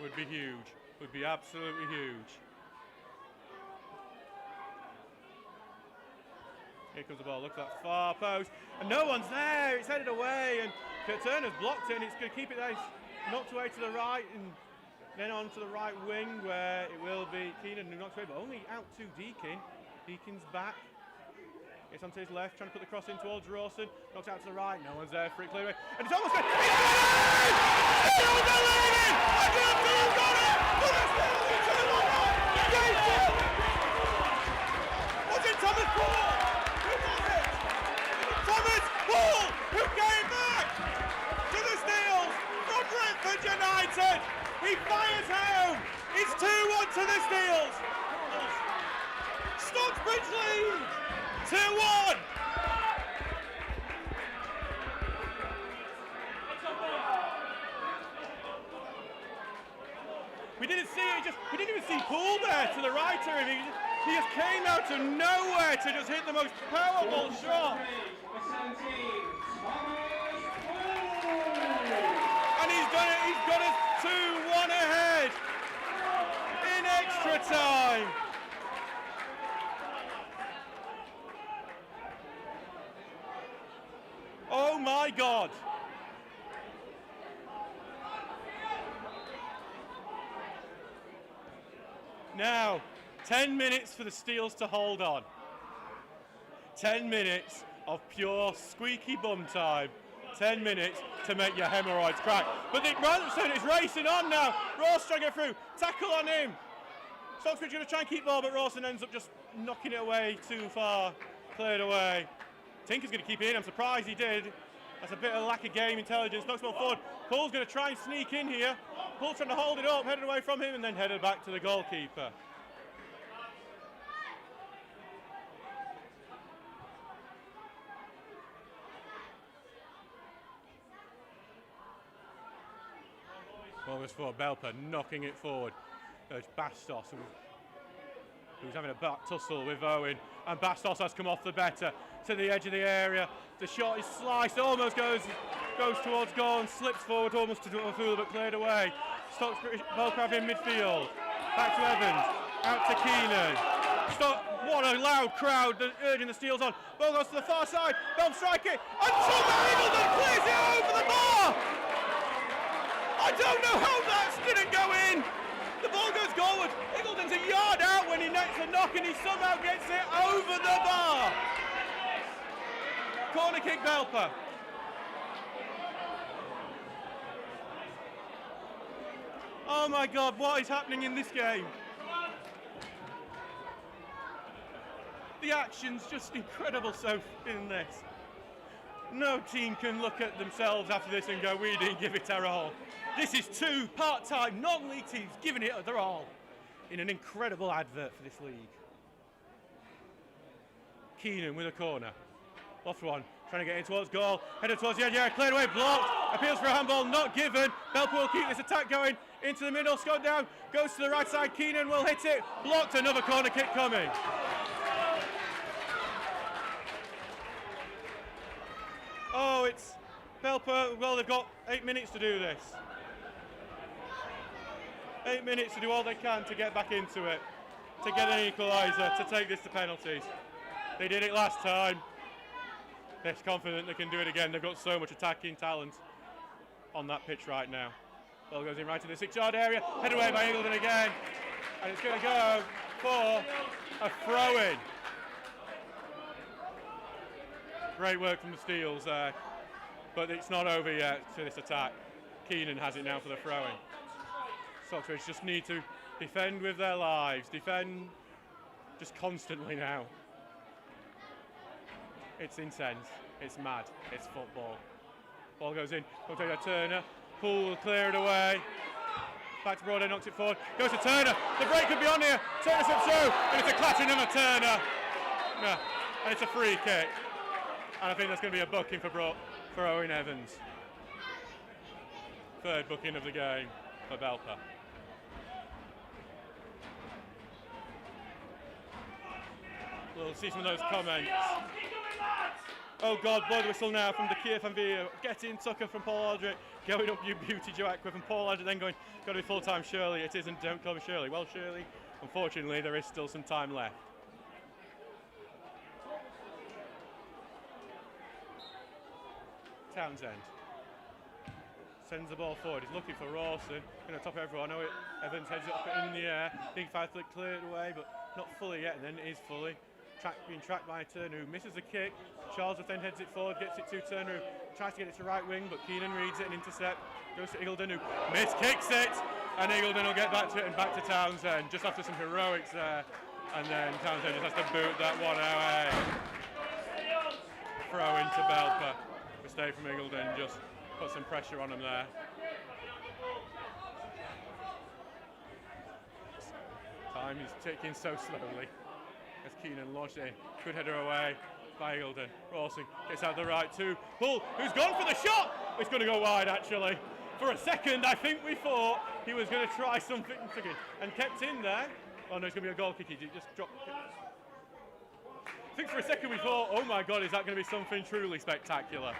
Would be huge. Would be absolutely huge. Here comes the ball. Look at that far post. And no one's there. It's headed away. And Kurt Turner's blocked it. And it's going to keep it there. It's knocked away to the right. And then on to the right wing where it will be Keenan who knocks away. But only out to Deakin. Deakin's back. It's onto his left. Trying to put the cross in towards Rawson. Knocks out to the right. No one's there for it. Clear away. And it's almost there. Still the lead! I can't believe he's got it! Was it Thomas Poole? Who was it? Thomas Poole, who came back to the Steels from Brentford United. He fires home. It's 2-1 to the Steels. Stocksbridge lead. 2-1. We didn't see it. We didn't even see Poole there to the right of him. He just came out of nowhere to just hit the most powerful shot. And he's done it. He's got us 2-1 ahead in extra time. Oh my God. Now, 10 minutes for the Steels to hold on. 10 minutes of pure squeaky bum time. 10 minutes to make your hemorrhoids crack. But Nick Ransom is racing on now. Ross trying to get through. Tackle on him. Stocksbridge going to try and keep ball, but Rawson ends up just knocking it away too far. Cleared away. Tinker's going to keep it in. I'm surprised he did. That's a bit of lack of game intelligence. Knocks ball forward. Poole's going to try and sneak in here. Poole trying to hold it up, headed away from him, and then headed back to the goalkeeper. Ball goes forward. Belper knocking it forward. There's Bastos, who's having a back tussle with Owen, and Bastos has come off the better to the edge of the area. The shot is sliced, almost goes towards goal and slips forward almost to a fool, but cleared away. Stocksbridge, Belper in midfield. Back to Evans, out to Keenan. What a loud crowd urging the Steels on. Ball goes to the far side. Belper strike it, and somehow Eagleton clears it over the bar. I don't know how that didn't go in. The ball goes goalward. Eagleton's a yard out when he nets a knock, and he somehow gets it over the bar. Corner kick, Belper. Oh my God, what is happening in this game? The action's just incredible in this. No team can look at themselves after this and go, we didn't give it our all. This is two part-time non-league teams giving it their all in an incredible advert for this league. Keenan with a corner. Off one, trying to get in towards goal. Headed towards the edge, yeah, cleared away, blocked. Appeals for a handball, not given. Belper will keep this attack going into the middle. Scott down, goes to the right side. Keenan will hit it. Blocked, another corner kick coming. Oh, it's Belper. Well, they've got 8 minutes to do this. 8 minutes to do all they can to get back into it, to get an equaliser, to take this to penalties. They did it last time. They're confident they can do it again. They've got so much attacking talent on that pitch right now. Ball goes in right to the 6-yard area, head away by Eagleton again, and it's going to go for a throw-in. Great work from the Steels there, but it's not over yet to this attack. Keenan has it now for the throw-in. Stocksbridge just need to defend with their lives, defend just constantly now. It's intense, it's mad, it's football. Ball goes in, Turner, Poole will clear it away. Back to Broadhead, knocks it forward. Goes to Turner. The break could be on here. Turner slips through. And it's a clattering of a Turner. Yeah. And it's a free kick. And I think that's going to be a booking for Owen Evans. Third booking of the game for Belper. We'll see some of those comments. Oh God, blood whistle now from the Kiev and Via. Getting Tucker from Paul Aldrich. Going up you beauty Joe Ackworth and Paul Aldrich then going, got to be full time Shirley. It isn't, don't call me Shirley. Well, Shirley, unfortunately there is still some time left. Townsend sends the ball forward. He's looking for Rawson. Going to top everyone. I know it. Evans heads it up in the air. Big five flick cleared away, but not fully yet. And then it is fully. Being tracked by Turner, who misses the kick. Charlesworth then heads it forward, gets it to Turner, who tries to get it to right wing, but Keenan reads it and intercept. Goes to Eagledon, who kicks it, and Eagledon will get back to it and back to Townsend just after some heroics there. And then Townsend just has to boot that one away. Throw into Belper. Mistake from Eagledon, just put some pressure on him there. Time is ticking so slowly. As Keenan launched it in. Good header away by Eagledon. Rawson gets out the right to Hull, who's gone for the shot! It's going to go wide actually. For a second I think we thought he was going to try something and kept in there. Oh no, it's going to be a goal kick. He just dropped it. I think for a second we thought, oh my God, is that going to be something truly spectacular?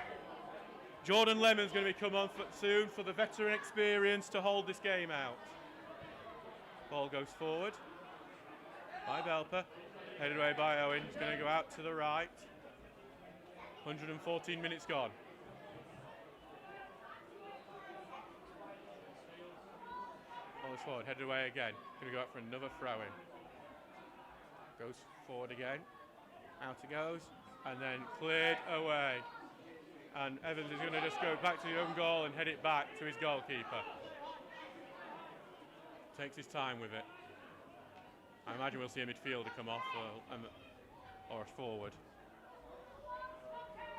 Jordan Lemon's going to be come on soon for the veteran experience to hold this game out. Ball goes forward by Belper. Headed away by Owen. He's going to go out to the right. 114 minutes gone. Ball is forward. Headed away again. Going to go out for another throw-in. Goes forward again. Out it goes. And then cleared away. And Evans is going to just go back to the own goal and head it back to his goalkeeper. Takes his time with it. I imagine we'll see a midfielder come off or a forward.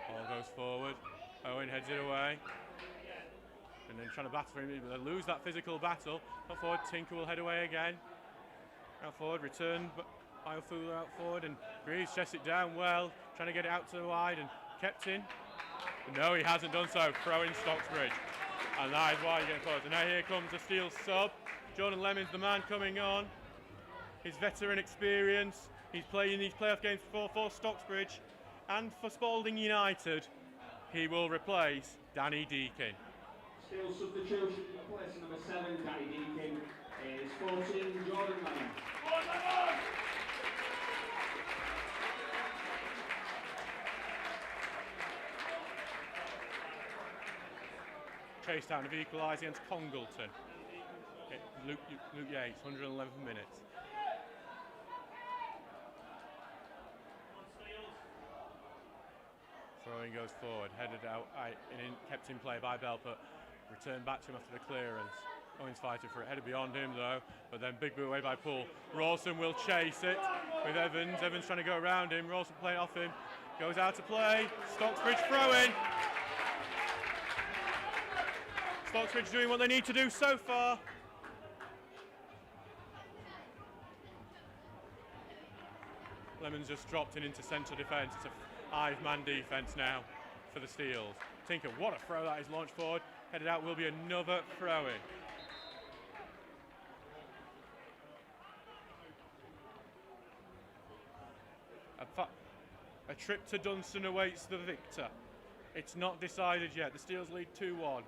Ball goes forward. Owen heads it away. And then trying to battle for him. They lose that physical battle. Out forward, Tinker will head away again. Out forward, return by Fuller out forward. And Greaves chests it down well. Trying to get it out to the wide and kept in. But no, he hasn't done so. Throw in Stocksbridge. And that is why you're getting close. And now here comes the Steel sub. Jordan Lemon's the man coming on. His veteran experience. He's playing these playoff games for Stocksbridge and for Spalding United. He will replace Danny Deakin. Still substitution, replacing number 7, Danny Deakin, is 14, Jordan Lemon. Chasetown have equalised against Congleton. Luke Yates, 111 minutes. Throwing goes forward, headed out, kept in play by Belper. Returned back to him after the clearance. Owen's fighting for it, headed beyond him though, but then big boot away by Poole. Rawson will chase it with Evans. Evans trying to go around him, Rawson playing off him. Goes out to play, Stocksbridge throwing. Stocksbridge doing what they need to do so far. Lemon's just dropped in into centre defence. It's a 5-man defence now for the Steels. Tinker, what a throw that is launched forward. Headed out will be another throw-in. A trip to Dunstan awaits the victor. It's not decided yet. The Steels lead 2-1.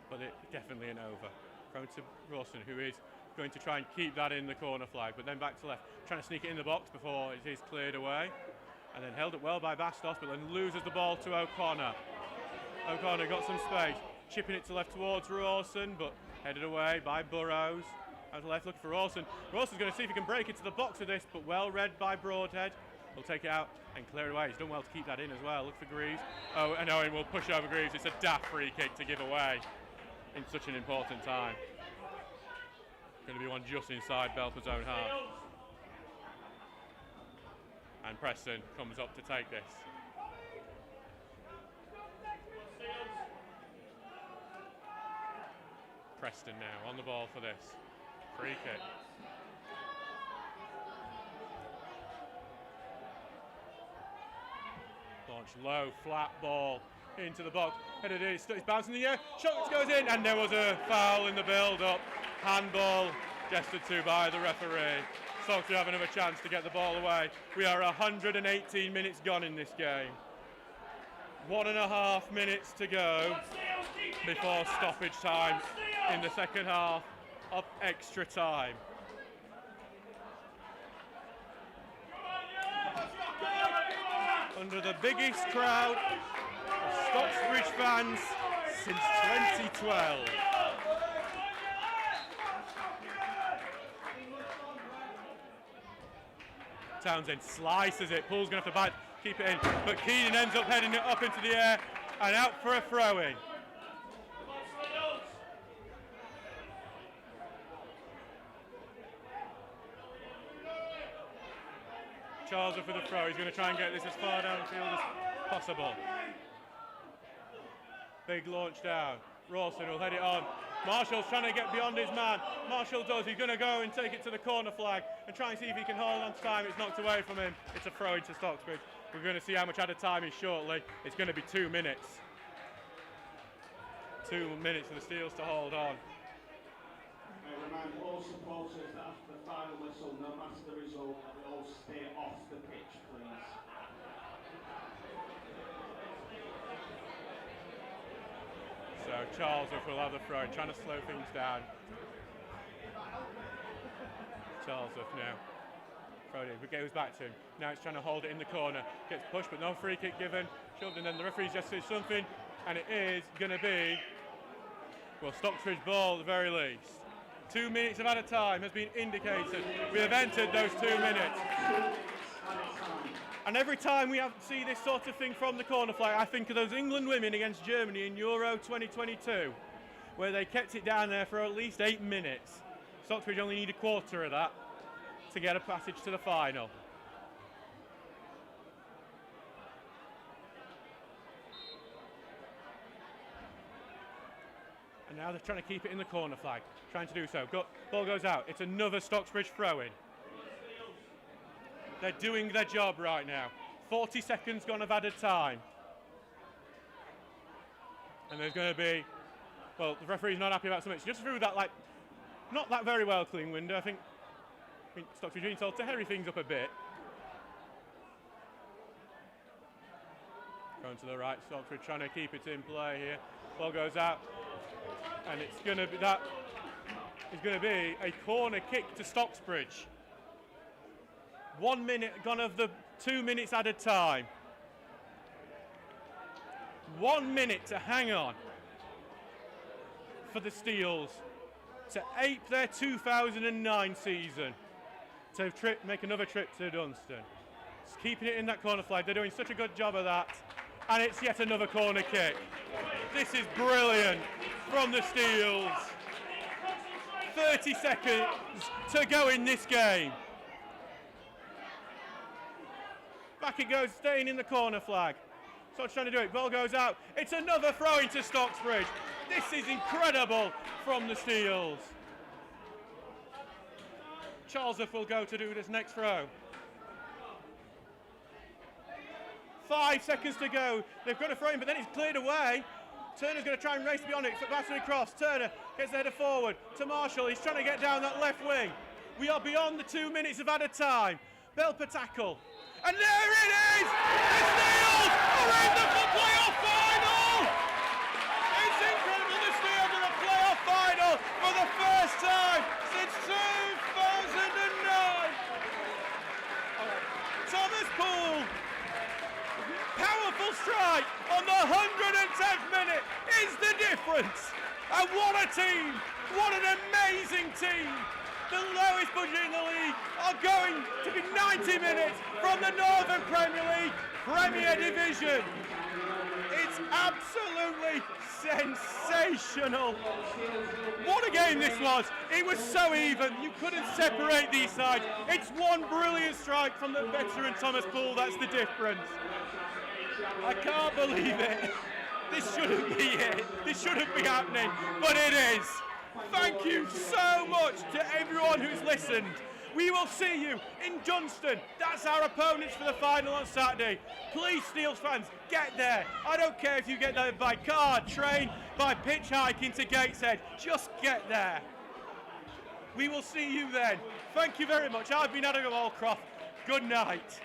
But it definitely ain't over. Thrown to Rawson, who is going to try and keep that in the corner flag, but then back to left, trying to sneak it in the box before it is cleared away. And then held it well by Bastos, but then loses the ball to O'Connor. O'Connor got some space, chipping it to left towards Rawson, but headed away by Burrows. Out to left looking for Rawson. Rawson's going to see if he can break into the box with this, but well read by Broadhead. He'll take it out and clear it away. He's done well to keep that in as well. Look for Greaves. Oh, and Owen will push over Greaves. It's a daft free kick to give away in such an important time. Going to be one just inside Belper's own half. And Preston comes up to take this. Preston now on the ball for this. Free kick. Launch low, flat ball into the box. Headed in, it's bouncing in the air. Shot goes in, and there was a foul in the build-up. Handball gestured to by the referee. Stocksbridge have another chance to get the ball away. We are 118 minutes gone in this game. 1.5 minutes to go before stoppage time in the second half of extra time. Under the biggest crowd of Stocksbridge fans since 2012. Townsend slices it, Pool's going to have to bite, keep it in, but Keenan ends up heading it up into the air and out for a throw-in. Charles up for the throw, he's going to try and get this as far downfield as possible. Big launch down, Rawson will head it on. Marshall's trying to get beyond his man. Marshall does, he's going to go and take it to the corner flag and try and see if he can hold on to time. It's knocked away from him. It's a throw into Stocksbridge. We're going to see how much added time is shortly. It's going to be 2 minutes. 2 minutes for the Steels to hold on. I remind all supporters that after the final whistle, no matter the result, they all stay off the pitch, please. So Charles will have the throw, trying to slow things down. Charles now. Throw it in, but goes back to him. Now it's trying to hold it in the corner. Gets pushed, but no free kick given. Shoved, and then the referee just says something, and it is going to be, well, Stocksbridge ball at the very least. 2 minutes of added time has been indicated. We have entered those 2 minutes. And every time we see this sort of thing from the corner flag, I think of those England women against Germany in Euro 2022, where they kept it down there for at least 8 minutes. Stocksbridge only need a quarter of that to get a passage to the final. And now they're trying to keep it in the corner flag, trying to do so. Ball goes out. It's another Stocksbridge throw-in. They're doing their job right now. 40 seconds gone of added time. And there's going to be, well, the referee's not happy about something. She just threw that, like, not that very well clean window. I think Stocksbridge being told to hurry things up a bit. Going to the right, Stocksbridge trying to keep it in play here. Ball goes out. And it's going to be, that is going to be a corner kick to Stocksbridge. 1 minute gone of the 2 minutes added time. 1 minute to hang on for the Steels to ape their 2009 season, to make another trip to Dunstan. Just keeping it in that corner flag. They're doing such a good job of that. And it's yet another corner kick. This is brilliant from the Steels. 30 seconds to go in this game. Back it goes, staying in the corner flag. So trying to do it, ball goes out. It's another throw into Stocksbridge. This is incredible from the Steels. Charles will go to do this next throw. 5 seconds to go. They've got a throw in, but then it's cleared away. Turner's going to try and race beyond it. Bouncing across. Turner gets the header forward to Marshall. He's trying to get down that left wing. We are beyond the 2 minutes of added time. Belper tackle. And there it is! The Steels are in the playoff final! It's incredible. The Steels are in the playoff final for the first time since 2009. Thomas Poole. Powerful strike on the 110th minute is the difference. And what a team! What an amazing team! The lowest budget in the league are going to be 90 minutes from the Northern Premier League Premier Division. It's Absolutely sensational. What a game this was. It was so even. You couldn't separate these sides. It's one brilliant strike from the veteran Thomas Poole. That's the difference. I can't believe it. This shouldn't be it. This shouldn't be happening, but it is. Thank you so much to everyone who's listened. We will see you in Johnston. That's our opponents for the final on Saturday. Please, Steels fans, get there. I don't care if you get there by car, train, by hitchhiking to Gateshead. Just get there. We will see you then. Thank you very much. I've been Adam Allcroft. Good night.